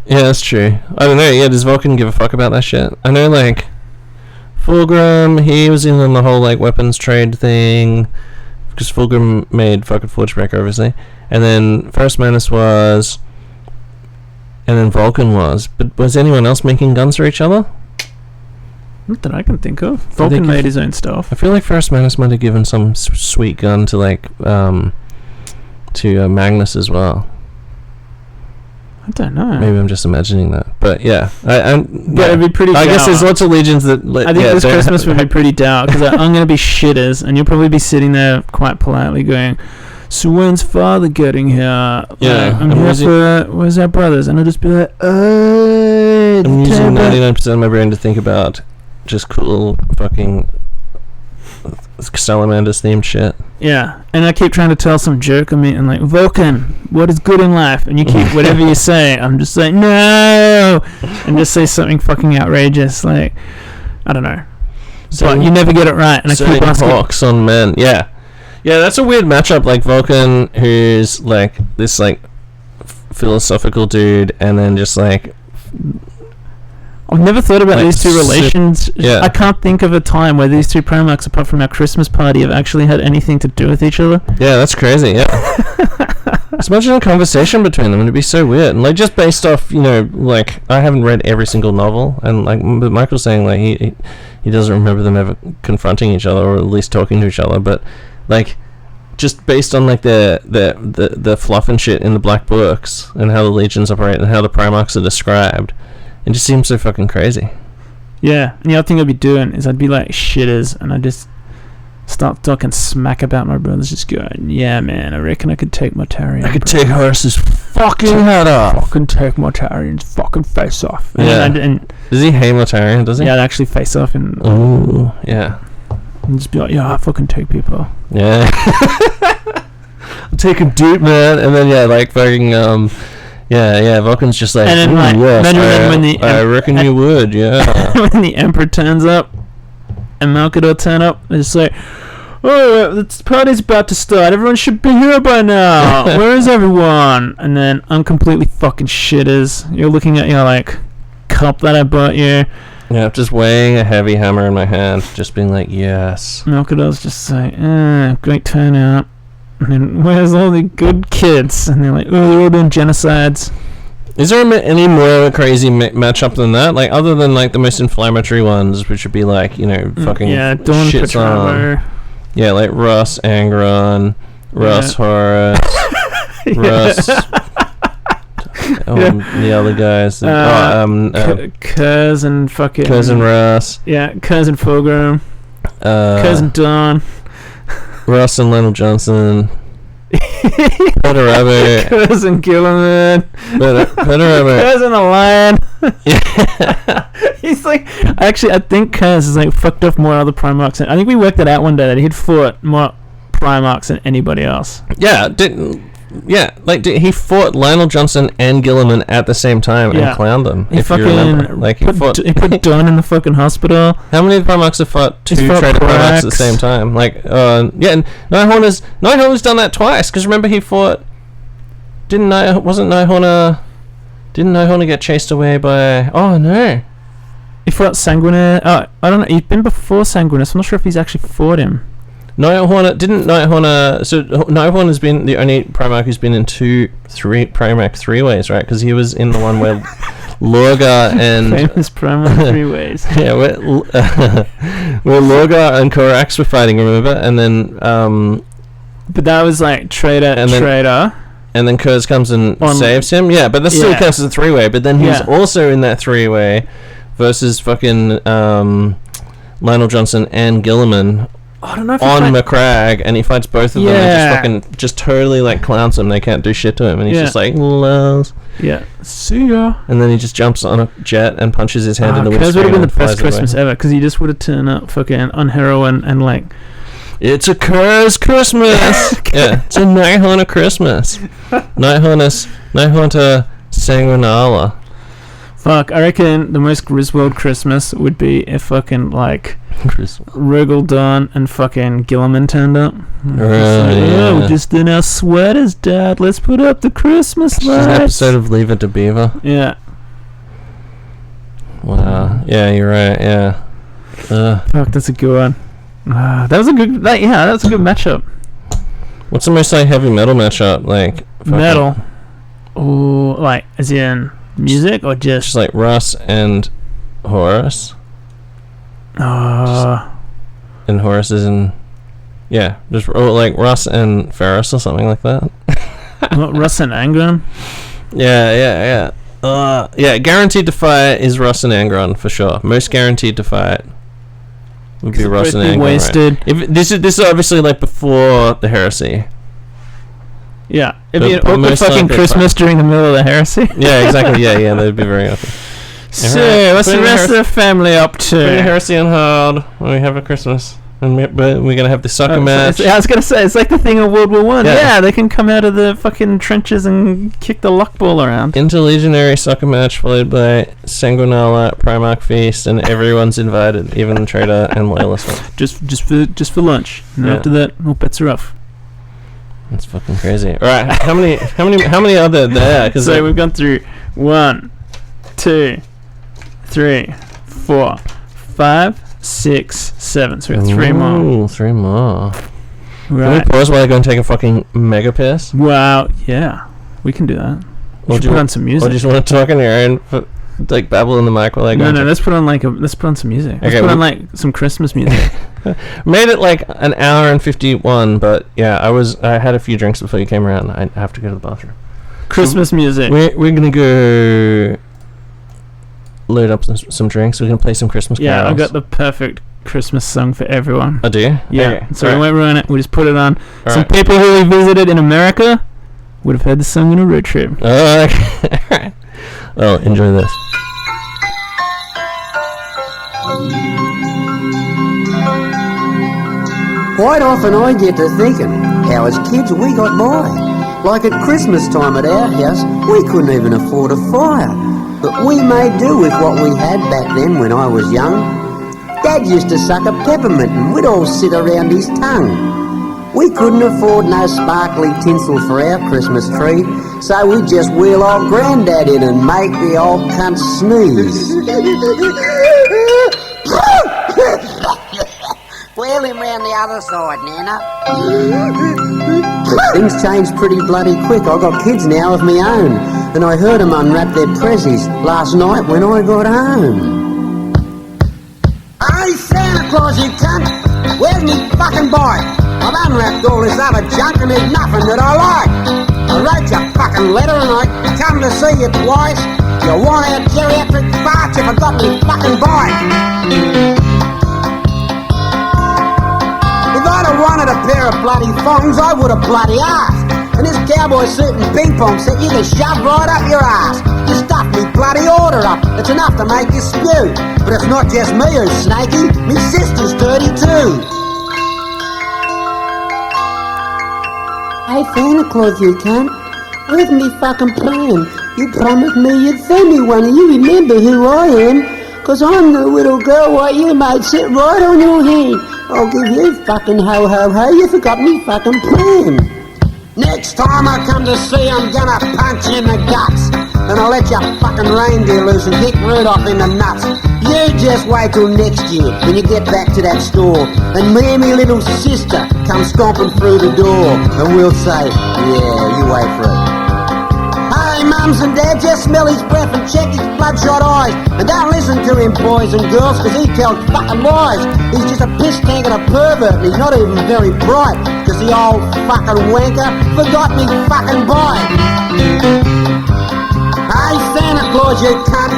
Yeah, that's true. I don't know. Yeah, does Vulcan give a fuck about that shit? I know, like Fulgrim, he was in on the whole like weapons trade thing because Fulgrim made fucking Forgebreaker, obviously. And then Ferrus Manus was, and then Vulcan was. But was anyone else making guns for each other? Not that I can think of. Vulcan made his own stuff. I feel like Ferrus Manus might have given some sweet gun to like to Magnus as well. I don't know. Maybe I'm just imagining that, but yeah, it'd be pretty. I guess there's lots of legions that. I think this Christmas would be pretty dour because I'm gonna be shitters, and you'll probably be sitting there quite politely going, "So when's father getting here? Yeah, like, I'm here for where's our brothers?" And I'll just be like, "Oh." I'm using 99% of my brain to think about just cool fucking Salamanders themed shit. Yeah, and I keep trying to tell some joke I mean, and like, Vulcan, what is good in life? And you keep whatever you say, I'm just like, no, and just say something fucking outrageous, like, I don't know. But you never get it right, and I keep asking. Hawks on men, yeah, that's a weird matchup. Like Vulcan, who's like this like philosophical dude, and then just like. I've never thought about like these two relations. Yeah. I can't think of a time where these two Primarchs, apart from our Christmas party, have actually had anything to do with each other. Yeah, that's crazy, yeah. Just imagine a conversation between them, it'd be so weird. And like, just based off, you know, like, I haven't read every single novel, and like, but Michael's saying, like, he doesn't remember them ever confronting each other, or at least talking to each other, but, like, just based on, like, the fluff and shit in the Black Books, and how the legions operate, and how the Primarchs are described, it just seems so fucking crazy. Yeah, and the other thing I'd be doing is I'd be like shitters, and I'd just start talking smack about my brothers, just going, yeah, man, I reckon I could take Mortarion. I could take Horus's fucking head off. Fucking take Mortarion's fucking face off. Yeah. And does he hate Mortarion, does he? Yeah, I'd actually face off and... Ooh, yeah. And just be like, yeah, I fucking take people. Yeah. I'll take him deep, man. And then, yeah, like, fucking, yeah, Vulcan's just like, and then, like, yes, I reckon you would, yeah. When the Emperor turns up and Malkador turn up, it's like, oh, the party's about to start, everyone should be here by now, where is everyone? And then I'm completely fucking shitters. You're looking at your, like, cup that I bought you. Yeah, just weighing a heavy hammer in my hand, just being like, yes. Malkador's just like, great turnout. And then, where's all the good kids? And they're like, oh, they're all doing genocides. Is there any more of a crazy matchup than that? Like, other than, like, the most inflammatory ones, which would be, like, you know, fucking Dawn Patrol. Yeah, like Russ Angron, Russ Horus, Russ... the other guys. Kurz and fucking... Kurz and Russ. Yeah, Kurz and Fulgrim. Kurz and Dawn. Russ and Lionel Johnson. Peter Rabbit. Kurz and Gilliman. Peter Rabbit. Kurz and the Lion. Yeah. He's like... Actually, I think Kurz has like fucked off more other Primarchs. I think we worked it out one day that he'd fought more Primarchs than anybody else. Yeah, he fought Lionel Johnson and Gilliman at the same time and clowned them. He put Dawn in the fucking hospital. How many Primarchs have fought two traded Primarchs at the same time? Like, and Nighthorner's done that twice. Because remember, he fought. Didn't Nighthorner get chased away by? Oh no. He fought Sanguinaire. Oh, I don't know. He'd been before Sanguinaire, so I'm not sure if he's actually fought him. Nighthorner's been the only Primarch who's been in Primarch three-ways, right? Because he was in the one where Lorgar and... Famous Primarch three-ways. Yeah, where Lorgar and Corax were fighting, remember? And then... but that was like traitor. And then Kurz comes and saves him. Yeah, but that still counts as a three-way. But then he was also in that three-way versus fucking Lionel Johnson and Gilliman. I don't know if on McCrag, and he fights both of them and just totally like clowns them. They can't do shit to him, and he's just like, loves. Yeah, see ya. And then he just jumps on a jet and punches his hand in the windscreen. That would have been the best Christmas ever, because he just would have turned up fucking on heroin and like, it's a Curse Christmas. Yeah, it's a Night Haunter Christmas. Night Haunter Sanguinala. Fuck, I reckon the most Griswold Christmas would be if fucking like Rogel Dawn and fucking Gilliman turned up. We're just in our sweaters, Dad. Let's put up the Christmas lights. An episode of Leave It to Beaver. Yeah. Wow. Yeah, you're right. Yeah. Fuck, that's a good one. That was a good. That was a good matchup. What's the most like heavy metal matchup? Like metal. Oh, like as in music or just like Russ and Horus. And Horus is in. Yeah, just like Russ and Ferris or something like that. Russ and Angron. Yeah. Guaranteed to fight is Russ and Angron for sure. Most guaranteed to fight would be Russ and Angron. Wasted. Right? If this is obviously like before the Heresy. Yeah, it'd be an awkward fucking Christmas during the middle of the Heresy. Yeah, exactly. Yeah, that'd be very awkward. So, what's the rest of the family up to? Putting Heresy on hold when we have a Christmas. And we're going to have the soccer match. I was going to say, it's like the thing of World War One. Yeah, they can come out of the fucking trenches and kick the luck ball around. Interlegionary soccer match followed by Sanguinala Primarch Feast, and everyone's invited, even Traitor and Loyalist. Just for lunch. And after that, all bets are off. That's fucking crazy. All right, how many other there? So we've gone through 1, 2, 3, 4, 5, 6, 7. So we got 3 more. Ooh, 3 more. Right. Can we pause while I go and take a fucking mega piss? Wow, yeah. We can do that. We should put on some music. Or do you just want to talk in here and like babble in the mic while I go? No, let's put on some music. Let's put on like some Christmas music. Made it like an hour and 51, but yeah, I had a few drinks before you came around. I have to go to the bathroom. Christmas music. We're gonna go load up some drinks. We're gonna play some Christmas carols. Yeah, I got the perfect Christmas song for everyone. I do? Yeah. Okay. So we won't ruin it. We just put it on. Some people who we visited in America would have heard the song on a road trip. Oh, okay. Alright. Well, enjoy this. Quite often I get to thinking how as kids we got by. Like at Christmas time at our house, we couldn't even afford a fire. But we made do with what we had back then when I was young. Dad used to suck a peppermint and we'd all sit around his tongue. We couldn't afford no sparkly tinsel for our Christmas tree, so we'd just wheel old Grandad in and make the old cunt sneeze. Wheel him round the other side, Nana. Things changed pretty bloody quick. I got kids now of my own, and I heard them unwrap their prezzies last night when I got home. Hey, Santa Claus, you cunt! Where's me fucking bike? I've unwrapped all this other junk and there's nothing that I like. I wrote you a fucking letter and I come to see you twice. You want our geriatric farts if I got me fucking bike. If I'd have wanted a pair of bloody thongs, I would have bloody asked. And this cowboy suit and ping pong set you can shove right up your ass. You stuffed me bloody order up. It's enough to make you spew. But it's not just me who's snaky. Me sister's dirty too. Hey, Santa Claus, you cunt. Where's me fucking plan? You promised me you'd send me one, and you remember who I am. 'Cause I'm the little girl what you made sit right on your hand. I'll give you fucking ho-ho-ho, you forgot me fucking plan. Next time I come to see, I'm gonna punch you in the guts. And I'll let your fucking reindeer loose and kick Rudolph in the nuts. You just wait till next year when you get back to that store. And me and me little sister come stomping through the door. And we'll say, yeah, you wait for it. Hey, mums and dads, just smell his breath and check his bloodshot eyes. And don't listen to him, boys and girls, 'cause he tells fucking lies. He's just a piss tank and a pervert, and he's not even very bright. 'Cause the old fucking wanker forgot me fucking bike. Hey, Santa Claus, you cunt.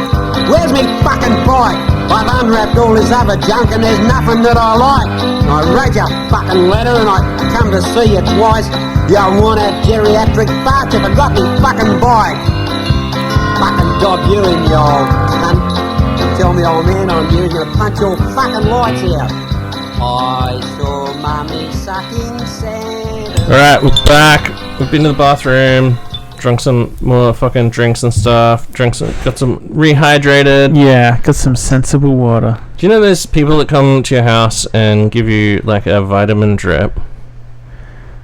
Where's me fucking bike? I've unwrapped all this other junk and there's nothing that I like. I read your fucking letter and I come to see you twice. You want a geriatric fart, you forgot me fucking bike. Fucking dob you in, you old cunt. Tell me, old man, I'm gonna punch your fucking lights out. I saw mummy sucking sand. Alright, we're back. We've been to the bathroom, drunk some more fucking drinks and stuff, got some rehydrated. Yeah, got some sensible water. Do you know there's people that come to your house and give you like a vitamin drip?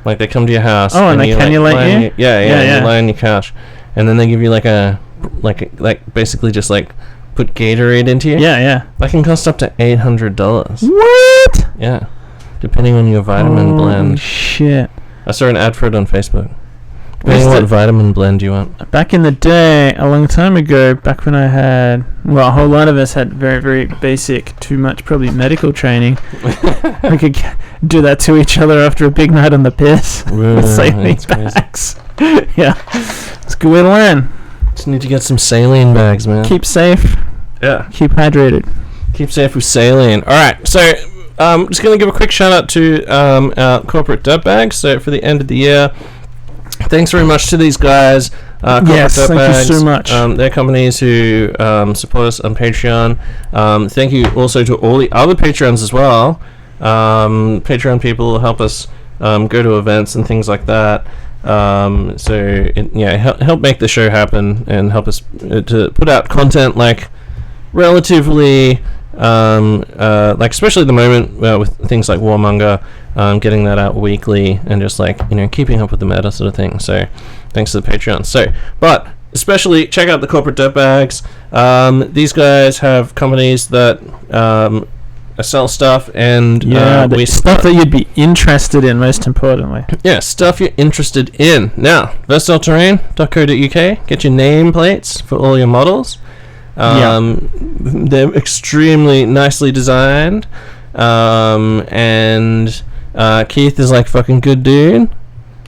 Like they come to your house. Oh, and they cannulate you? Yeah. You lie on your couch, and then they give you like basically just like put Gatorade into you. Yeah. That can cost up to $800. What? Yeah, depending on your vitamin blend. Shit. I saw an ad for it on Facebook. Depending on what vitamin blend you want. Back in the day, a long time ago, back when I had, well, a whole lot of us had very, very basic, too much probably medical training. We could do that to each other after a big night on the piss. Saline bags. Yeah. It's a good way to learn. Just need to get some saline bags, man. Keep safe. Yeah. Keep hydrated. Keep safe with saline. Alright, so just going to give a quick shout out to our corporate Dirtbags. So for the end of the year, thanks very much to these guys. Yes, thank you so much. They're companies who support us on Patreon. Thank you also to all the other Patreons as well. Patreon people help us go to events and things like that. Help make the show happen and help us to put out content like relatively like especially at the moment with things like Warmonger, getting that out weekly and just like keeping up with the meta sort of thing. So thanks to the Patreon. But especially check out the corporate Dirtbags. These guys have companies that sell stuff and stuff that you'd be interested in, most importantly. Yeah, stuff you're interested in. Now, versatilterrain.co.uk. Get your nameplates for all your models. They're extremely nicely designed. And Keith is like fucking good dude.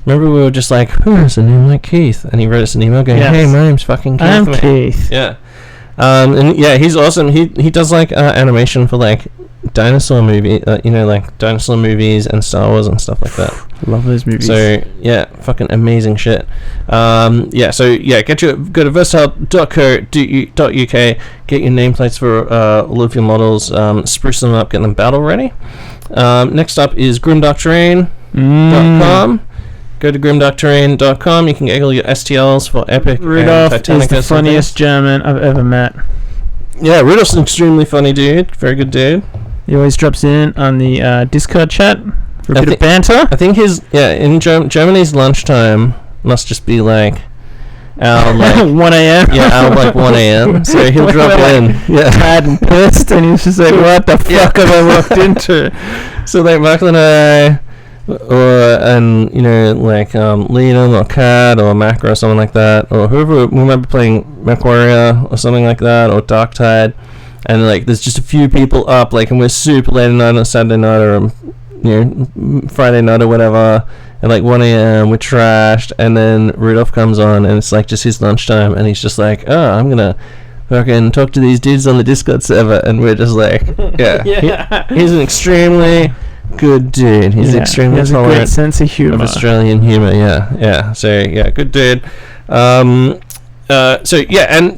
Remember we were just like, who has a name like Keith? And he wrote us an email going, hey, my name's fucking Keith. I'm Keith. Yeah. And yeah, he's awesome. He does like animation for like dinosaur movie, like dinosaur movies and Star Wars and stuff like that. Love those movies. So yeah, fucking amazing shit. Go to versatile.co.uk, get your nameplates for all of your models, spruce them up, get them battle ready. Next up is grimdarkterrain.com. Go to grimdarkterrain.com. You can get all your STLs for Epic Rudolph and Titanic. is the funniest German I've ever met. Yeah, Rudolph's an extremely funny dude. Very good dude. He always drops in on the Discord chat for a bit of banter. I think in Germany's lunchtime must just be like our 1 a.m. Yeah, our 1 a.m. So he'll drop in. Yeah, tired and pissed, and he's just like, "What the fuck have I walked into?" So like Michael and I, Liam or Cad or Macro or something like that, or whoever, we might be playing MechWarrior or something like that, or Darktide, and like there's just a few people up, like, and we're super late at night on a Saturday night or Friday night or whatever, at like 1 a.m. we're trashed, and then Rudolph comes on and it's like just his lunchtime, and he's just like, oh, I'm gonna fucking talk to these dudes on the Discord server, and we're just like, he's an extremely good dude. He's extremely tolerant. A great sense of humor. Of Australian humor, yeah. So yeah, good dude. And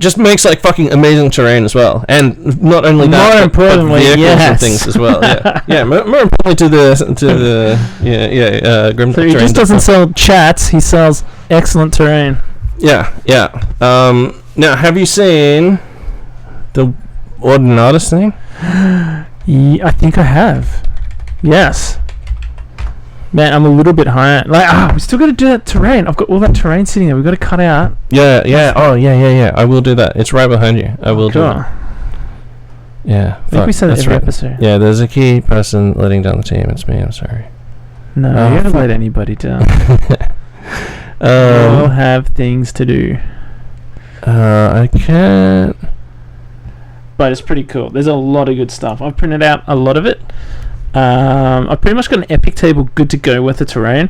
just makes like fucking amazing terrain as well. And not only that, more importantly, vehicles and things as well. Yeah, more importantly to the Grimdark Terrain. So he just doesn't sell chats; he sells excellent terrain. Yeah. Now, have you seen the Ordinatus thing? Yeah, I think I have. Yes. Man, I'm a little bit high. We still got to do that terrain. I've got all that terrain sitting there. We've got to cut out. Yeah. Oh, yeah. I will do that. It's right behind you. I will do it. Yeah. I think we said that every episode. Yeah, there's a key person letting down the team. It's me. I'm sorry. No, you haven't let anybody down. We'll have things to do. I can't. But it's pretty cool. There's a lot of good stuff. I've printed out a lot of it. I've pretty much got an epic table good to go with the terrain.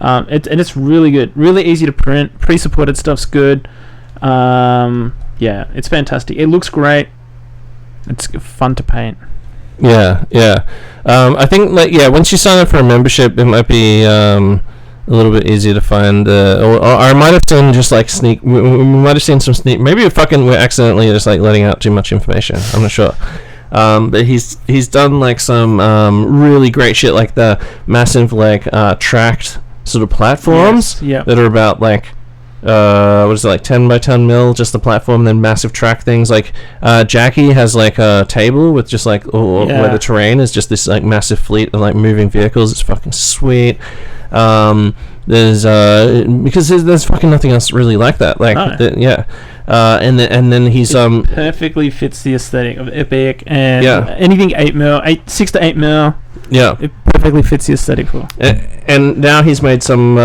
And it's really good. Really easy to print. Pre-supported stuff's good. Yeah, it's fantastic. It looks great. It's fun to paint. Yeah. I think once you sign up for a membership, it might be a little bit easier to find. Or I might have done just like sneak. We might have seen some sneak. Maybe we're accidentally just like letting out too much information. I'm not sure. But he's done like some really great shit, like the massive like tracked sort of platforms that are about like what is it, like 10 by 10 mil, just the platform, then massive track things. Like Jackie has like a table with just like where the terrain is just this like massive fleet of like moving vehicles. It's fucking sweet. There's because there's fucking nothing else really like that. Like and then he's perfectly fits the aesthetic of Epic and anything 6 to 8 mil. Yeah, it perfectly fits the aesthetic for. And now he's made some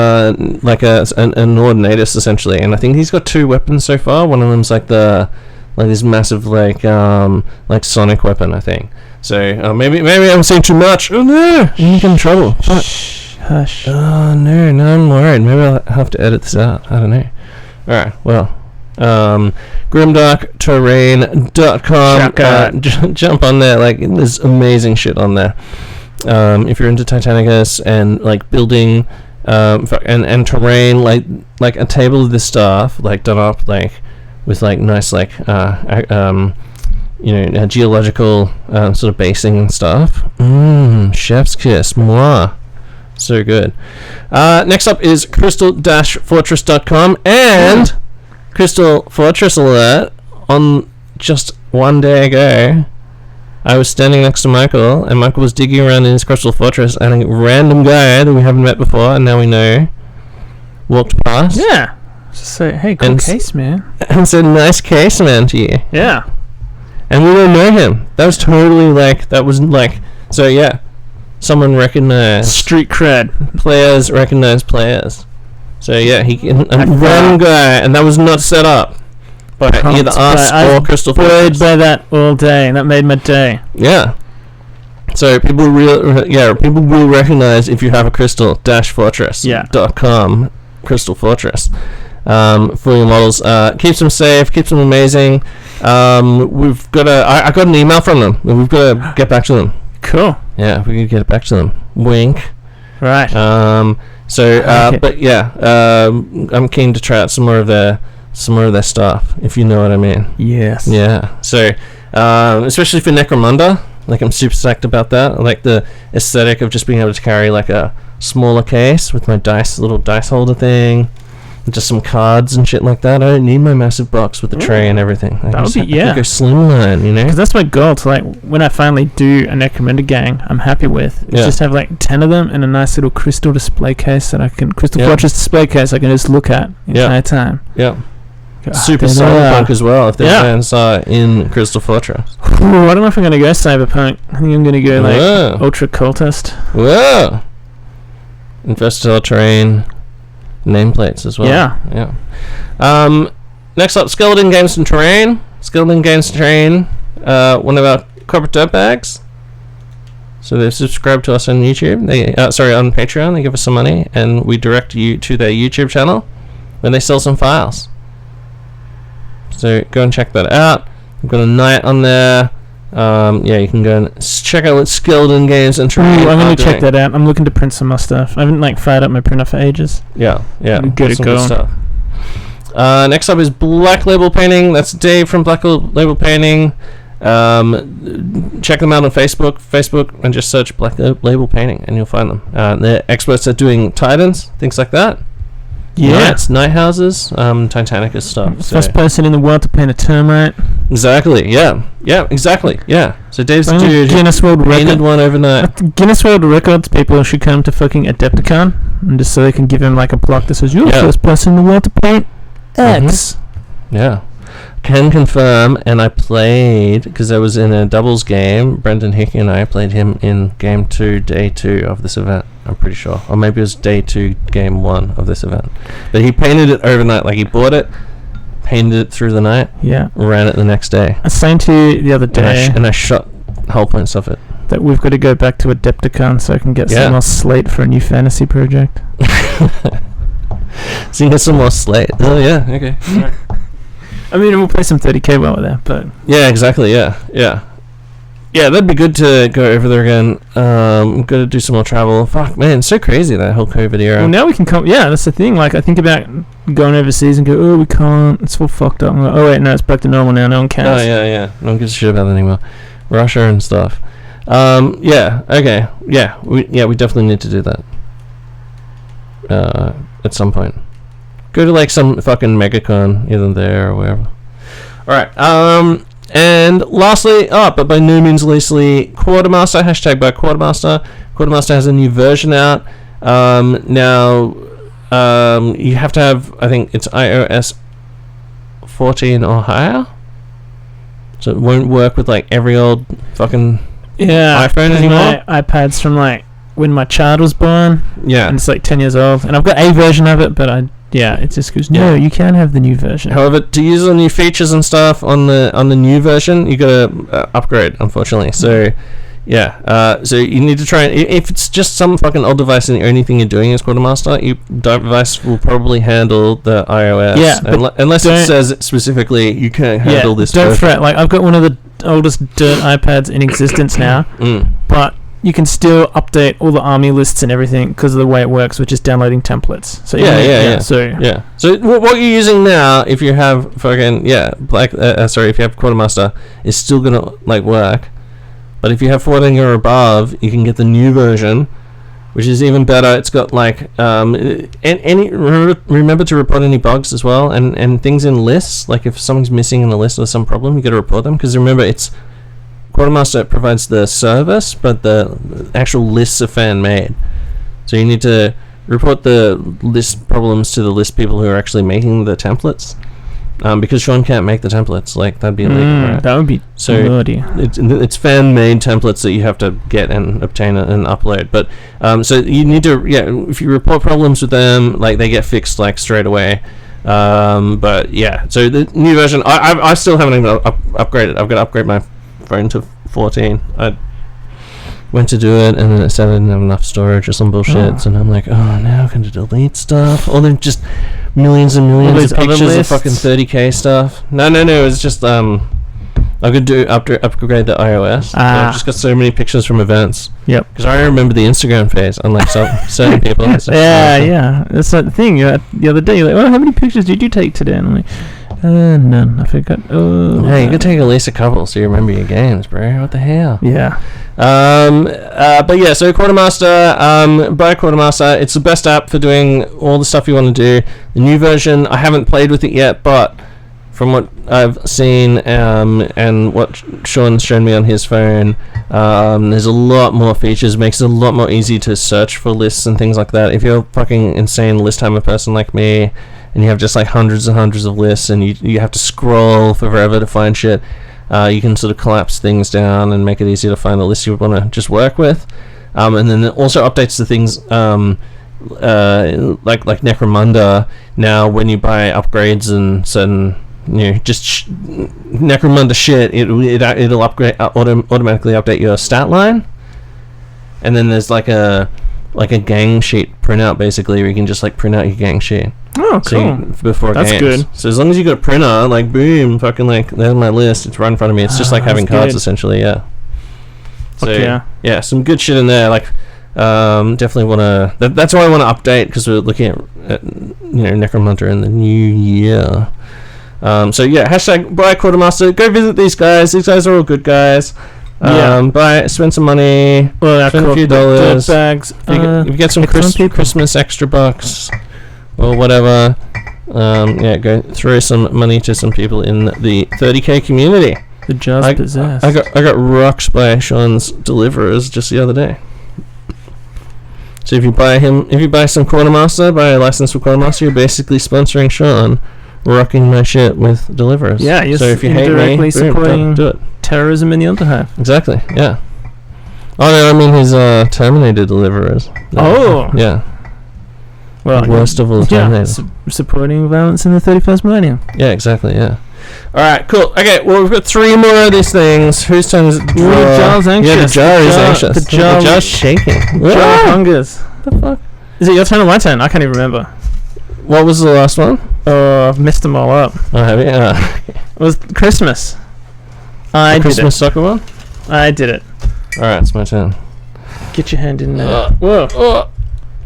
like an Ordinatus essentially, and I think he's got 2 weapons so far. One of them's like this massive like sonic weapon, I think. So maybe I'm saying too much. Oh no, I'm in trouble. Hush. Oh no, I'm worried. Maybe I'll have to edit this out. I don't know. All right, well. GrimdarkTerrain.com. Jump on there. Like, there's amazing shit on there. If you're into Titanicus and like building and terrain, like a table of this stuff, like done up like with like nice like geological sort of basing and stuff. Chef's kiss. Mwah. So good. Next up is crystal-fortress.com and Crystal Fortress alert. On just one day ago, I was standing next to Michael, and Michael was digging around in his Crystal Fortress, and a random guy that we haven't met before, and now we know, walked past. Yeah. Just say, hey, cool case, man. And said, nice case, man, to you. Yeah. And we don't know him. That was totally like, so yeah. Someone recognized. Street cred. Players recognize players. So yeah, a random guy, and that was not set up by either us or Crystal Fortress. By that all day, and that made my day. Yeah. So people will recognize if you have a crystal-fortress.com Crystal Fortress for your models. Keeps them safe, keeps them amazing. We've got I got an email from them. We've got to get back to them. Cool. Yeah, we can get back to them. Wink. Right. But yeah, I'm keen to try out some more of their stuff, if you know what I mean. Yes. Yeah. So, especially for Necromunda, like I'm super psyched about that. I like the aesthetic of just being able to carry like a smaller case with my little dice holder thing. Just some cards and shit like that. I don't need my massive box with the tray and everything. That would be go slimline, you know. Because that's my goal. To like when I finally do a Necromunda gang, I'm happy with. Just have like 10 of them in a nice little crystal display case that I can Fortress display case I can just look at the entire time. Yeah. Super cyberpunk as well. If their fans are in Crystal Fortress. Ooh, I don't know if I'm gonna go cyberpunk. I think I'm gonna go like ultra cultist. Whoa. Versatile terrain. Nameplates as well. Yeah. Next up, Skeleton Games and Terrain. Skeleton Games and Terrain, one of our corporate dirtbags. So they've subscribed to us on YouTube. On Patreon. They give us some money, and we direct you to their YouTube channel when they sell some files. So go and check that out. We've got a night on there. You can go and check out what Skeleton Games and Terrain. I'm going to check that out. I'm looking to print some more stuff. I haven't fired up my printer for ages. Yeah. Good stuff. Next up is Black Label Painting. That's Dave from Black Label Painting. Check them out on Facebook, and just search Black Label Painting, and you'll find them. They're experts at doing Titans, things like that. Yeah, night houses, Titanicus stuff. First person in the world to paint a termite. Exactly. Yeah. Exactly. Yeah. So Dave's dude Guinness World painted one overnight. Guinness World Records people should come to fucking Adepticon, and just so they can give him like a plaque that says you're the first person in the world to paint X. Yeah. Can confirm, and I played because I was in a doubles game. Brendan Hickey and I played him in game 2, day 2 of this event. I'm pretty sure, or maybe it was day 2, game 1 of this event. But he painted it overnight. Like he bought it, painted it through the night. Yeah. Ran it the next day. I was saying to you the other day, and I shot whole points of it. That we've got to go back to Adepticon so I can get some more slate for a new fantasy project. So you get some more slate. Oh yeah. Okay. Right. I mean, we'll play some 30k while we're there, but... Yeah, exactly, yeah. Yeah, that'd be good to go over there again. Got to do some more travel. Fuck, man, it's so crazy, that whole COVID era. Well, now we can come... Yeah, that's the thing. Like, I think about going overseas and go, oh, we can't. It's all fucked up. I'm like, oh, wait, no, it's back to normal now. No one cares. Oh, yeah. No one gives a shit about that anymore. Russia and stuff. Yeah, okay. Yeah, we definitely need to do that. At some point. Go to, like, some fucking megacon, either there or wherever. Alright, and lastly, but by no means leastly, Quartermaster, hashtag by Quartermaster. Quartermaster has a new version out. Now, you have to have, I think it's iOS 14 or higher. So it won't work with, like, every old fucking iPhone anymore. My iPad's from, like, when my child was born. Yeah. And it's, like, 10 years old. And I've got a version of it, but it just goes, no, you can have the new version. However, to use the new features and stuff on the new version, you gotta upgrade, unfortunately. So, yeah. So you need to try and... If it's just some fucking old device and the only thing you're doing is Quartermaster, your device will probably handle the iOS. Yeah, unless it says specifically you can't handle this don't version. fret. Like, I've got one of the oldest dirt iPads in existence now, but... You can still update all the army lists and everything because of the way it works, which is downloading templates. So So what you're using now, if you have fucking if you have Quartermaster, is still gonna like work. But if you have 14 or above, you can get the new version, which is even better. It's got like remember to report any bugs as well, and things in lists. Like if something's missing in a list or some problem, you got to report them because remember it's. Quartermaster provides the service, but the actual lists are fan-made. So you need to report the list problems to the list people who are actually making the templates. Because Sean can't make the templates, like that'd be illegal, right? That would be bloody. It's fan-made templates that you have to get and obtain and upload. But so you need to, if you report problems with them, like they get fixed like straight away. But yeah, so the new version, I still haven't even upgraded. I've got to upgrade my phone to 14. I went to do it and then it said I didn't have enough storage or some bullshit, and I'm like, oh, now I'm going to delete stuff. Or then just millions and millions of pictures of fucking 30k stuff. No, it's just I could upgrade the iOS. I've just got so many pictures from events. Yep. Because I remember the Instagram phase, unlike certain people. Yeah. That's the thing. The other day, you're like, well, how many pictures did you take today? And I'm like, none. I forgot. Hey, you could take at least a couple so you remember your games, bro. What the hell? Yeah. But yeah, so Quartermaster, buy Quartermaster. It's the best app for doing all the stuff you want to do. The new version, I haven't played with it yet, but from what I've seen and what Sean's shown me on his phone, there's a lot more features. Makes it a lot more easy to search for lists and things like that. If you're a fucking insane list hammer person like me, and you have just like hundreds and hundreds of lists, and you have to scroll for forever to find shit, you can sort of collapse things down and make it easier to find the list you want to just work with. And then it also updates the things like Necromunda. Now when you buy upgrades and certain Necromunda shit, it'll upgrade automatically update your stat line. And then there's like a gang sheet printout basically, where you can just like print out your gang sheet. Oh, cool. Before that's games. Good. So as long as you got a printer, like boom, fucking like there's my list. It's right in front of me. It's just like having cards essentially. Yeah. So yeah, some good shit in there. Like definitely want to. That's why I want to update, because we're looking at Necromunda in the new year. So yeah, hashtag buy Quartermaster. Go visit these guys. These guys are all good guys. Spend some money. Well, spend a few dollars. Dirtbags. If you get some Christmas extra bucks or whatever, go throw some money to some people in the 30k community. The just possessed. I got rocks by Sean's Deliverers just the other day. So if you buy some Quartermaster, buy a license for Quartermaster, you're basically sponsoring Sean, rocking my shit with Deliverers. Yeah, you're so if you hate me, supporting do it. Terrorism in the Underhive. Exactly. Yeah. Oh no, I mean his Terminator Deliverers. No. Yeah. Well, worst of all Terminator. Supporting violence in the 31st millennium. Yeah, exactly. Yeah. All right, cool. Okay, well, we've got 3 more of these things. Whose turn is it? The jar's anxious. Yeah, the jar is anxious. The jar's shaking. Jar hungers. What the fuck? Is it your turn or my turn? I can't even remember. What was the last one? Oh, I've messed them all up. Oh, have you? It was Christmas. I did Christmas it. soccer one? I did it. Alright, it's my turn. Get your hand in there. Whoa.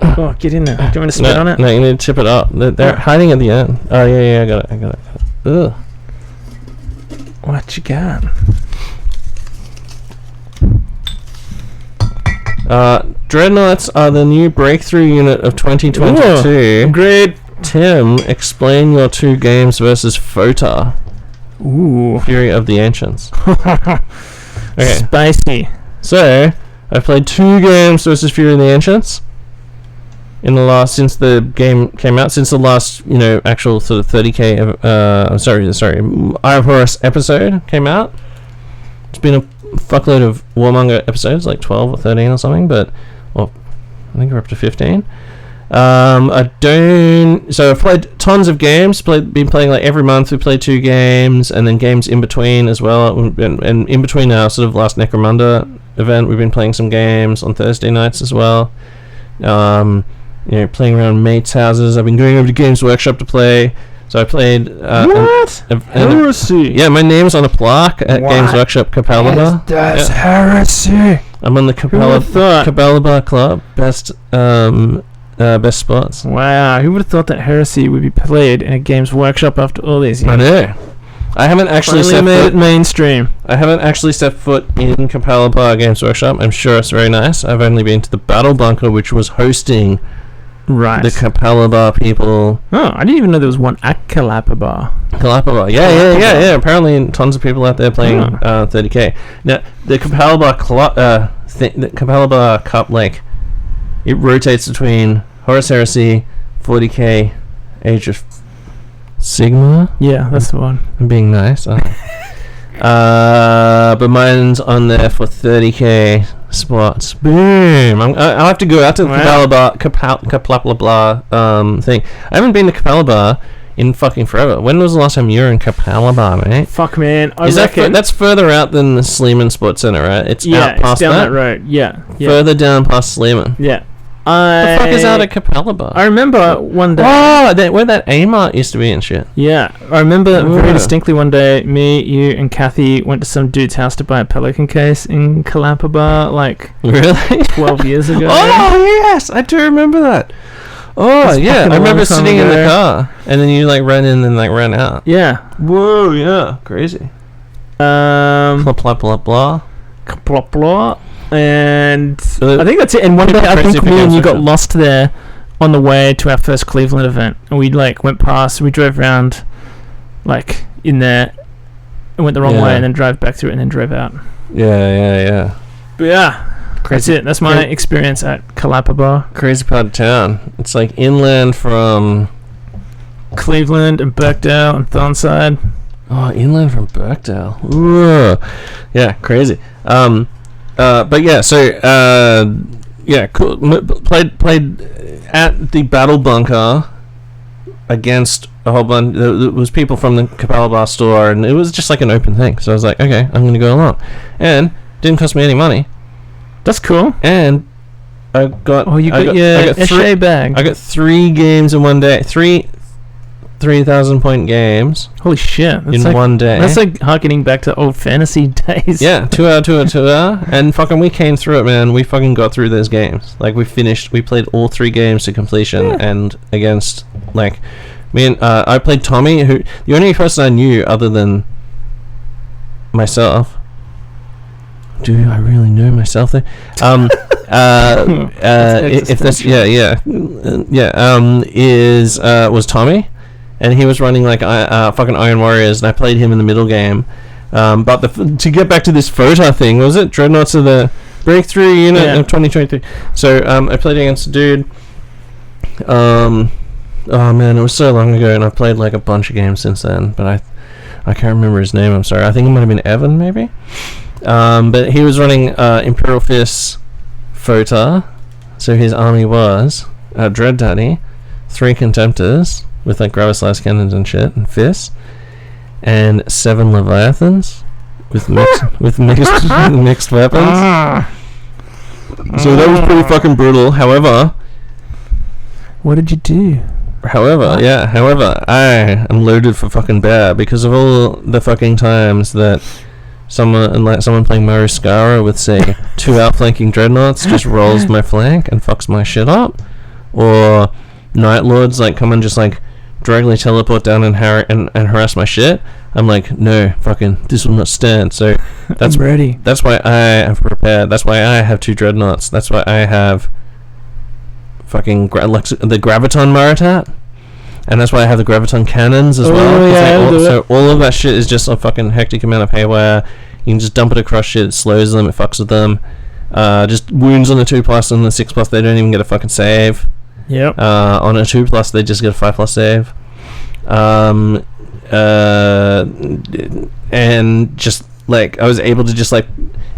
Oh, get in there. Do you want me to spit on it? No, you need to tip it up. They're hiding at the end. Oh, yeah, I got it. Ugh. What you got? Dreadnoughts are the new breakthrough unit of 2022. Ooh, great. Tim, explain your 2 games versus FOTA. Ooh. Fury of the Ancients. Okay. Spicy. So, I played 2 games versus Fury of the Ancients since the game came out, since the last, actual sort of 30k, sorry, Eye of Horus episode came out. It's been a fuckload of Warmonger episodes, like 12 or 13 or something, I think we're up to 15. I've played tons of games, been playing like every month. We played 2 games, and then games in between as well, and in between our sort of last Necromunda event, we've been playing some games on Thursday nights as well. Playing around mates' houses. I've been going over to Games Workshop to play. So I played... Heresy! Yeah, my name's on a plaque at Games Workshop Capalaba. That's Heresy! I'm on the Capalaba Club. Best spots. Wow, who would have thought that Heresy would be played in a Games Workshop after all these years? I know. I haven't actually made it mainstream. I haven't actually set foot in Capalaba Games Workshop. I'm sure it's very nice. I've only been to the Battle Bunker, which was hosting the Capalaba people. Oh, I didn't even know there was one at Capalaba. Yeah. Apparently, tons of people out there playing 30k. Now, the Capalaba the Capalaba Cup, it rotates between Horus Heresy, 40k, Age of Sigma. Yeah, that's the one. I'm being nice. But mine's on there for 30k spots. Boom! I'll have to go out to the Capalaba thing. I haven't been to Capalaba in fucking forever. When was the last time you were in Capalaba, mate? Fuck, man. That's further out than the Sleeman Sports Centre, right? It's out past down that road. Yeah. Further down past Sleeman. Yeah. The fuck is out at Capalaba? I remember one day. Oh, where that A-Mart used to be and shit. Yeah, I remember very distinctly one day. Me, you, and Kathy went to some dude's house to buy a Pelican case in Capalaba, really 12 years ago. Oh yes, I do remember that. Oh yeah, I remember sitting in the car, and then you ran in and ran out. Yeah. Whoa, yeah, crazy. Blah blah blah blah. Blah blah. And I think that's it. And one day I think me and you got lost there on the way to our first Cleveland event, and we went past. We drove around in there and went the wrong way, and then drove back through it, and then drove out. Yeah. But yeah, that's it. That's my experience at Capalaba. Crazy part of town. It's inland from Cleveland and Birkdale and Thornside. Oh, inland from Birkdale. Ooh. Yeah, crazy. But yeah, so cool. Played at the Battle Bunker against a whole bunch. There was people from the Capalaba store, and it was just an open thing. So I was like, okay, I'm gonna go along, and didn't cost me any money. That's cool. And I got your Esche bag. I got 3 games in one day. 3,000 point games. Holy shit! In one day. That's harkening back to old fantasy days. Yeah, 2 hour, and fucking we came through it, man. We fucking got through those games. We played all 3 games to completion, and against me and I played Tommy, who the only person I knew other than myself. Do I really know myself there? If that's was Tommy. And he was running fucking Iron Warriors, and I played him in the middle game. But to get back to this FOTA thing, was it? Dreadnoughts are the breakthrough unit of 2023. So I played against a dude. Oh man, it was so long ago, and I've played a bunch of games since then. But I can't remember his name. I'm sorry. I think it might have been Evan, maybe. But he was running Imperial Fist FOTA. So his army was Dread Daddy, 3 Contemptors with Gravis cannons and shit, and fists, and 7 Leviathans with mixed weapons. So that was pretty fucking brutal. However, what did you do? However, I am loaded for fucking bear because of all the fucking times that someone playing Mariskara with, say, 2 outflanking dreadnoughts just rolls my flank and fucks my shit up, or Night Lords like come and just like directly teleport down and harass my shit. I'm like, no, fucking, this will not stand. So that's ready. That's why I have prepared. That's why I have 2 dreadnoughts. That's why I have fucking the Graviton Maritat, and that's why I have the Graviton cannons as well. Yeah, so all of that shit is just a fucking hectic amount of haywire. You can just dump it across shit. It slows them. It fucks with them. Just wounds on the 2+ and the 6+. They don't even get a fucking save. Yep. On a 2+, they just get a 5+ save. And just like I was able to just like,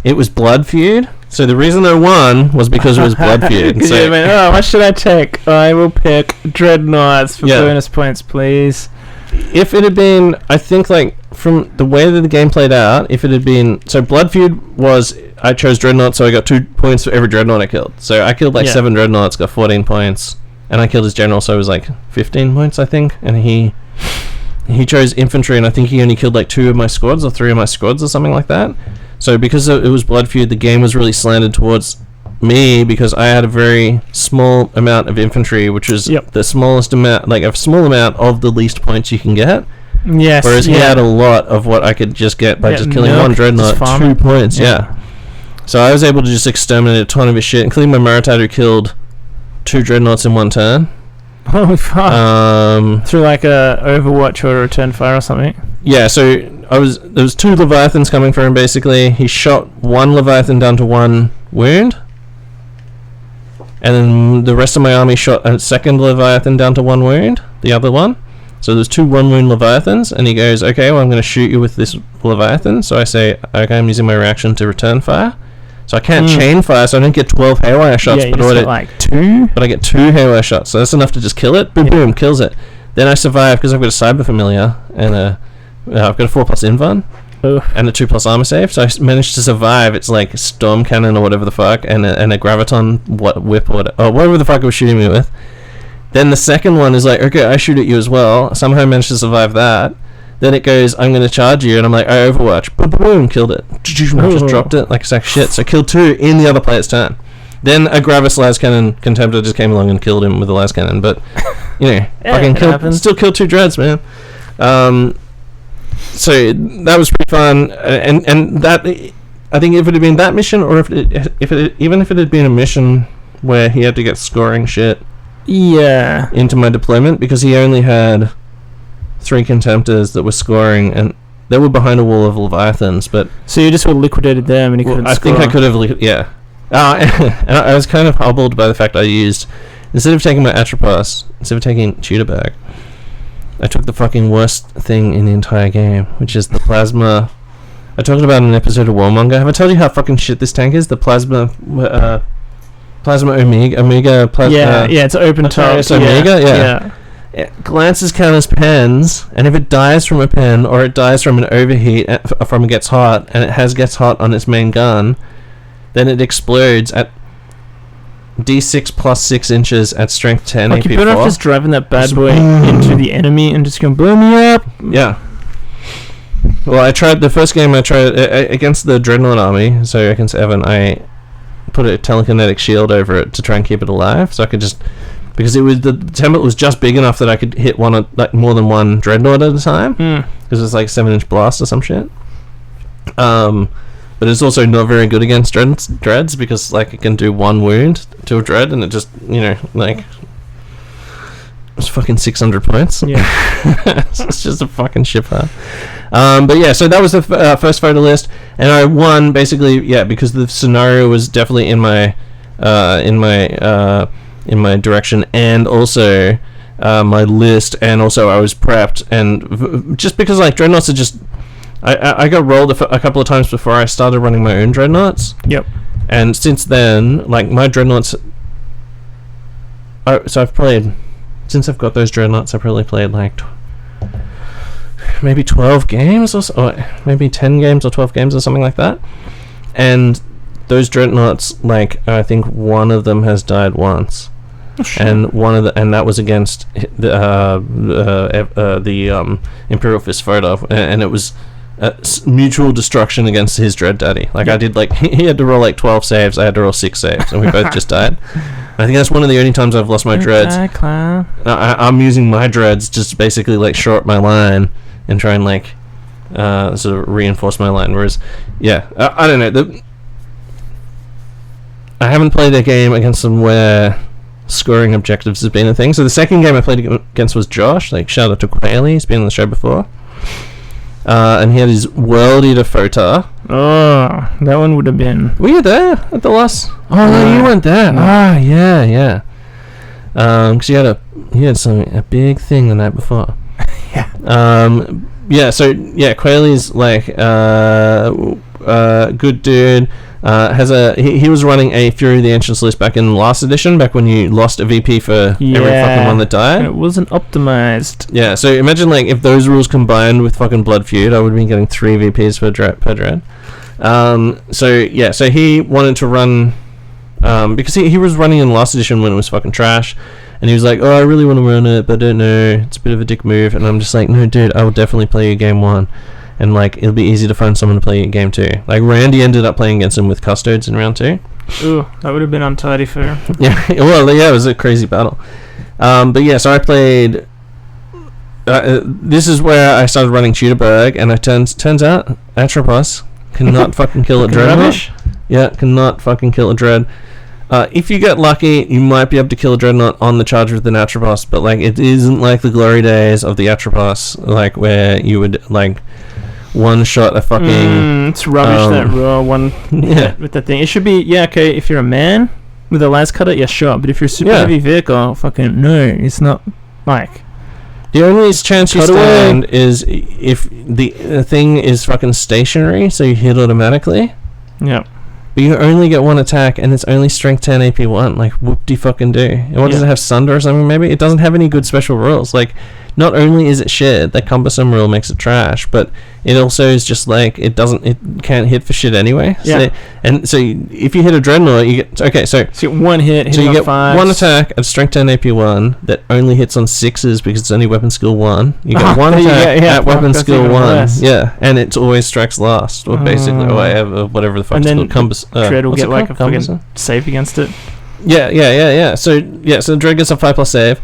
it was blood feud. So the reason I won was because it was blood feud. So you went, what should I take? I will pick dreadnoughts for bonus points, please. If it had been, I think like from the way that the game played out, if it had been, so blood feud was, I chose dreadnought, so I got 2 points for every dreadnought I killed. So I killed 7 dreadnoughts, got 14 points, and I killed his general, so it was like 15 points, I think. And he chose infantry, and I think he only killed like 2 of my squads or 3 of my squads or something like that. So because it was blood feud, the game was really slanted towards me because I had a very small amount of infantry, which is the smallest amount, like a small amount of the least points you can get. Yes. Whereas he had a lot of what I could just get by just killing 1 dreadnought, 2 points. Yeah. So I was able to just exterminate a ton of his shit, including my Maritat, who killed 2 dreadnoughts in 1 turn. Holy fuck. Through like a Overwatch or a return fire or something. Yeah, so there was 2 Leviathans coming for him basically. He shot 1 Leviathan down to 1 wound. And then the rest of my army shot a second Leviathan down to 1 wound, the other one. So there's 2 1-wound Leviathans, and he goes, okay, well I'm going to shoot you with this Leviathan. So I say, okay, I'm using my reaction to return fire. So I can't chain fire, so I don't get 12 haywire shots, but I get like 2. But I get 2 haywire shots, so that's enough to just kill it. Boom, boom, kills it. Then I survive because I've got a Cyber Familiar and I've got a 4+ Invuln and a 2+ armor save. So I managed to survive. It's like Storm Cannon or whatever the fuck, and a Graviton whip or whatever the fuck it was shooting me with. Then the second one is like, okay, I shoot at you as well. Somehow I managed to survive that. Then it goes, I'm going to charge you, and I'm like, I Overwatch. Boom, boom, killed it. Just dropped it like a sack of shit. So I killed 2 in the other player's turn. Then a Gravis Las Cannon Contemptor just came along and killed him with the Las Cannon. But, you know, still killed 2 dreads, man. So that was pretty fun. And that, I think if it had been that mission, or even if it had been a mission where he had to get scoring shit into my deployment, because he only had 3 Contemptors that were scoring, and they were behind a wall of Leviathans, but... So you just would have liquidated them and he couldn't score? I think I could have... and I was kind of hobbled by the fact I used... Instead of taking my Atropos, instead of taking Tudor, I took the fucking worst thing in the entire game, which is the Plasma... I talked about in an episode of Warmonger. Have I told you how fucking shit this tank is? The Plasma Omega Plasma... Yeah, it's open top. It's Omega, yeah. It glances counters pens, and if it dies from a pen or it dies from an overheat from it gets hot, and it gets hot on its main gun, then it explodes at D6 plus 6 inches at strength 10 AP4. You better off just driving that bad boy into the enemy and just going, blow me up. Yeah. Well, I tried the first game. I tried against the Dreadnought army. So against Evan, I put a telekinetic shield over it to try and keep it alive, so I could just. Because the template was just big enough that I could hit more than one Dreadnought at a time. Because it's like 7-inch blast or some shit. But it's also not very good against dreads because like it can do 1 wound to a dread and it just, you know, like it's fucking 600 points. Yeah. It's just a fucking shipper. But yeah, so that was the first photo list, and I won basically because the scenario was definitely in my direction, and also my list, and also I was prepped, and just because like dreadnoughts are just I got rolled a couple of times before I started running my own dreadnoughts. Yep. And since then, like my dreadnoughts, so I've played, since I've got those dreadnoughts, I've probably played like maybe 12 games or maybe 10 games or 12 games or something like that, and those dreadnoughts, like I think one of them has died once. and that was against the Imperial Fist photo, and it was mutual destruction against his Dread Daddy. Like, I did, like, he had to roll like 12 saves, I had to roll 6 saves, and we both just died. I think that's one of the only times I've lost my dreads. I'm using my dreads just basically like short my line and try and like sort of reinforce my line. Whereas, I don't know. I haven't played a game against them where scoring objectives has been a thing. So the second game I played against was Josh. Like, shout out to Quayle, he's been on the show before. And he had his World Eater Photar. Oh, that one would have been... Were you there at the last... Oh, no, you weren't there. Yeah. Because he had a big thing the night before. Quayle's like good dude. He was running a Fury of the Ancients list back in last edition, back when you lost a VP for every fucking one that died. It wasn't optimized. Yeah, so imagine like if those rules combined with fucking Blood Feud, I would have been getting 3 VPs per dread. So he wanted to run because he was running in last edition when it was fucking trash, and he was like, oh, I really want to run it, but I don't know, it's a bit of a dick move. And I'm just like, no dude, I will definitely play you game 1. And like, it'll be easy to find someone to play in game 2. Like, Randy ended up playing against him with Custodes in round 2. Ooh, that would have been untidy for him. It was a crazy battle. So I played... this is where I started running Dirtbags, and it turns out Atropos cannot fucking kill a Dreadnought. Yeah, cannot fucking kill a Dread. If you get lucky, you might be able to kill a Dreadnought on the charge with an Atropos, but like, it isn't like the glory days of the Atropos, like where you would like one shot a fucking... it's rubbish, that raw one with that thing. It should be, okay, if you're a man with a las cutter, sure, but if you're a super heavy vehicle, fucking no, it's not like... The only chance you stand is if the thing is fucking stationary, so you hit automatically. Yeah. But you only get 1 attack, and it's only strength 10 AP 1. Like, whoop-de-fucking-do. And what does it have? Sunder or something, maybe? It doesn't have any good special rules. Like, not only is it shit, that cumbersome rule makes it trash, but it also is just like, it can't hit for shit anyway. Yeah. So if you hit a Dreadnought, you get... Okay, so you get 1 hit, so you get 5s. 1 attack at strength 10 AP 1 that only hits on 6s because it's only weapon skill 1. You get 1 attack at weapon skill 1. Less. Yeah, and it always strikes last, or basically, or whatever the fuck it's called. Dread will get like a fucking save against it. Yeah. So Dread gets a 5+ save.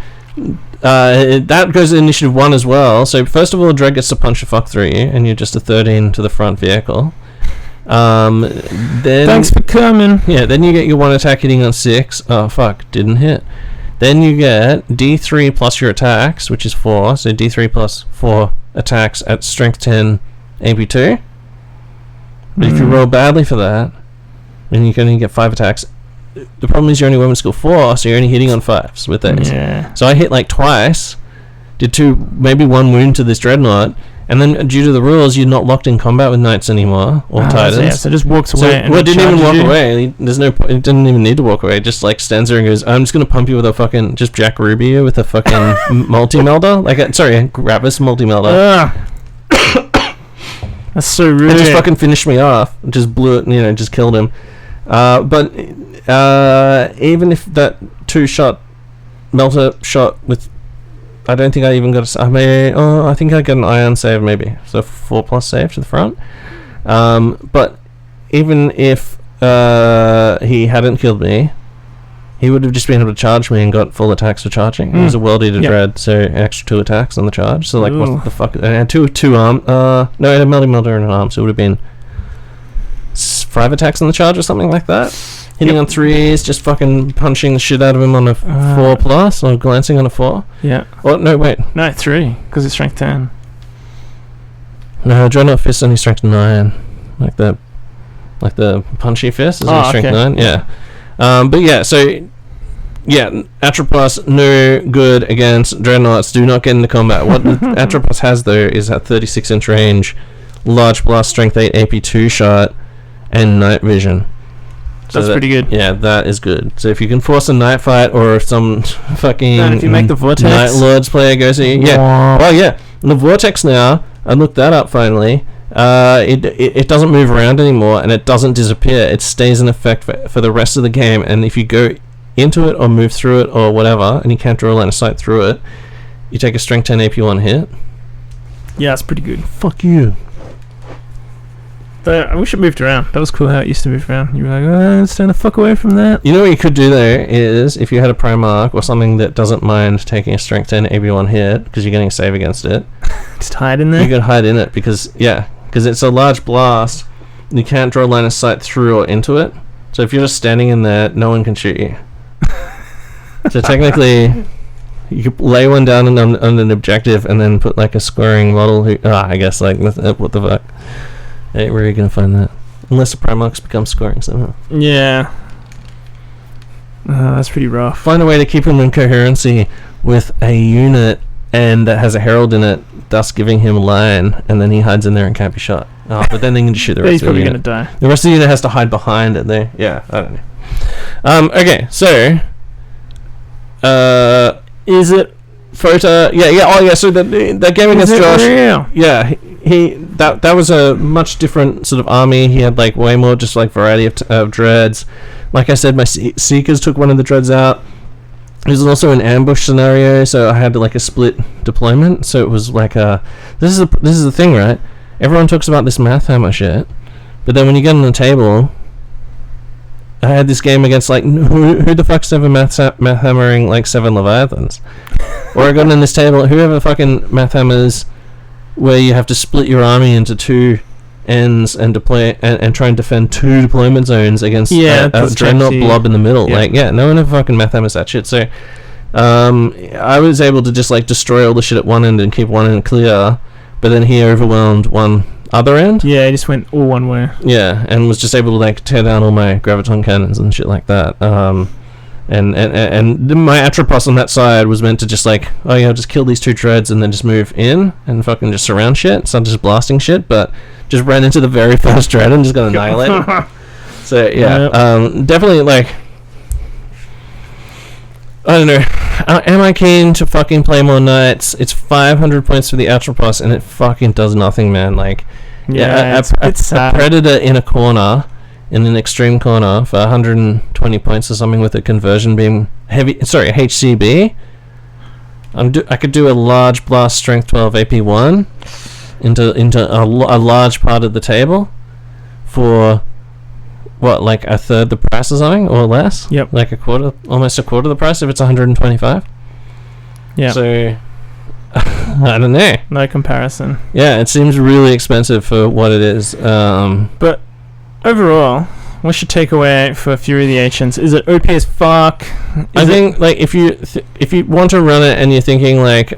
That goes to initiative 1 as well. So first of all, Dread gets to punch the fuck through you, and you're just a 13 to the front vehicle. Then thanks for coming. Yeah, then you get your 1 attack hitting on 6. Oh fuck, didn't hit. Then you get D3 plus your attacks, which is 4. So D3 plus 4 attacks at strength 10 AP2. But if you roll badly for that, then you can only get 5 attacks. The problem is you're only weapon skill 4, so you're only hitting on 5s with those. Yeah. So I hit like twice, did 2, maybe 1 wound to this Dreadnought, and then due to the rules, you're not locked in combat with Knights anymore, or Titans. So it just walks away. It didn't even walk away. There's no point. It didn't even need to walk away. It just like stands there and goes, I'm just going to pump you with a fucking, just Jack Ruby you with a fucking multi-melder. Gravis multi-melder. That's so rude. It just fucking finished me off. Just blew it, just killed him. But even if that 2-shot melter shot with, I don't think I even got I think I got an iron save maybe, so 4+ save to the front. But even if he hadn't killed me, he would have just been able to charge me and got full attacks for charging. It was a World Eater Dread, so an extra 2 attacks on the charge. So like, what the fuck? And I had 2 arm. No, I had a melter and an arm, so it would have been 5 attacks on the charge or something like that. Hitting on 3s, just fucking punching the shit out of him on a 4+, or glancing on a 4. Yeah. Oh, no, wait. No, 3, because it's strength 10. No, Dreadnought Fist only strength 9. Like the punchy fist is only strength 9. Yeah. But yeah, so... Yeah, Atropos, no good against Dreadnoughts. Do not get into combat. What Atropos has, though, is that 36-inch range, large blast, strength 8, AP2 shot, and night vision. So that's pretty good. Yeah, that is good. So if you can force a night fight, or if some fucking if you make the Vortex Night Lords player goes in, the Vortex now, I looked that up finally. It doesn't move around anymore, and it doesn't disappear. It stays in effect for the rest of the game. And if you go into it or move through it or whatever, and you can't draw a line of sight through it, you take a strength 10 AP1 hit. Yeah, it's pretty good. Fuck you. But I wish it moved around. That was cool how it used to move around. You were like, oh, it's time to fuck away from that. You know what you could do there is, if you had a Primarch or something that doesn't mind taking a strength 10 AP1 hit, because you're getting a save against it. Just hide in there? You could hide in it, because it's a large blast. You can't draw a line of sight through or into it. So if you're just standing in there, no one can shoot you. So technically, you could lay one down on an objective and then put like a scoring model I guess like, what the fuck. Hey, where are you going to find that? Unless the Primarchs become scoring somehow. Yeah. That's pretty rough. Find a way to keep him in coherency with a unit and that has a herald in it, thus giving him a line, and then he hides in there and can't be shot. Oh, but then they can just shoot the rest of the unit. He's probably going to die. The rest of the unit has to hide behind it there. Yeah, I don't know. Okay, so... is it... Fota... Yeah, so that game against Josh... Real? Yeah, that was a much different sort of army. He had like way more just like variety of dreads. Like I said, my Seekers took one of the dreads out. It was also an ambush scenario, so I had like a split deployment. So it was like this is the thing, right? Everyone talks about this math hammer shit, but then when you get on the table, I had this game against like who the fuck's ever math hammering like 7 Leviathans? Or I got on this table, whoever fucking math hammers where you have to split your army into 2 ends and deploy and try and defend 2 deployment zones against a dreadnought blob in the middle. Yeah. No one ever fucking math hammers that shit. So I was able to just like destroy all the shit at one end and keep one end clear, but then he overwhelmed one other end. Yeah, he just went all one way. Yeah, and was just able to like tear down all my graviton cannons and shit like that. And my Atropos on that side was meant to just like, just kill these 2 dreads and then just move in and fucking just surround shit. It's not just blasting shit, but just ran into the very first dread and just got annihilated. So yeah, definitely like, I don't know. Am I keen to fucking play more knights? It's 500 points for the Atropos and it fucking does nothing, man. Like, a predator in a corner, in an extreme corner for 120 points or something with a conversion beam HCB. I could do a large blast strength 12 AP1 into a large part of the table for what, like a third the price or something, or less. Yep. Like almost a quarter the price if it's 125. Yeah. So I don't know. No comparison. Yeah, it seems really expensive for what it is. But overall, what's your takeaway for Fury of the Ancients? Is it OP as fuck? I think like if you want to run it and you're thinking like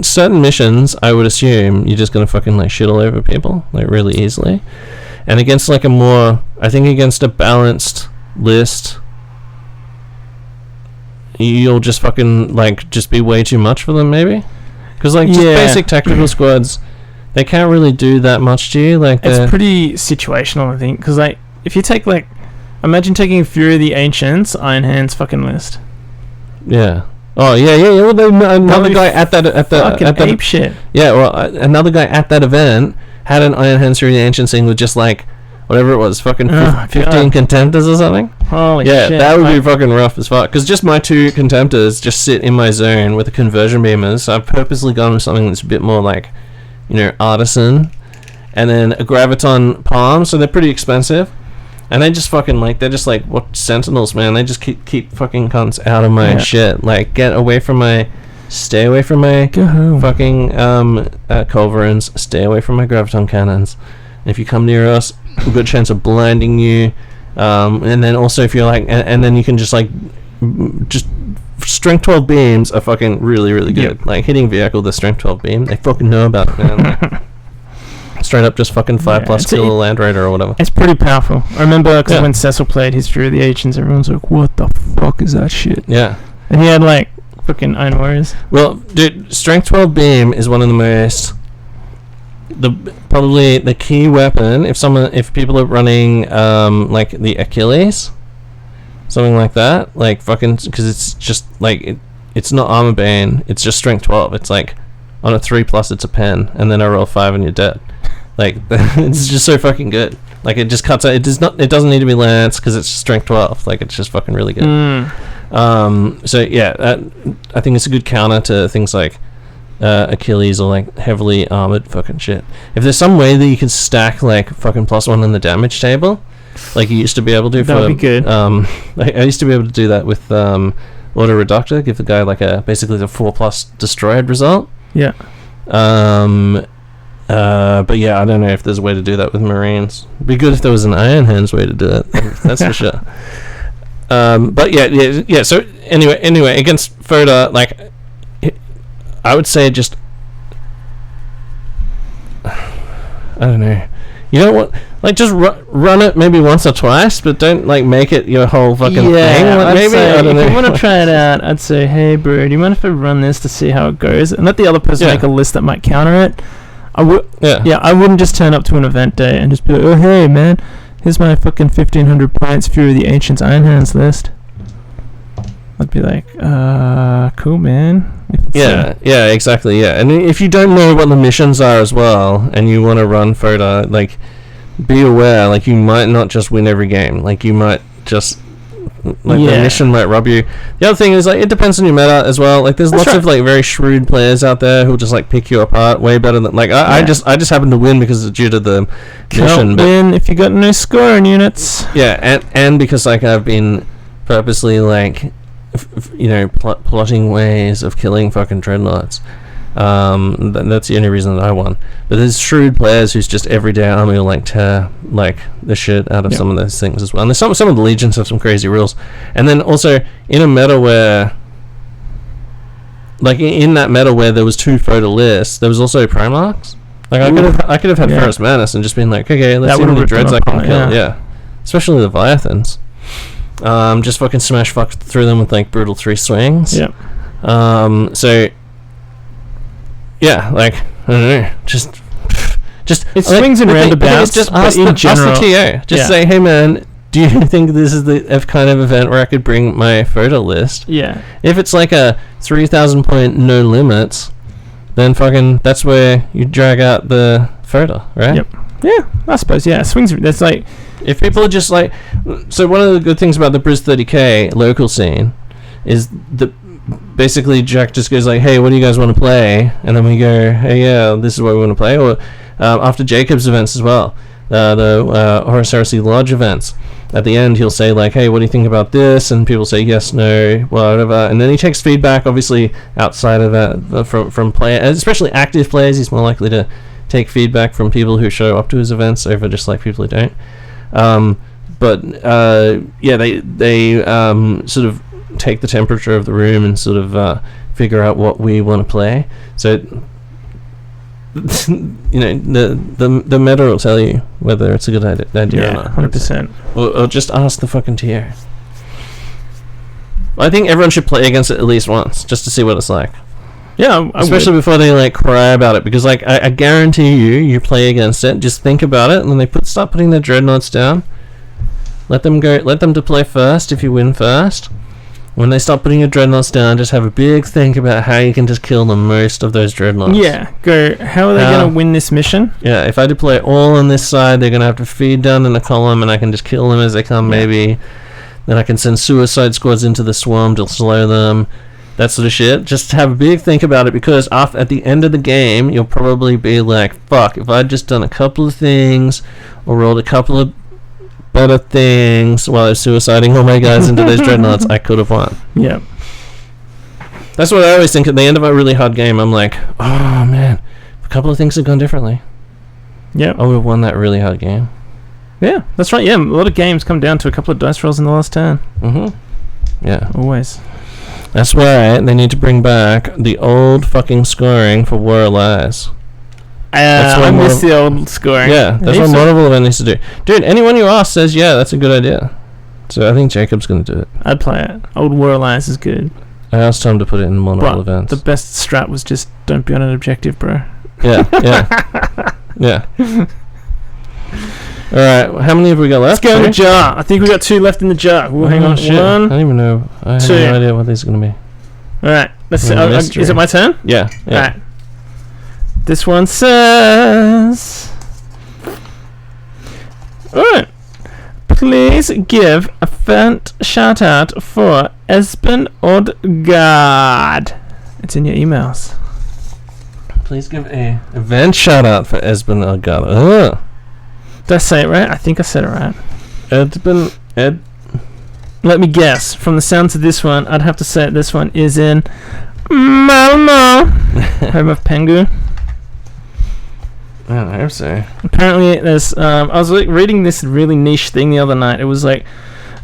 certain missions, I would assume you're just gonna fucking like shit all over people like really easily, and against like against a balanced list, you'll just fucking like just be way too much for them maybe, because like just basic tactical squads, they can't really do that much to you. Like it's pretty situational, I think, because like if you take like, imagine taking Fury of the Ancients Iron Hands fucking list. Yeah. Oh yeah. Well, another guy at that ape shit. Yeah. Well, another guy at that event had an Iron Hands Fury of the Ancients thing with just like whatever it was, fucking 15 contemptors or something. Holy shit. Yeah, that would be fucking rough as fuck. Because just my 2 contemptors just sit in my zone with the conversion beamers. So I've purposely gone with something that's a bit more like, artisan, and then a graviton palm. So they're pretty expensive. And they just fucking like, what sentinels, man? They just keep fucking cunts out of my shit. Like, stay away from my fucking culverins, stay away from my graviton cannons. And if you come near us, a good chance of blinding you. And then also if you're like, and then you can just like, just strength 12 beams are fucking really, really good. Yep. Like hitting vehicle with a strength 12 beam, they fucking know about it, man. Like, straight up just fucking 5+ kill a Land Raider or whatever. It's pretty powerful. I remember because when Cecil played his Fury of the Ancients, everyone's like, what the fuck is that shit? Yeah. And he had like fucking Iron Warriors. Well, dude, strength 12 beam is one of the most, probably the key weapon if people are running like the Achilles, something like that, like fucking, because it's just like it's not armor bane, it's just strength 12. It's like on a 3+ it's a pen, and then I roll 5 and you're dead. Like it's just so fucking good. Like it just cuts out. It doesn't need to be lance because it's strength 12. Like it's just fucking really good. So yeah, I think it's a good counter to things like Achilles or like heavily armored fucking shit. If there's some way that you can stack like fucking +1 in the damage table, like you used to be able to, that'd be good. I used to be able to do that with Auto Reductor, give the guy like basically the 4+ destroyed result. Yeah. But yeah, I don't know if there's a way to do that with Marines. It'd be good if there was an Iron Hands way to do it. That's for sure. But yeah. So anyway, against Foda, like I would say just I don't know. You know what? Like just run it maybe once or twice, but don't like make it your whole fucking thing. Like, maybe say, I don't know. If you want to try it out, I'd say, hey bro, do you mind if I run this to see how it goes, and let the other person make a list that might counter it. I wouldn't just turn up to an event day and just be like, oh hey man, here's my fucking 1500 points Fury of the Ancients Iron Hands list. I'd be like, cool man. Yeah, exactly, yeah. And if you don't know what the missions are as well, and you want to run Foda, like, be aware, like, you might not just win every game. Like, you might just, like, the mission might rob you. The other thing is, like, it depends on your meta as well. Like, there's lots of, like, very shrewd players out there who'll just, like, pick you apart way better than, like, I just happen to win because it's due to the mission. Can't win if you got no scoring units. Yeah, and because, like, I've been purposely, like, plotting ways of killing fucking dreadnoughts. That's the only reason that I won. But there's shrewd players who's just everyday army will like tear like the shit out of some of those things as well. And there's some of the legions have some crazy rules. And then also in a meta where, like in that meta where there was 2 Foda lists, there was also Primarchs. Like I could have had Ferrous Manus and just been like, okay, let's see how many dreads I can kill. Yeah, especially the Leviathans. Just fucking smash fuck through them with like brutal 3 swings. Yep. So yeah, like I don't know, just it swings and roundabouts. Just ask the TO. Just say, hey man, do you think this is the kind of event where I could bring my Foda list? Yeah. If it's like a 3,000 point no limits, then fucking that's where you drag out the Foda, right? Yep. Yeah, I suppose. Yeah, swings. That's like. If people are just like, so one of the good things about the Briz 30k local scene is that basically Jack just goes like, hey, what do you guys want to play? And then we go, hey, yeah, this is what we want to play. Or after Jacob's events as well, the Horus Heresy Lodge events, at the end he'll say like, hey, what do you think about this? And people say yes, no, whatever. And then he takes feedback, obviously outside of that from players, especially active players. He's more likely to take feedback from people who show up to his events over just like people who don't. They sort of take the temperature of the room and sort of figure out what we want to play. So the meta will tell you whether it's a good idea or not. 100%. Or just ask the fucking TO. I think everyone should play against it at least once just to see what it's like. Yeah, especially before they like cry about it, because like I guarantee you play against it, just think about it, and then they start putting their dreadnoughts down. Let them deploy first. If you win first, when they start putting your dreadnoughts down, just have a big think about how you can just kill the most of those dreadnoughts. Yeah, go. How are they gonna win this mission? Yeah, if I deploy all on this side, they're gonna have to feed down in a column, and I can just kill them as they come. Maybe then I can send suicide squads into the swarm to slow them. That sort of shit. Just have a big think about it, because at the end of the game, you'll probably be like, fuck, if I'd just done a couple of things, or rolled a couple of better things while I was suiciding all my guys into those dreadnoughts, I could have won. Yeah. That's what I always think at the end of a really hard game. I'm like, oh man, a couple of things have gone differently. Yeah. I would have won that really hard game. Yeah, that's right. Yeah, a lot of games come down to a couple of dice rolls in the last turn. Mm-hmm. Yeah. Always. That's why they need to bring back the old fucking scoring for War of Lies. I miss the old scoring. Yeah, that's what Multiple Event needs to do. Dude, anyone you ask says, yeah, that's a good idea. So I think Jacob's going to do it. I'd play it. Old War of Lies is good. I asked Tom to put it in Multiple Events. The best strat was just don't be on an objective, bro. Yeah. Yeah. Alright, how many have we got left? Let's go in the jar. I think we got 2 left in the jar. Well, hang on. Shit. I don't even know. I have no idea what these are going to be. Alright, let's see. Is it my turn? Yeah. Alright. This one says... Alright. Please give a vent shout out for Espen Odgaard. It's in your emails. Please give a event shout out for Esben Elgato. Did I say it right? I think I said it right. Ed. Let me guess. From the sounds of this one, I'd have to say this one is in Malmo, home of Pengu. I don't know, so. Apparently, there's. I was reading this really niche thing the other night. It was like,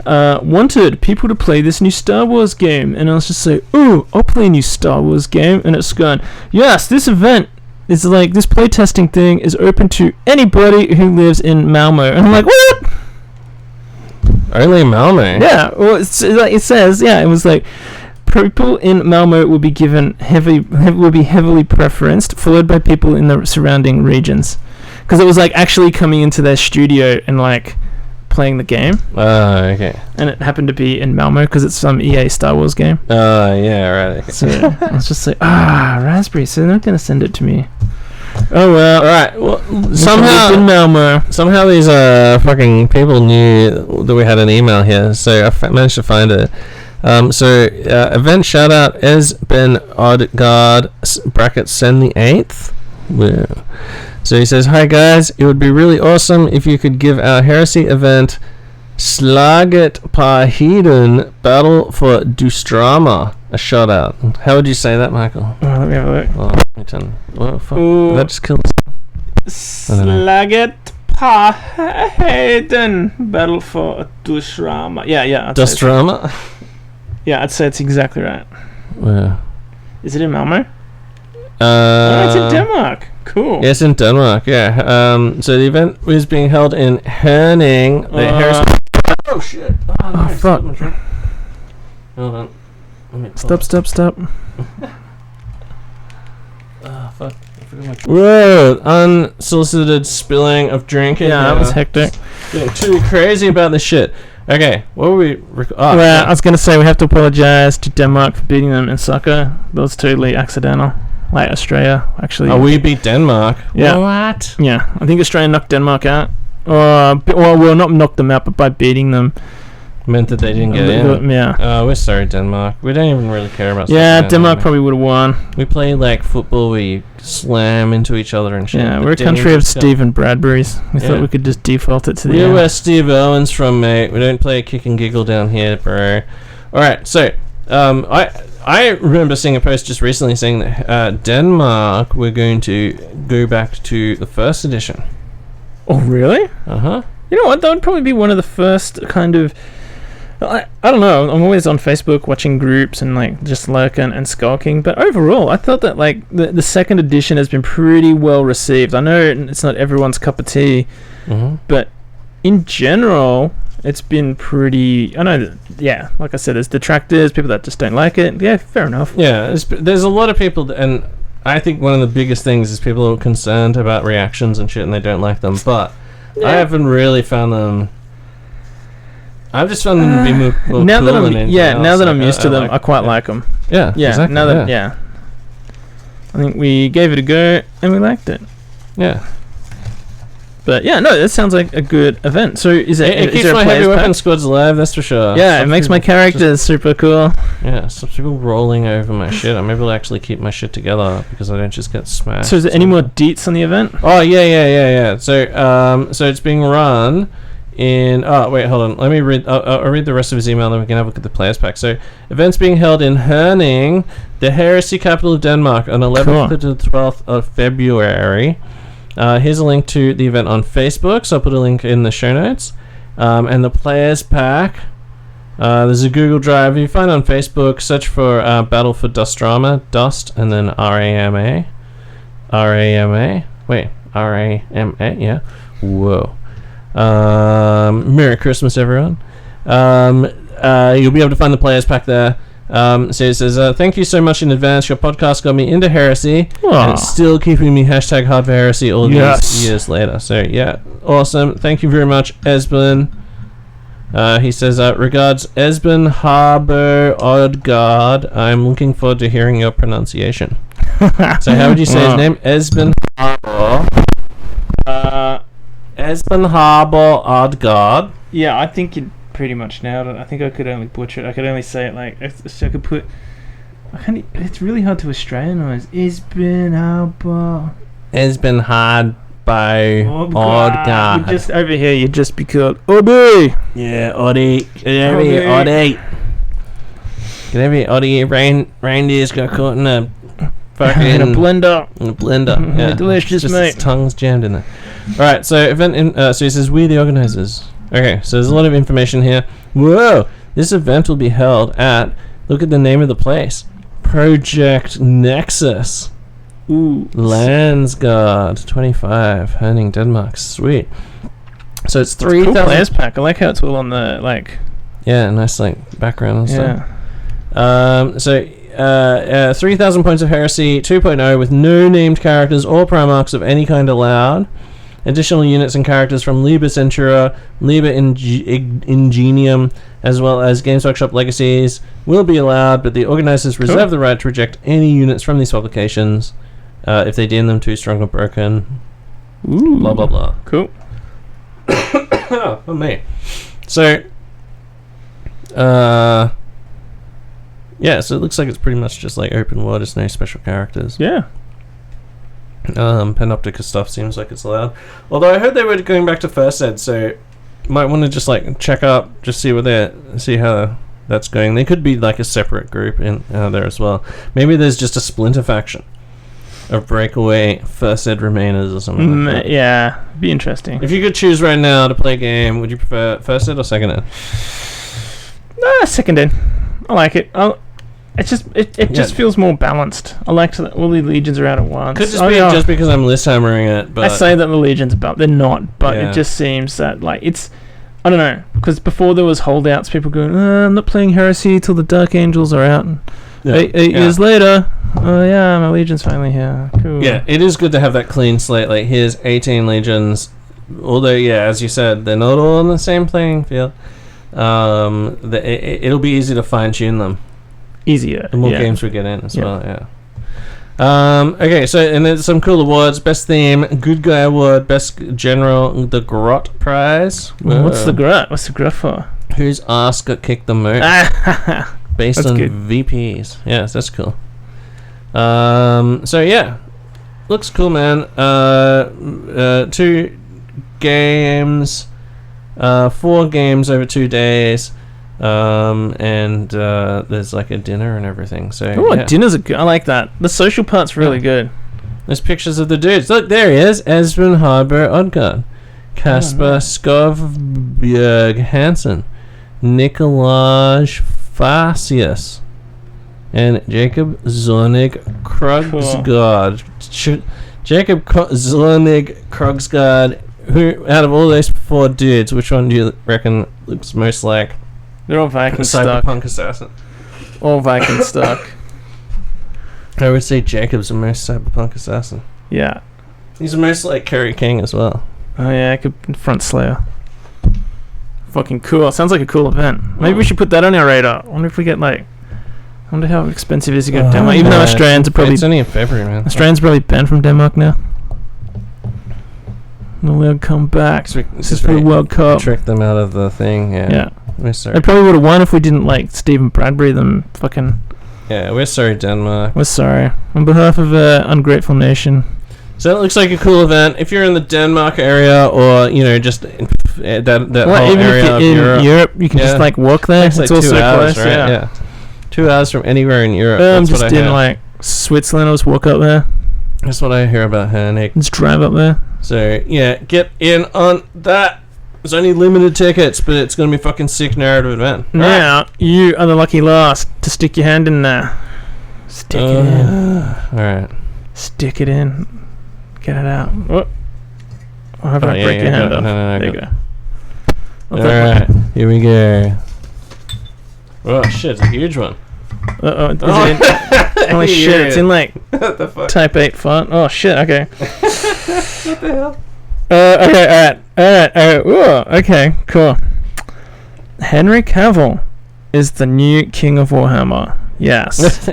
wanted people to play this new Star Wars game, and I was just like, ooh, I'll play a new Star Wars game, and it's gone, yes, this event is like, this playtesting thing is open to anybody who lives in Malmo, and I'm like, what? Only Malmo? Yeah, well, it says, yeah, it was like, people in Malmo will be given heavily preferenced, followed by people in the surrounding regions, because it was like actually coming into their studio and like playing the game. Okay. And it happened to be in Malmo because it's some EA Star Wars game. Yeah, right. Okay. So I was just like, Raspberry, so they're not going to send it to me. Oh well. Alright, well, in Malmo. somehow these fucking people knew that we had an email here, so I managed to find it. Event shout out Esben Odgaard brackets send the 8th. Well, so he says, hi guys, it would be really awesome if you could give our Heresy event Slaget Pahiden Battle for Dustrama a shout out. How would you say that, Michael? Let me have a look. Oh, fuck. Did that just kill Slaget Pahiden Battle for Dustrama. Yeah. Dustrama? Yeah, I'd say it's exactly right. Yeah. Is it in Malmo? It's in Denmark. Cool. Yes, in Denmark, yeah. So the event is being held in Herning. Oh, shit. Oh, fuck. Hold on. Stop. Oh, fuck. Whoa, unsolicited spilling of drink. Yeah, that was hectic. Getting too crazy about this shit. Okay, what were we... I was going to say we have to apologise to Denmark for beating them in soccer. That was totally accidental. Like Australia, actually. Oh, we beat Denmark? Yeah. What? Yeah, I think Australia knocked Denmark out. Well, not knocked them out, but by beating them. Meant that they didn't get in. Yeah. Oh, we're sorry, Denmark. We don't even really care about Denmark probably would have won. We play like football where you slam into each other and shit. Yeah, we're a country of Steve and Bradburys. We thought we could just default it to the... We're where Steve Irwin's from, mate. We don't play kick and giggle down here, bro. Alright, so, I remember seeing a post just recently saying that Denmark, we're going to go back to the first edition. Oh, really? Uh-huh. You know what? That would probably be one of the first kind of... I don't know. I'm always on Facebook watching groups and like just lurking and skulking. But overall, I thought that like the second edition has been pretty well received. I know it's not everyone's cup of tea, but in general, it's been pretty... I know, like I said, there's detractors, people that just don't like it. Yeah, fair enough. Yeah, there's a lot of people, and I think one of the biggest things is people are concerned about reactions and shit, and they don't like them. But I haven't really found them... I've just found them to be more cool now that I'm used to them, I quite like them. Yeah, exactly. Now that I think we gave it a go and we liked it. Yeah. But yeah, no, that sounds like a good event. So it keeps my heavy weapon squads alive, that's for sure. Yeah, it makes my characters super cool. Yeah, stops people rolling over my shit. I'm able to actually keep my shit together because I don't just get smashed. So is there any more deets on the event? Oh yeah. So it's being run in... Oh, wait, hold on. Let me read... I'll read the rest of his email, then we can have a look at the players pack. So, events being held in Herning, the Heresy capital of Denmark, on 11th to the 12th of February. Here's a link to the event on Facebook, so I'll put a link in the show notes. And the players pack... there's a Google Drive. If you find it on Facebook, search for Battle for Dustrama, Dust, and then R-A-M-A. Wait, R-A-M-A, yeah. Whoa. Merry Christmas, everyone. You'll be able to find the players pack there. So it says, thank you so much in advance. Your podcast got me into Heresy, and it's still keeping me hashtag hard for Heresy all these years later. So yeah, awesome. Thank you very much, Esben. He says, regards, Esben Harbo Odgaard. I'm looking forward to hearing your pronunciation. So how would you say his name? Esben Harbo. Esben Harbour Odgard. Yeah, I think you pretty much nailed it. I think I could only butcher it. I could only say it like so I could put. It's really hard to Australianize. Esben Harbour. Esben Hard by Odgard. Just over here, you'd just be called Oddie. Yeah, Oddie. Get over here, Oddie. Get over here, Oddie. Reindeer's got caught in a fucking in a blender. Yeah. Delicious, just mate. His tongue's jammed in there. Alright, so so he says, we the organisers. Okay, so there's a lot of information here. Whoa! This event will be held at, look at the name of the place, Project Nexus. Ooh. Landsgard 25, Herning, Denmark. Sweet. So it's 3,000 cool players pack. I like how it's all on the like. Yeah, nice like background and stuff. Yeah. So 3,000 points of Heresy 2.0 with no named characters or Primarchs of any kind allowed. Additional units and characters from Liber Centura, Liber Ingenium, as well as Games Workshop Legacies will be allowed, but the organisers reserve the right to reject any units from these publications if they deem them too strong or broken. Ooh. Blah, blah, blah. Cool. Oh, me. So, yeah, so it looks like it's pretty much just like open world. There's no special characters. Yeah. Panoptica stuff seems like it's allowed. Although I heard they were going back to First Ed, so might want to just like check up, just see how that's going. They could be like a separate group in there as well. Maybe there's just a splinter faction of breakaway First Ed Remainers or something like that. Yeah, be interesting. If you could choose right now to play a game, would you prefer First Ed or Second Ed? Second Ed. I like it. It just feels more balanced. I like that all the legions are out at once. Could just be just because I'm list hammering it, but I say that the legions are they're not, but it just seems that like it's I don't know, because before there was holdouts, people going, I'm not playing Heresy till the Dark Angels are out. And 8 years later, oh yeah, my legion's finally here. Cool. Yeah, it is good to have that clean slate. Like here's 18 legions, although as you said, they're not all on the same playing field. It'll be easy to fine tune them. Easier. The more games we get in as well, okay, so and there's some cool awards. Best theme, Good Guy Award. Best General, the Grot Prize. What's the Grot? What's the Grot for? Whose ass got kicked the most? Based that's on good. VPs. Yes, that's cool. So yeah, looks cool, man. 2 games, 4 games over 2 days. And there's like a dinner and everything. So dinner's good. I like that. The social part's really good. There's pictures of the dudes. Look, there he is. Esben Harbour Odgard, Kasper Skovbjerg Hansen, Nikolaj Fasius, and Jacob Zornig Krogsgaard. Jacob Zornig Krogsgaard. Who out of all those 4 dudes, which one do you reckon looks most like? They're all Viking stuck. Cyberpunk assassin. All Viking stuck. I would say Jacob's the most cyberpunk assassin. Yeah. He's the most like Kerry King as well. Oh yeah, I could front slayer. Fucking cool. Sounds like a cool event. Maybe we should put that on our radar. I wonder if we get like. I wonder how expensive it is to go to Denmark. Even though Australians are probably. It's only in February, man. Australians are probably banned from Denmark now. No, they'll come back. This is for the World Cup. Trick them out of the thing. Yeah. We're sorry. They probably would have won if we didn't like Stephen Bradbury them fucking. Yeah, we're sorry, Denmark. We're sorry on behalf of an ungrateful nation. So it looks like a cool event. If you're in the Denmark area, or just that whole even area if you're of Europe, you can just like walk there. It's like also 2 hours, close, right? Yeah. 2 hours from anywhere in Europe. I'm just in like Switzerland. I'll just walk up there. That's what I hear about Herning. Just drive up there. So yeah, get in on that. There's only limited tickets, but it's gonna be a fucking sick narrative event. Now you are the lucky last to stick your hand in there. Stick it in. Alright. Stick it in. Get it out. Oh. I'll have to break your hand off. No, there you go. Alright, here we go. Oh shit, it's a huge one. Holy shit, it's in like type 8 font. Oh shit, okay. What the hell? Okay, alright. Ooh, okay, cool. Henry Cavill is the new King of Warhammer. Yes.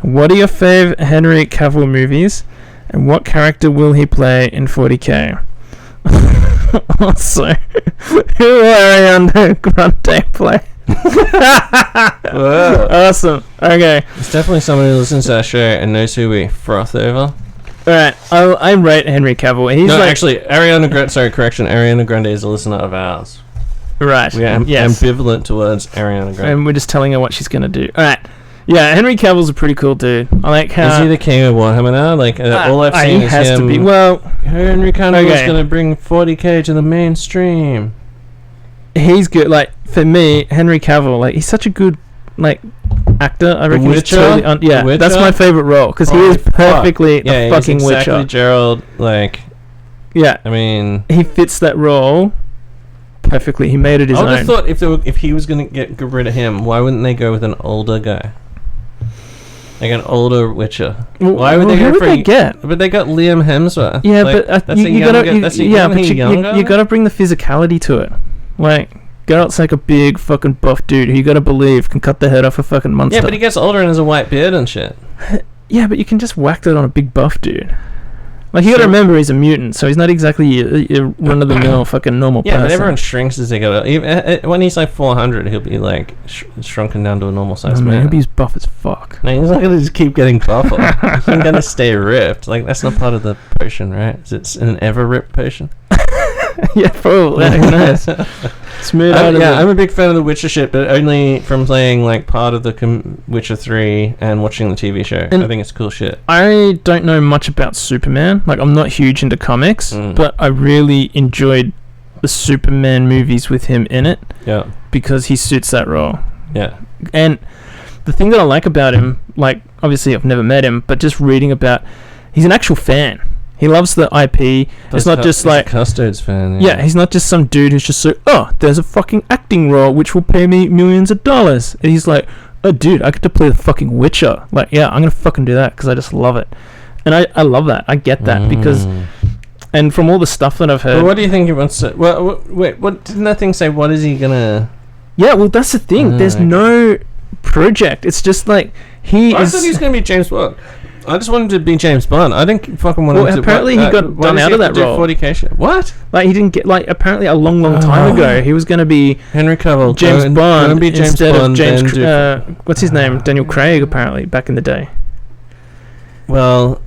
What are your fave Henry Cavill movies? And what character will he play in 40k? Also, who Ariana Grande play? Awesome. Okay. It's definitely somebody who listens to our show and knows who we froth over. Alright, I rate Henry Cavill. He's actually, Ariana Grande is a listener of ours. Right. We are ambivalent towards Ariana Grande. And we're just telling her what she's going to do. Alright. Yeah, Henry Cavill's a pretty cool dude. I like how... Is he the king of Warhammer now? Like, all I've seen is him... He has to be. Well... Henry Cavill is going to bring 40k to the mainstream. He's good. Like, for me, Henry Cavill, like, he's such a good, like, actor. I reckon he's totally... that's my favourite role. Because he is perfectly the fucking exactly Witcher. Gerald, like... Yeah. I mean... He fits that role... perfectly. He made it his own. I would have thought if he was going to get rid of him, why wouldn't they go with an older guy? Like an older Witcher. Why would they go for get? But they got Liam Hemsworth. Yeah, like, but that's you gotta bring the physicality to it. Like, Geralt's like a big fucking buff dude who you gotta believe can cut the head off a fucking monster. Yeah, but he gets older and has a white beard and shit. Yeah, but you can just whack that on a big buff dude. Like, you gotta remember he's a mutant, so he's not exactly a run-of-the-mill fucking normal person. Yeah, but everyone shrinks as they go. When he's like 400, he'll be like shrunken down to a normal size man. He'll be as buff as fuck. No, he's not gonna just keep getting buffer. He's gonna stay ripped. Like, that's not part of the potion, right? Is it an ever-ripped potion? Yeah, probably. Who knows? Smooth out of I'm a big fan of the Witcher shit, but only from playing like part of the Witcher 3 and watching the TV show. And I think it's cool shit. I don't know much about Superman. Like, I'm not huge into comics, but I really enjoyed the Superman movies with him in it. Yeah. Because he suits that role. Yeah. And the thing that I like about him, like, obviously I've never met him, but just reading about, he's an actual fan. He loves the IP. It's not just like... He's a Custodes fan. Yeah, he's not just some dude who's just like, oh, there's a fucking acting role which will pay me millions of dollars. And he's like, oh, dude, I get to play the fucking Witcher. Like, yeah, I'm going to fucking do that because I just love it. And I love that. I get that because... And from all the stuff that I've heard... Well, what do you think he wants to... Well, wait, what didn't that thing say? What is he going to... Yeah, well, that's the thing. There's no project. It's just like... I thought he was going to be James Bond. I just wanted to be James Bond. I didn't fucking want him to... apparently he got done out of that role. 40k shit? What? Like, he didn't get... Like, apparently a long time ago, he was going to be... Henry Cavill. James Bond be James instead Bond, of James... what's his name? Daniel Craig, apparently, back in the day. Well...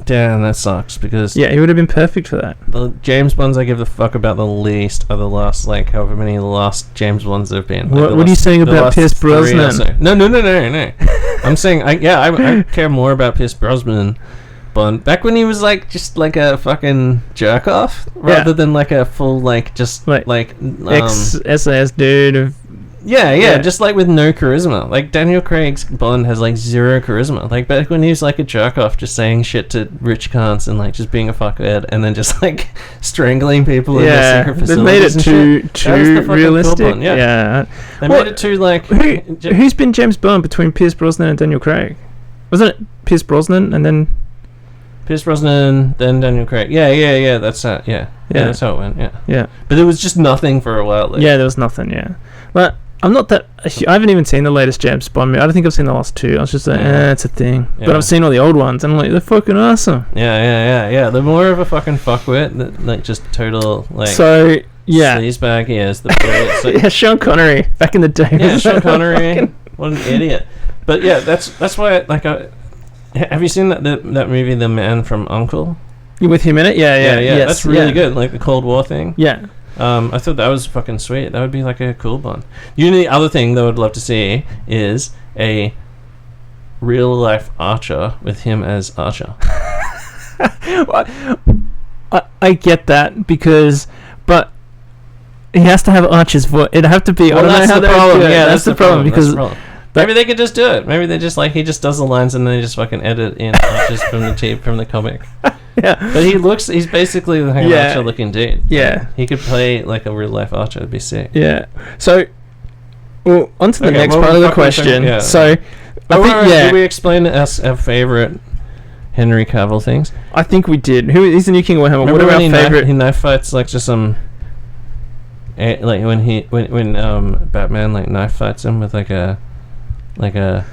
Damn, that sucks, because... Yeah, he would have been perfect for that. The James Bonds I give the fuck about the least are the last, like, however many last James Bonds there have been. Like what are you saying about Pierce Brosnan? So. No. I'm saying, I care more about Pierce Brosnan Bond. Back when he was, like, just, like, a fucking jerk-off, rather than, like, a full, like, just, like ex-SAS dude. Yeah, just like with no charisma. Like Daniel Craig's Bond has like zero charisma. Like back when he was like a jerk off, just saying shit to rich cunts and like just being a fuckhead, and then just like strangling people in their secret facilities. They made it too realistic. Cool yeah. They made it too like. Who's been James Bond between Pierce Brosnan and Daniel Craig? Wasn't it Pierce Brosnan and then Pierce Brosnan, then Daniel Craig? Yeah. That's that. Yeah, that's how it went. Yeah. But there was just nothing for a while. Like. Yeah, there was nothing. Yeah, but. I'm not that... I haven't even seen the latest James Bond movie. I don't think I've seen the last two. I was just like, it's a thing. Yeah. But I've seen all the old ones, and I'm like, they're fucking awesome. Yeah. They're more of a fucking fuckwit, like, just total, like... So, yeah. Sleazebag, So yeah, Sean Connery, back in the day. Yeah, Sean Connery. What an idiot. But, yeah, that's why, like, have you seen that movie, The Man from U.N.C.L.E.? With him in it? Yeah. Yes, that's really good, like the Cold War thing. Yeah. I thought that was fucking sweet. That would be like a cool Bond. The other thing that I would love to see is a real life Archer with him as Archer. I get that but he has to have Archer's voice. It'd have to be. Well, that's the problem. Yeah, that's the problem because. Maybe they could just do it. Maybe they just he just does the lines and then they just fucking edit in Archers from the comic. Yeah, but he's basically like an Archer looking dude. Yeah, like, he could play like a real life Archer. It'd be sick. Yeah. So, well, on to the next part of the question. Yeah. So, did we explain our favorite Henry Cavill things? I think we did. He's the new King of Warhammer. What are our favorite? He knife fights like just some. Like when Batman like knife fights him with like a like a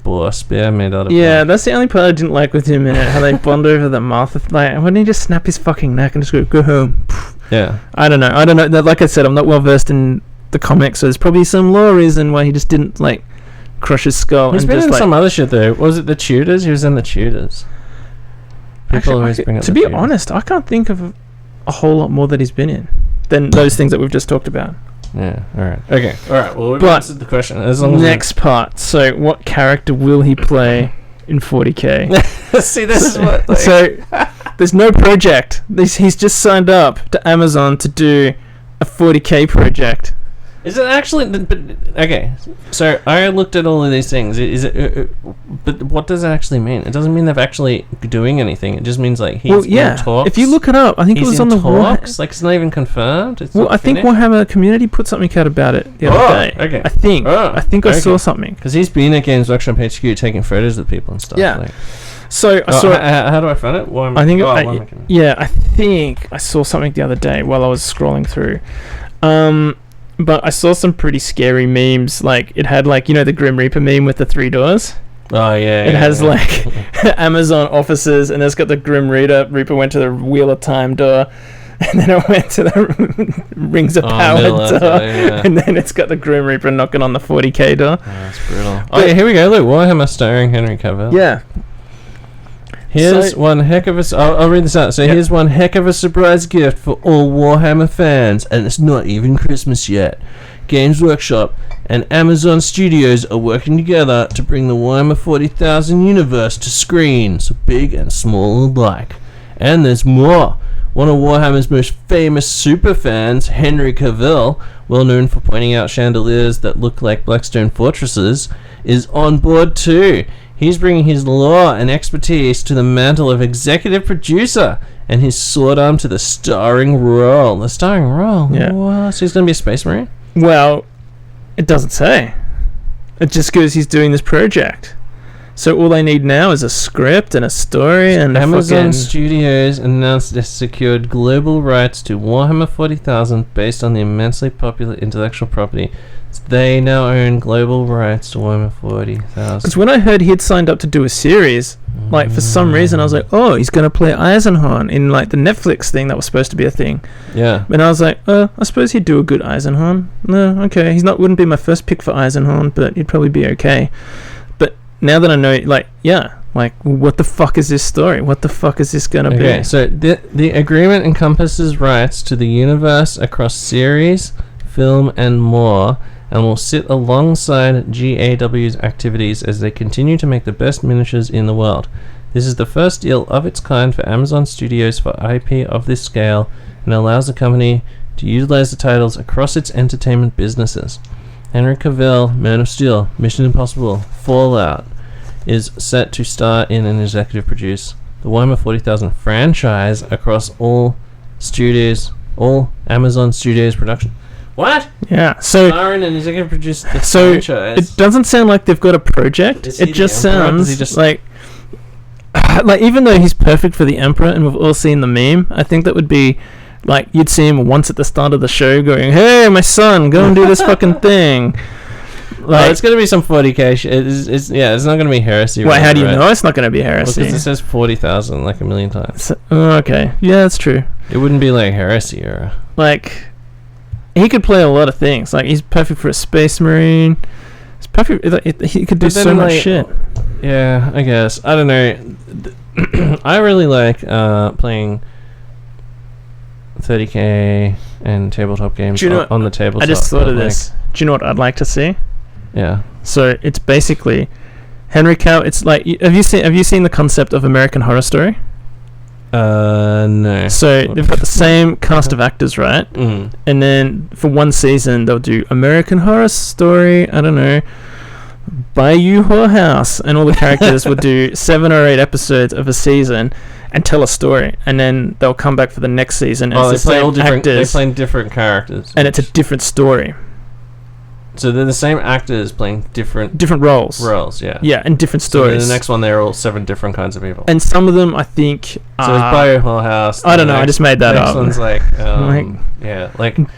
boar spear made out of. Yeah, that's the only part I didn't like with him in it. How they bond over the mouth. Like, why didn't he just snap his fucking neck and just go home? Yeah. I don't know. Like I said, I'm not well versed in the comics, so there's probably some lore reason why he just didn't like crush his skull. He's been in some other shit though. Was it the Tudors? He was in the Tudors. People always bring up. To be honest, I can't think of a whole lot more that he's been in than those things that we've just talked about. Yeah. All right. Okay. All right. Well, we've answered the question. As long as next part. So, what character will he play in 40K? See, this is what. Like, so, there's no project. He's just signed up to Amazon to do a 40K project. Is it actually? But okay. So I looked at all of these things. Is it? But what does it actually mean? It doesn't mean they're actually doing anything. It just means like he's in talks. If you look it up, I think it was on the talks. Like it's not even confirmed. It's I think Warhammer community put something out about it the other day. Okay. I think I saw something because he's been at Games Workshop HQ taking photos with people and stuff. Yeah. Like. So I saw. How do I find it? I think I saw something the other day while I was scrolling through. But I saw some pretty scary memes. Like it had like the Grim Reaper meme with the 3 doors. Oh yeah. It has like Amazon offices, and it's got the Grim Reaper went to the Wheel of Time door, and then it went to the Rings of Power door, and then it's got the Grim Reaper knocking on the 40K door. Oh, that's brutal. Oh yeah, here we go. Look, Warhammer starring Henry Cavill. Yeah. Here's one heck of a... I'll read this out. So here's one heck of a surprise gift for all Warhammer fans, and it's not even Christmas yet. Games Workshop and Amazon Studios are working together to bring the Warhammer 40,000 universe to screens, big and small alike. And there's more. One of Warhammer's most famous superfans, Henry Cavill, well known for pointing out chandeliers that look like Blackstone fortresses, is on board too. He's bringing his lore and expertise to the mantle of executive producer and his sword arm to the starring role. The starring role? Yeah. What? So he's going to be a Space Marine? Well, it doesn't say. It just goes he's doing this project. So all they need now is a script and a story and Amazon Studios announced they secured global rights to Warhammer 40,000 based on the immensely popular intellectual property. They now own global rights to Warhammer 40,000. Because when I heard he'd signed up to do a series, like for some reason I was like, oh, he's going to play Eisenhorn in like the Netflix thing that was supposed to be a thing. Yeah. And I was like, I suppose he'd do a good Eisenhorn. No, okay. Wouldn't be my first pick for Eisenhorn, but he'd probably be okay. But now that I know, what the fuck is this story? What the fuck is this going to be? Okay, so the agreement encompasses rights to the universe across series, film, and more, and will sit alongside GAW's activities as they continue to make the best miniatures in the world. This is the first deal of its kind for Amazon Studios for IP of this scale, and allows the company to utilize the titles across its entertainment businesses. Henry Cavill, Man of Steel, Mission Impossible, Fallout, is set to star in and executive produce the Warhammer 40,000 franchise across all Amazon Studios production. What? Yeah, so starring and executive produce the franchise. It doesn't sound like they've got a project. It just sounds like even though he's perfect for the Emperor, and we've all seen the meme, I think that would be like you'd see him once at the start of the show going, "Hey, my son, go and do this fucking thing." Like, it's going to be some 40k shit. It's not going to be Heresy. Wait, how do you know it's not going to be Heresy? Because it says 40,000 like a million times. Okay. Yeah, that's true. It wouldn't be like Heresy or... Like, he could play a lot of things. Like, he's perfect for a Space Marine. It's perfect. He could do so much shit. Yeah, I guess. I don't know. I really like playing 30k and tabletop games on the tabletop. I just thought of this. Do you know what I'd like to see? Yeah. So it's basically Henry Cavill. It's like, have you seen the concept of American Horror Story? No. So they've got the same cast of actors, right? Mm. And then for one season they'll do American Horror Story. I don't know, Bayou Whorehouse, and all the characters will do 7 or 8 episodes of a season and tell a story, and then they'll come back for the next season. And they play all different. They play different characters, and it's a different story. So they're the same actors playing different roles. Yeah. Yeah, and different stories. So in the next one, they're all 7 different kinds of people. And some of them, I think, so it's Biohouse. I don't know. I just made that up. Next one's like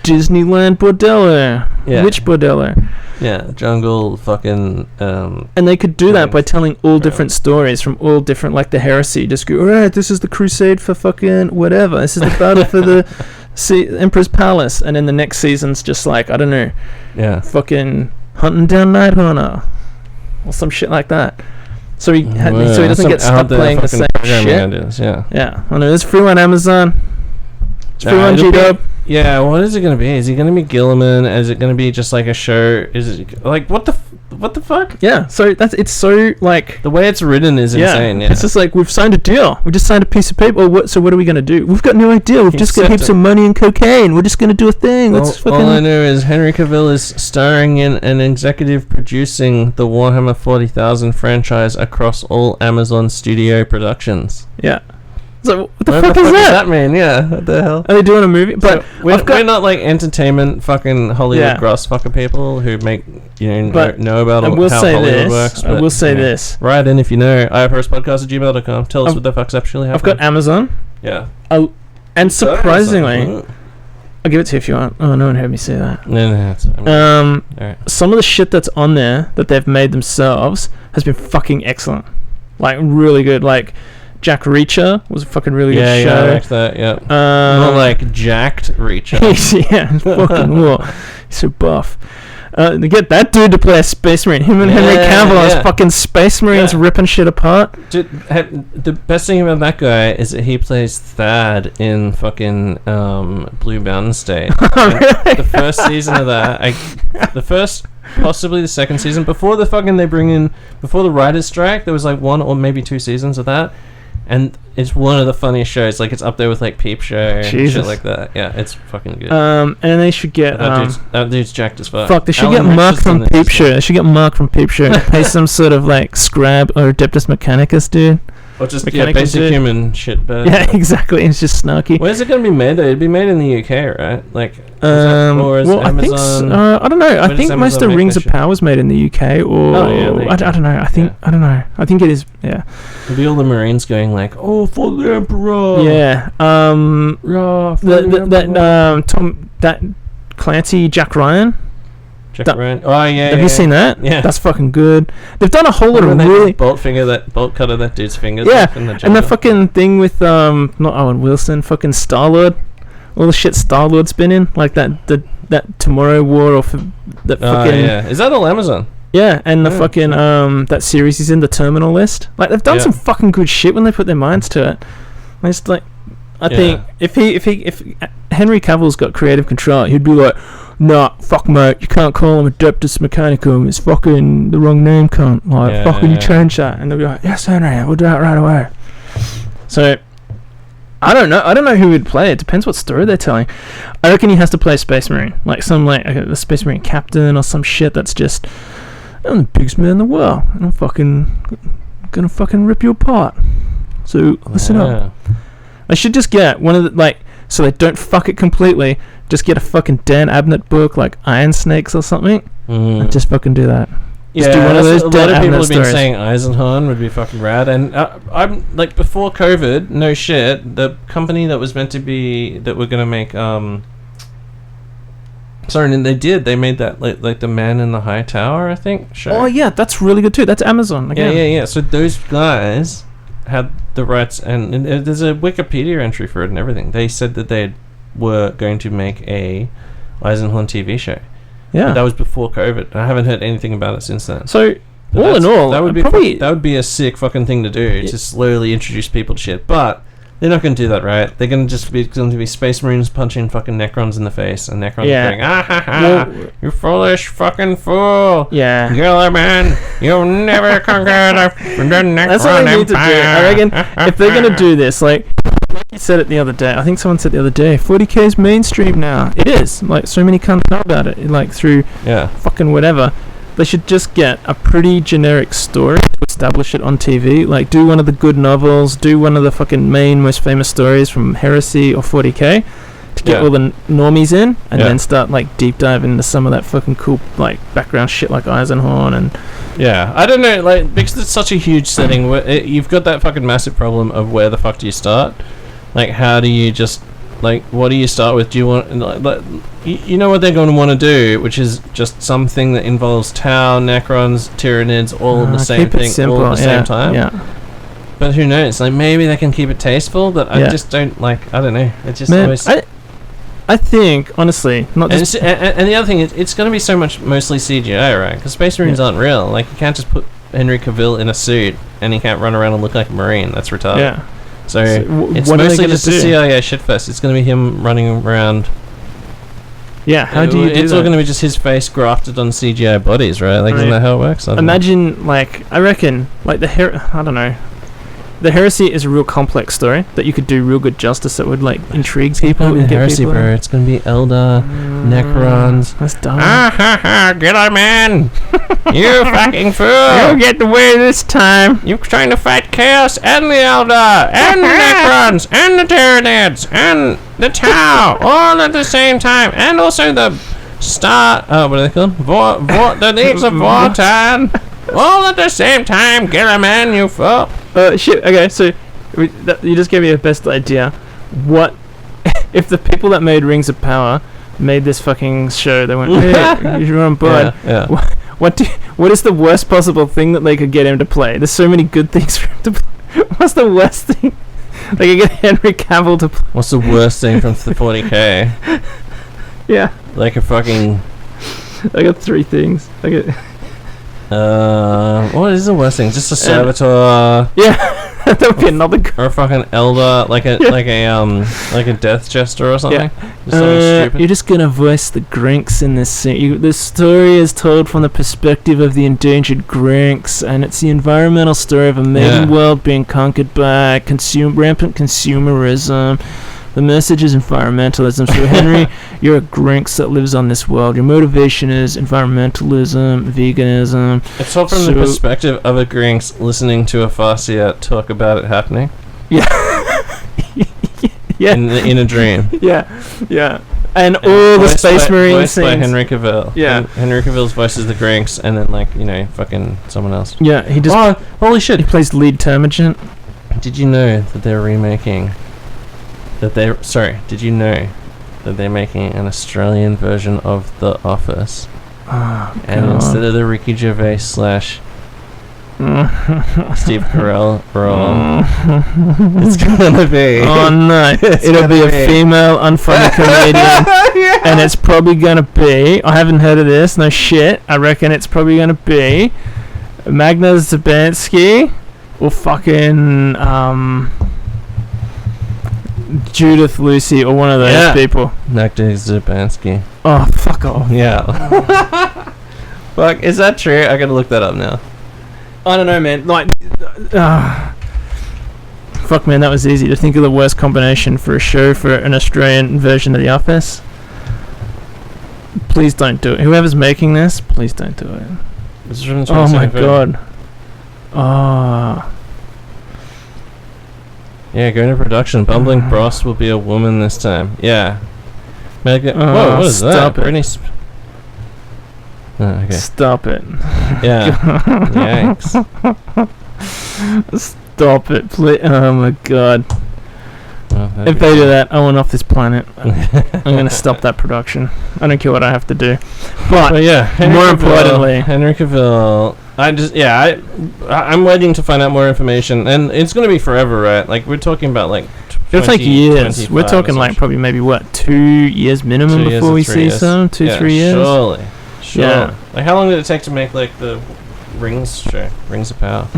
Disneyland Bordello. Yeah. Which Bordello? Yeah, jungle, fucking. And they could do that by telling all different stories from all different, like the Heresy. Just go, all right, this is the crusade for fucking whatever. This is the battle for the Emperor's Palace. And then the next season's just like, I don't know. Yeah. Fucking hunting down Nighthorner. Or some shit like that. So he doesn't get stuck playing the same shit. Ideas, yeah. Yeah. I know, there's free on Amazon. It's free on G-Dub. Yeah, what is it going to be? Is he going to be Gilliman? Is it going to be just like a show? Is it like what the fuck? Yeah, so it's so like the way it's written is insane. Yeah, it's just like we've signed a deal. We just signed a piece of paper. So what are we going to do? We've got no idea. We've just got heaps of money and cocaine. We're just going to do a thing. All I know is Henry Cavill is starring in and executive producing the Warhammer 40,000 franchise across all Amazon Studio productions. Yeah. So what the fuck does that mean? Yeah, what the hell? Are they doing a movie? But so we're not like entertainment fucking Hollywood gross fucking people who make know about how Hollywood works. I will say this. Right in if you know, eyeofhoruspodcast@gmail.com. Tell us what the fuck's actually happening. I've got Amazon. Yeah. And surprisingly, I'll give it to you if you want. Oh, no one heard me say that. No. Right. Some of the shit that's on there that they've made themselves has been fucking excellent. Like really good. Like Jack Reacher was a fucking really good show. Yeah, I like that, yeah. More like Jacked Reacher. Yeah, fucking cool. He's so buff. They get that dude to play a Space Marine. Him and Henry Cavill as fucking Space Marines ripping shit apart. Dude, the best thing about that guy is that he plays Thad in fucking Blue Mountain State. Really? The first season of that, possibly the second season, before the writer's strike, there was like 1 or maybe 2 seasons of that. And it's one of the funniest shows. Like, it's up there with like Peep Show and shit like that. Yeah, it's fucking good. And they should get that dude's jacked as fuck. Fuck, they should get Mark from Peep Show. They should get Mark from Peep Show. Pay some sort of like Scrab or Adeptus Mechanicus dude. Or just basic human shit. But yeah, exactly. It's just snarky. Where's it going to be made though? It'd be made in the UK, right? Like, or is Amazon? I think I don't know. I think most of Rings of Power was made in the UK, or I don't know. I don't know. I think it is. Yeah. It'll be all the Marines going like, "Oh, for the Emperor." Yeah. That Clancy Jack Ryan. Ryan. Oh yeah. Have you seen that? Yeah. That's fucking good. They've done a whole lot of really bolt cutter that dude's fingers. Yeah. And the fucking thing with not Owen Wilson, fucking Star-Lord. All the shit Star-Lord's been in, like that Tomorrow War or fucking. Yeah. Is that all Amazon? Yeah, and the fucking that series is in the Terminal List. Like they've done some fucking good shit when they put their minds to it. I think if Henry Cavill's got creative control, he'd be like, "Nah, fuck mate, you can't call him Adeptus Mechanicum. It's fucking the wrong name, cunt. Like, fucking you change that." And they'll be like, "Yes, Henry, we'll do that right away." So I don't know who would play. It depends what story they're telling. I reckon he has to play Space Marine, like some the Space Marine captain or some shit that's just, "I'm the biggest man in the world, and I'm gonna fucking rip you apart. So listen up." I should just get one of the so they don't fuck it completely. Just get a fucking Dan Abnett book like Iron Snakes or something, and just fucking do that. Yeah, just do one of those a lot of people have been saying Eisenhorn would be fucking rad, and I'm like, before COVID, no shit, the company that was meant to be that we're gonna make sorry, and they made that like the Man in the High Tower, I think. Show. Oh yeah, that's really good too. That's Amazon again. Yeah. So those guys had the rights, and there's a Wikipedia entry for it and everything. They said that they were going to make a Eisenhorn TV show. Yeah, but that was before COVID. I haven't heard anything about it since then. So all in all, that would be a sick fucking thing to do, to slowly introduce people to shit. But they're not going to do that, right? They're going to be Space Marines punching fucking Necrons in the face, and Necrons going, "Ah ha ha, you foolish fucking fool! Yeah, Gilliman, you'll never conquer the Necron That's what they need to do. I reckon if they're going to do this, like you said it the other day. I think someone said the other day, 40k is mainstream now. It is. Like, so many cunts know about it, like through fucking whatever. They should just get a pretty generic story to establish it on TV. Like, do one of the good novels, do one of the fucking most famous stories from Heresy or 40k, to get all the normies in, and then start like deep dive into some of that fucking cool like background shit like Eisenhorn and. Yeah, I don't know, like because it's such a huge setting. You've got that fucking massive problem of where the fuck do you start? Like, how do you just like what do you start with? Do you want like you know what they're going to want to do, which is just something that involves Tau, Necrons, Tyranids, all the same thing, all at the same time. Yeah. But who knows? Like maybe they can keep it tasteful, but I just don't like. I don't know. It's just always. I think honestly, not just. And the other thing is, it's going to be so much mostly CGI, right? Because Space Marines aren't real. Like you can't just put Henry Cavill in a suit and he can't run around and look like a Marine. That's retarded. Yeah. So it's mostly just a CIA shitfest. It's going to be him running around. Yeah, how do you do It's all going to be just his face grafted on CGI bodies, right? Like, isn't that how it works? Imagine, like, I reckon, like, I don't know. The Heresy is a real complex story that you could do real good justice that would, like, intrigue people. And get Heresy, people bro. It's going to be Eldar, Necrons. That's dumb. Get on, man! You fucking fool! You get away this time! You're trying to fight Chaos and the Eldar, and the Necrons, and the Tyranids, and the Tau, all at the same time, and also the Star... Oh, what are they called? The Leaves of Vortan! All at the same time! Get on, man, you fool! Shit, okay, so you just gave me a best idea. What if the people that made Rings of Power made this fucking show? They went, hey, you're on board. Yeah. What is the worst possible thing that they could get him to play? There's so many good things for him to play. What's the worst thing? They could get Henry Cavill to play. What's the worst thing from the 40k? Yeah. Like a fucking... I got 3 things. What is the worst thing? Just a servitor. Yeah, that would be another. Or a fucking elder, like a death jester or something. Yeah. Just something stupid. You're just gonna voice the Grinks in this scene. The story is told from the perspective of the endangered Grinks, and it's the environmental story of a maiden world being conquered by rampant consumerism. The message is environmentalism. So Henry, you're a Grinks that lives on this world. Your motivation is environmentalism, veganism. It's all from the perspective of a Grinks listening to a Farseer talk about it happening. Yeah. Yeah. In a dream. Yeah. And all the Space Marine voiced scenes. by Henry Cavill. Yeah. And Henry Cavill's voice is the Grinks, and then fucking someone else. Yeah, he just. Oh, holy shit! He plays lead Termagant. Did you know that they're remaking? Did you know that they're making an Australian version of The Office? Oh, and God. instead of the Ricky Gervais / Steve Carell role, it's gonna be... Oh no, it'll be a female unfunny comedian. And it's probably gonna be... I haven't heard of this, no shit. I reckon it's probably gonna be Magna Zabansky or fucking... Judith Lucy or one of those people. Magda Zabansky. Oh, fuck off. Yeah. Fuck, is that true? I gotta look that up now. I don't know, man. Like, fuck, man, that was easy to think of the worst combination for a show for an Australian version of The Office. Please don't do it. Whoever's making this, please don't do it. Oh my god. Yeah, go into production. Bumbling Bros will be a woman this time. Yeah. Whoa, what is that? It. Okay. Stop it. Yeah. Yikes. Stop it, please. Oh my god. Well, if they do that, I want off this planet. I'm going to stop that production. I don't care what I have to do. But yeah, more importantly, Henry Cavill. I'm waiting to find out more information, and it's going to be forever, right? Like we're talking about like. It'll take years. We're talking like probably maybe 2 years minimum before we see some 3 years. Surely. Yeah. Like how long did it take to make like the Rings of Power?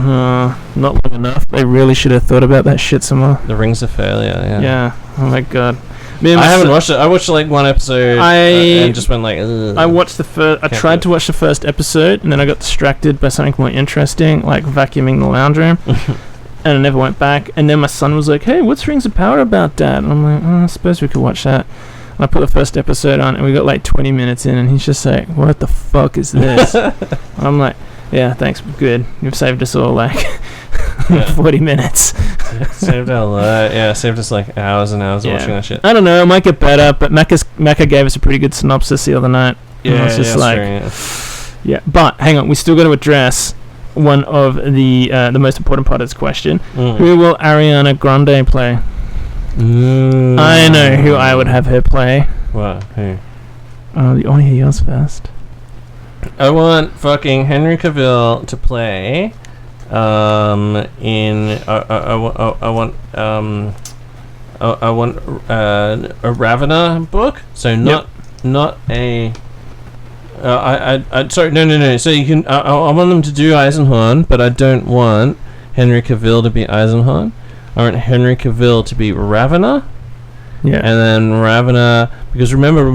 Not long enough. They really should have thought about that shit somewhere. The Rings of Failure. Yeah. Oh my god. I haven't watched it. I watched like one episode and just went like, ugh. I watched the first... I tried to watch the first episode and then I got distracted by something more interesting, like vacuuming the lounge room. And I never went back. And then my son was like, hey, what's Rings of Power about, Dad? And I'm like, I suppose we could watch that. And I put the first episode on and we got like 20 minutes in and he's just like, what the fuck is this? I'm like, yeah, thanks, good. You've saved us all like 40 minutes. Saved us like hours and hours watching that shit. I don't know, it might get better, but Mecca gave us a pretty good synopsis the other night. Yeah, it's just true, yeah. But hang on, we still got to address one of the most important part of this question. Who will Ariana Grande play? I know who I would have her play. What? Who? You want to hear yours first? I want fucking Henry Cavill to play in I want a Ravena book. So not a sorry, no. So you can I want them to do Eisenhorn, but I don't want Henry Cavill to be Eisenhorn. I want Henry Cavill to be Ravena. Yeah. And then Ravena, because remember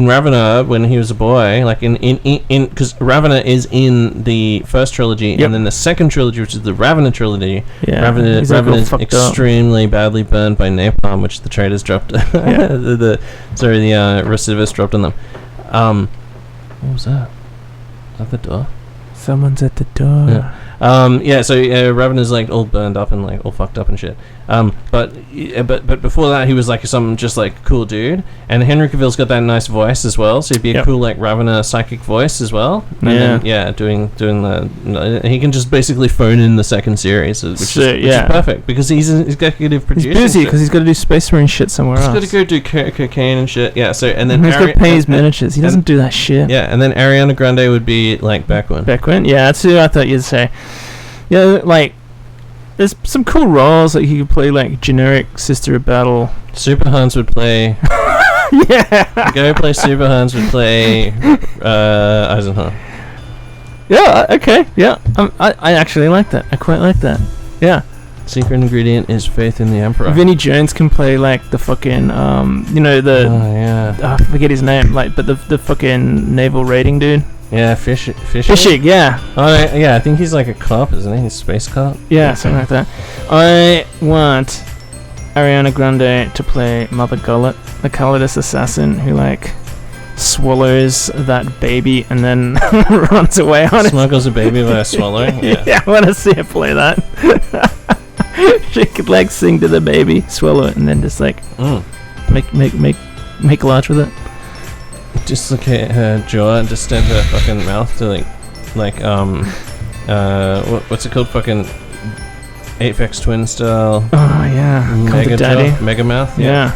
when he was a boy, like in because Ravena is in the first trilogy, and then the second trilogy, which is the Ravena trilogy. Yeah. Ravena is extremely badly burned by napalm, which the traders dropped. the recidivist dropped on them. What was that? Is that the door? Someone's at the door. Yeah. So Ravena's like all burned up and like all fucked up and shit. But before that he was like some just like cool dude, and Henry Cavill's got that nice voice as well, so he'd be a cool like Ravena psychic voice as well. And then, doing the he can just basically phone in the second series, which is perfect because he's an executive producer. He's busy because he's got to do Space Marine shit somewhere else. He's got to go do cocaine and shit. Yeah. So and then he's got to pay his miniatures. He doesn't do that shit. Yeah. And then Ariana Grande would be like Beckwin. Yeah, that's who I thought you'd say. Yeah, like there's some cool roles like he could play like generic Sister of Battle. Super Hans would play. Yeah. Go play Super Hans would play Eisenhower. Yeah. Okay. Yeah. I actually like that. I quite like that. Yeah. Secret ingredient is faith in the Emperor. Vinnie Jones can play like the fucking I forget his name, like, but the fucking naval raiding dude. Yeah, Fishig. Yeah. I think he's like a cop, isn't he? He's a space cop. Yeah, something like that. I want Ariana Grande to play Mother Gullet, the Calidus assassin who like swallows that baby and then runs away on it. Smuggles a baby by swallowing. Yeah, I want to see her play that. She could like sing to the baby, swallow it, and then just like make large with it. Just look at her jaw and just stab her fucking mouth to what's it called? Fucking Apex Twin style. Oh yeah, Mega mouth. Yeah.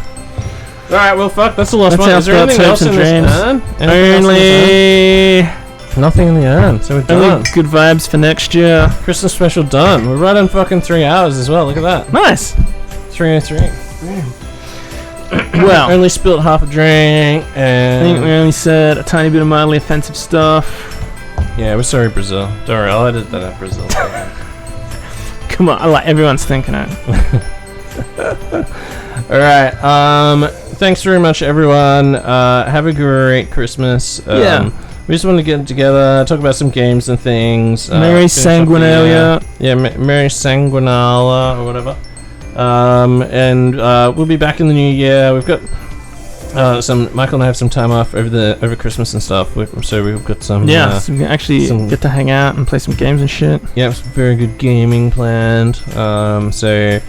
Alright, well fuck, that's the last one. Is there anything else in this urn? Only nothing in the urn, so we're done. Only good vibes for next year. Christmas special done. We're right on fucking 3 hours as well, look at that. Nice. 3:03. Well, only spilled half a drink, and I think we only said a tiny bit of mildly offensive stuff. Yeah, we're sorry, Brazil. Don't worry, I'll edit that out, Brazil. Come on, everyone's thinking it. Alright, thanks very much, everyone. Have a great Christmas. We just want to get together, talk about some games and things. Merry Sanguinalia. Merry Sanguinala, or whatever. And we'll be back in the new year. We've got Michael and I have some time off over Christmas and stuff. So we've got some. Yeah, so we can actually get to hang out and play some games and shit. Yeah, some very good gaming planned. So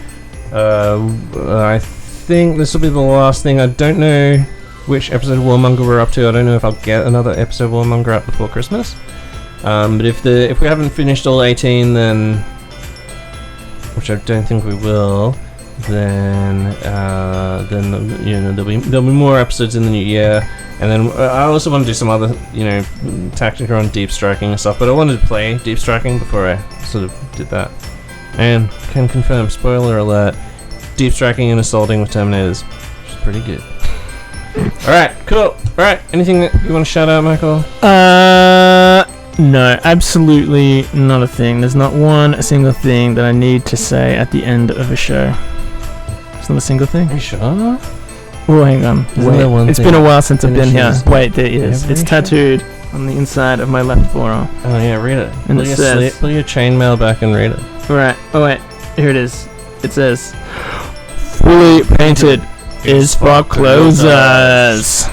I think this will be the last thing. I don't know which episode of Warmonger we're up to. I don't know if I'll get another episode of Warmonger up before Christmas. But if we haven't finished all 18, then, which I don't think we will, then there'll be more episodes in the new year. And then I also want to do some other tactical on deep striking and stuff. But I wanted to play deep striking before I sort of did that. And can confirm, spoiler alert, deep striking and assaulting with Terminators, which is pretty good. Alright, cool. Alright, anything that you want to shout out, Michael? No, absolutely not a thing. There's not one single thing that I need to say at the end of a show. It's not a single thing. Are you sure? Oh, hang on. Wait, it's been a while since I've been here. Wait, there it is. It's tattooed on the inside of my left forearm. Oh yeah, read it. And it says... Pull your chainmail back and read it. Alright, oh wait, here it is. It says, fully painted is for closers.